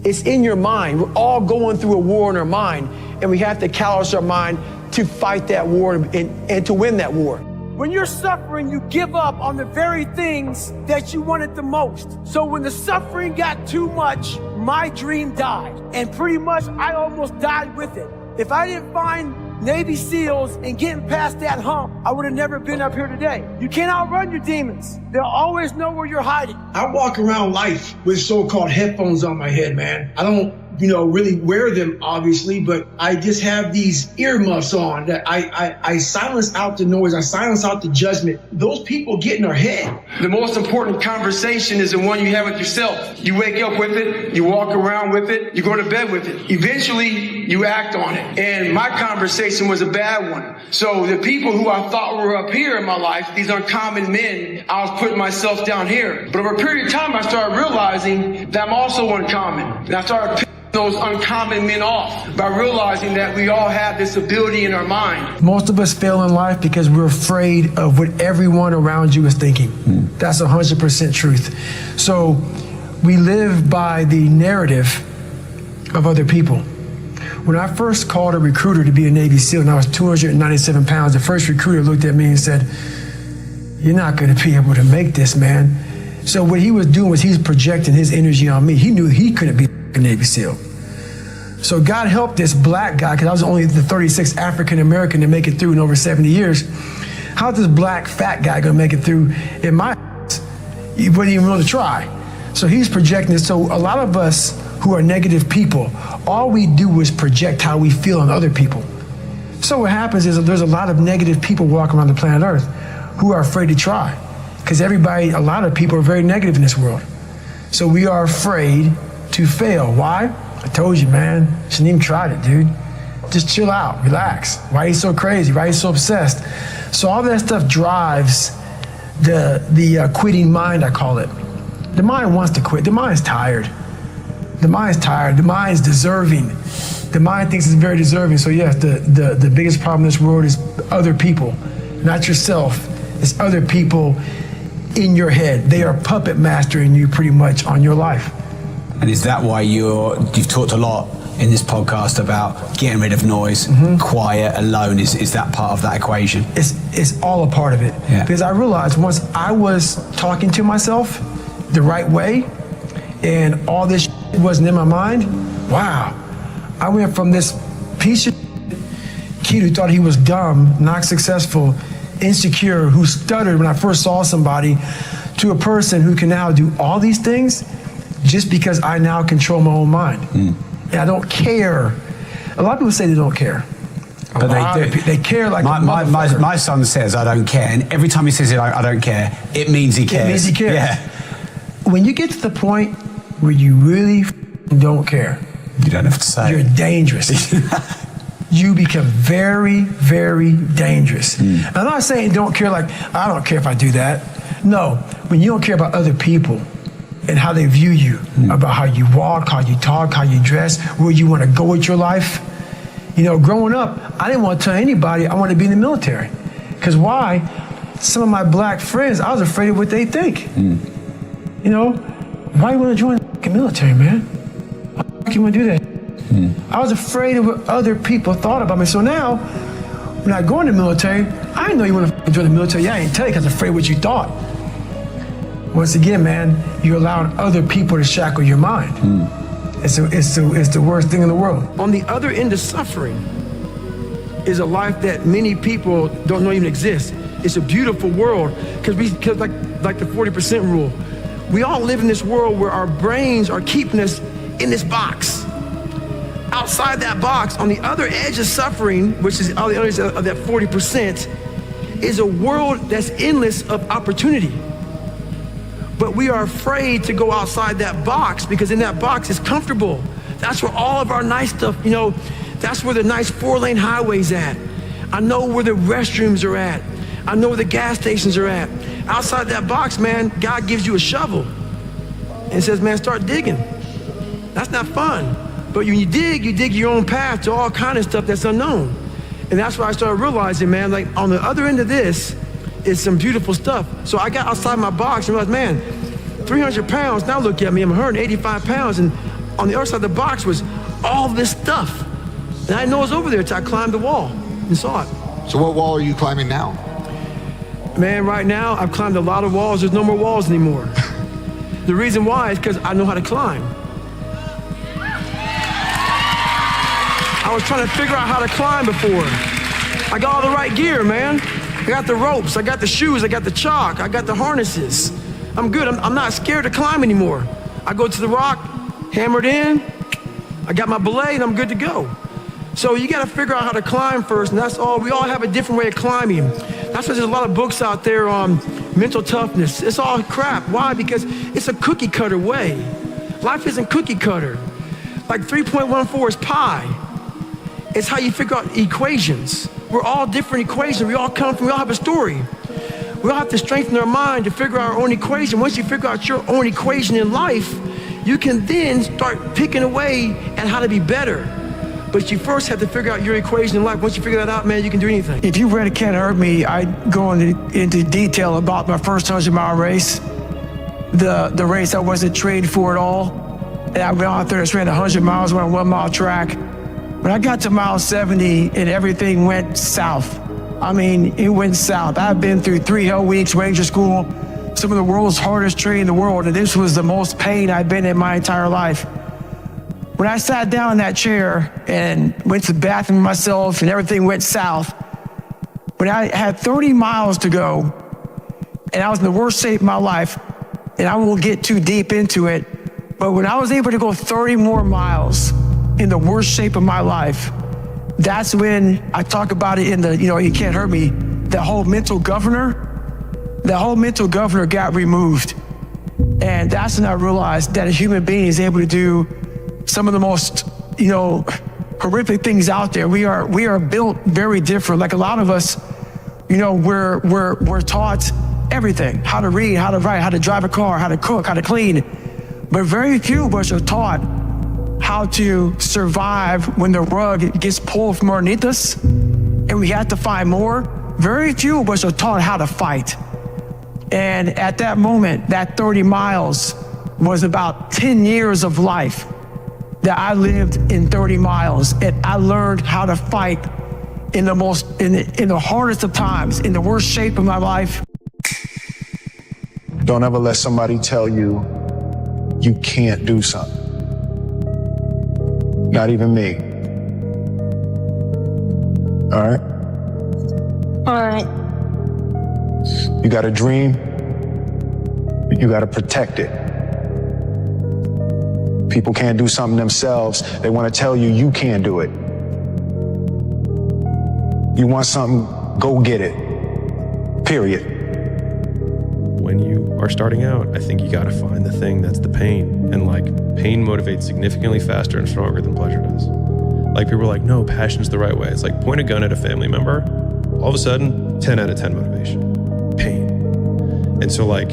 It's in your mind. We're all going through a war in our mind, and we have to callous our mind to fight that war and to win that war. When you're suffering, you give up on the very things that you wanted the most. So when the suffering got too much, my dream died. And pretty much I almost died with it. If I didn't find Navy SEALs and getting past that hump, I would have never been up here today. You can't outrun your demons. They'll always know where you're hiding. I walk around life with so-called headphones on my head, man. I don't, really wear them, obviously, but I just have these earmuffs on that I silence out the noise. I silence out the judgment. Those people get in our head. The most important conversation is the one you have with yourself. You wake up with it, you walk around with it, you go to bed with it. Eventually, you act on it. And my conversation was a bad one. So the people who I thought were up here in my life, these uncommon men, I was putting myself down here. But over a period of time, I started realizing that I'm also uncommon. And I started picking those uncommon men off by realizing that we all have this ability in our mind. Most of us fail in life because we're afraid of what everyone around you is thinking. That's 100% truth. So we live by the narrative of other people. When I first called a recruiter to be a Navy SEAL and I was 297 pounds, the first recruiter looked at me and said, "You're not going to be able to make this, man." So what he was doing was he's projecting his energy on me. He knew he couldn't be a Navy SEAL. So God helped this black guy, because I was only the 36th African American to make it through in over 70 years. How's this black fat guy gonna make it through in my house? He wouldn't even want to try. So he's projecting this. So a lot of us who are negative people, all we do is project how we feel on other people. So what happens is that there's a lot of negative people walking around the planet Earth who are afraid to try. Because a lot of people are very negative in this world. So we are afraid to fail. Why? I told you, man. Shouldn't even tried it, dude. Just chill out, relax. Why are you so crazy? Why are you so obsessed? So all that stuff drives the quitting mind, I call it. The mind wants to quit. The mind's tired. The mind's tired. The mind's deserving. The mind thinks it's very deserving. So yes, the biggest problem in this world is other people, not yourself. It's other people in your head. They are puppet mastering you pretty much on your life. And is that why you've talked a lot in this podcast about getting rid of noise, quiet, alone? Is that part of that equation? It's all a part of it. Yeah. Because I realized once I was talking to myself the right way and all this wasn't in my mind, wow. I went from this piece of kid who thought he was dumb, not successful, insecure, who stuttered when I first saw somebody, to a person who can now do all these things just because I now control my own mind. And I don't care. A lot of people say they don't care. But they do. They care like my son says, "I don't care." And every time he says it, I don't care, it means he cares. It means he cares. Yeah. When you get to the point where you really don't care, you don't have to say you're dangerous. You become very, very dangerous. I'm not saying don't care like, I don't care if I do that. No, when you don't care about other people and how they view you, about how you walk, how you talk, how you dress, where you want to go with your life. Growing up, I didn't want to tell anybody I wanted to be in the military. Because why? some of my black friends, I was afraid of what they think. You know, why you want to join the military, man? Why you want to do that? I was afraid of what other people thought about me. So now, when I go in the military, I didn't know you want to join the military. Yeah, I didn't tell you because I was afraid of what you thought. Once again, man, you're allowing other people to shackle your mind. It's the worst thing in the world. On the other end of suffering is a life that many people don't know even exists. It's a beautiful world because like the 40% rule, we all live in this world where our brains are keeping us in this box. Outside that box, on the other edge of suffering, which is on the other edge of that 40%, is a world that's endless of opportunity. But we are afraid to go outside that box because in that box is comfortable. That's where all of our nice stuff, you know, that's where the nice 4-lane highway's at. I know where the restrooms are at. I know where the gas stations are at. Outside that box, man, God gives you a shovel and says, man, start digging. That's not fun. But when you dig your own path to all kind of stuff that's unknown. And that's why I started realizing, man, like on the other end of this is some beautiful stuff. So I got outside my box and realized, man, 300 pounds, now look at me, I'm 185 pounds. And on the other side of the box was all this stuff. And I didn't know it was over there until I climbed the wall and saw it. So what wall are you climbing now? Man, right now, I've climbed a lot of walls. There's no more walls anymore. The reason why is because I know how to climb. I was trying to figure out how to climb before. I got all the right gear, man. I got the ropes, I got the shoes, I got the chalk, I got the harnesses. I'm good, I'm not scared to climb anymore. I go to the rock, hammer it in, I got my belay, and I'm good to go. So you gotta figure out how to climb first, and that's all. We all have a different way of climbing. That's why there's a lot of books out there on mental toughness. It's all crap. Why? Because it's a cookie cutter way. Life isn't cookie cutter. Like 3.14 is pi. It's how you figure out equations. We're all different equations. We all have a story. We all have to strengthen our mind to figure out our own equation. Once you figure out your own equation in life, you can then start picking away at how to be better. But you first have to figure out your equation in life. Once you figure that out, man, you can do anything. If you read It Can't Hurt Me, I go into detail about my first 100-mile race. The race I wasn't trained for at all. And I went out there and ran 100 miles on a 1-mile track. When I got to mile 70 and everything went south. I mean, it went south. I've been through 3 hell weeks, Ranger School, some of the world's hardest training in the world, and this was the most pain I've been in my entire life. When I sat down in that chair and went to the bathroom myself and everything went south, when I had 30 miles to go and I was in the worst shape of my life, and I won't get too deep into it, but when I was able to go 30 more miles in the worst shape of my life, that's when I talk about it in the, It Can't Hurt Me, the whole mental governor got removed. And that's when I realized that a human being is able to do some of the most, horrific things out there. We are built very different. Like a lot of us, we're taught everything, how to read, how to write, how to drive a car, how to cook, how to clean. But very few of us are taught how to survive when the rug gets pulled from underneath us and we have to find more. Very few of us are taught how to fight. And at that moment, that 30 miles was about 10 years of life that I lived in 30 miles. And I learned how to fight in the hardest of times, in the worst shape of my life. Don't ever let somebody tell you you can't do something. Not even me. All right? All right. You got a dream, you got to protect it. People can't do something themselves. They want to tell you you can't do it. You want something, go get it. Period. When you are starting out, I think you got to find the thing that's the pain. And pain motivates significantly faster and stronger than pleasure does. People are like, no, passion's the right way. It's like point a gun at a family member. All of a sudden, 10 out of 10 motivation. Pain. And so I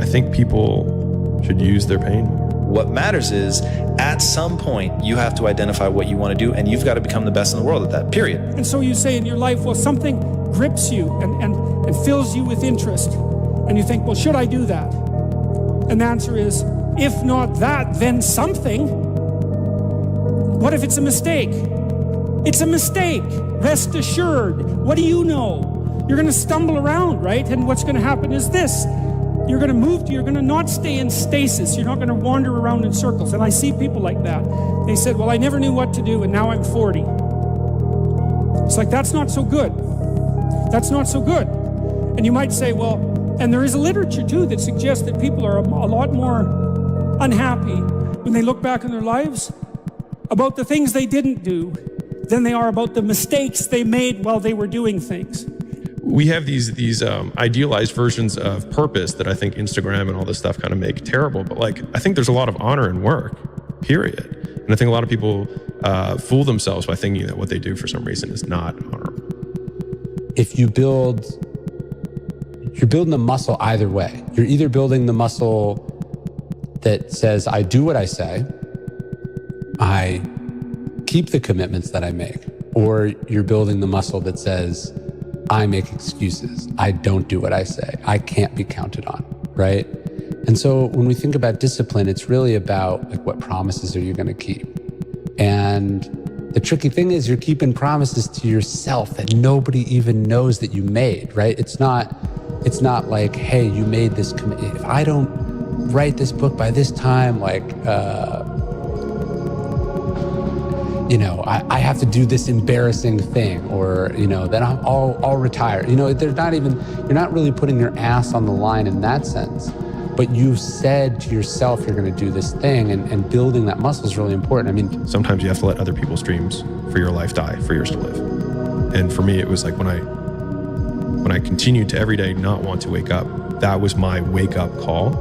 think people should use their pain more. What matters is, at some point, you have to identify what you want to do, and you've got to become the best in the world at that, period. And so you say in your life, well, something grips you and fills you with interest. And you think, well, should I do that? And the answer is, if not that, then something. What if it's a mistake? It's a mistake. Rest assured. What do you know? You're going to stumble around, right? And what's going to happen is this. You're going to not stay in stasis. You're not going to wander around in circles. And I see people like that. They said, well, I never knew what to do, and now I'm 40. It's like, that's not so good. That's not so good. And you might say, well, and there is a literature too that suggests that people are a lot more unhappy when they look back on their lives about the things they didn't do than they are about the mistakes they made while they were doing things. We have these idealized versions of purpose that I think Instagram and all this stuff kind of make terrible. But like, I think there's a lot of honor in work, period. And I think a lot of people fool themselves by thinking that what they do for some reason is not honorable. If you're building the muscle either way. You're either building the muscle that says, I do what I say, I keep the commitments that I make, or you're building the muscle that says, I make excuses. I don't do what I say. I can't be counted on, right? And so when we think about discipline, it's really about like, what promises are you going to keep? And the tricky thing is you're keeping promises to yourself that nobody even knows that you made, right? It's not like, hey, you made this commitment. If I don't write this book by this time, like, I have to do this embarrassing thing, or, then I'll retire. You're not really putting your ass on the line in that sense, but you've said to yourself, you're going to do this thing, and building that muscle is really important. I mean, sometimes you have to let other people's dreams for your life die, for yours to live. And for me, it was like when I continued to every day not want to wake up, that was my wake up call,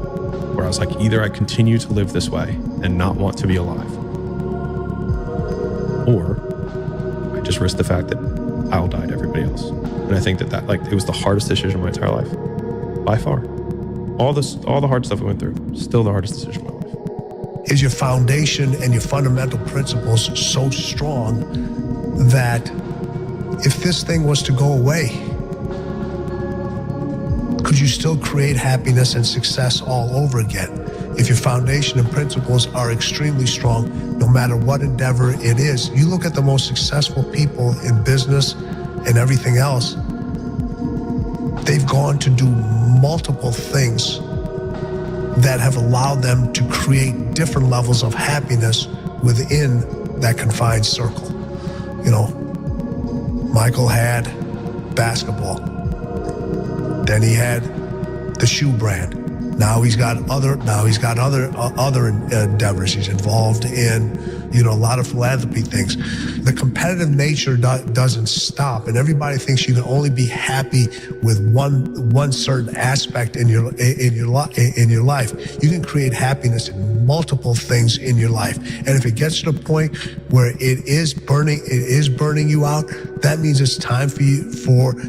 where I was like, either I continue to live this way and not want to be alive, or I just risk the fact that I'll die to everybody else. And I think that it was the hardest decision of my entire life, by far. All the hard stuff I went through, still the hardest decision of my life. Is your foundation and your fundamental principles so strong that if this thing was to go away, could you still create happiness and success all over again? If your foundation and principles are extremely strong, no matter what endeavor it is, you look at the most successful people in business and everything else, they've gone to do multiple things that have allowed them to create different levels of happiness within that confined circle. Michael had basketball. Then he had the shoe brand. Now he's got other endeavors. He's involved in, a lot of philanthropy things. The competitive nature doesn't stop, and everybody thinks you can only be happy with one certain aspect in your life. You can create happiness in multiple things in your life, and if it gets to the point where it is burning you out, that means it's time for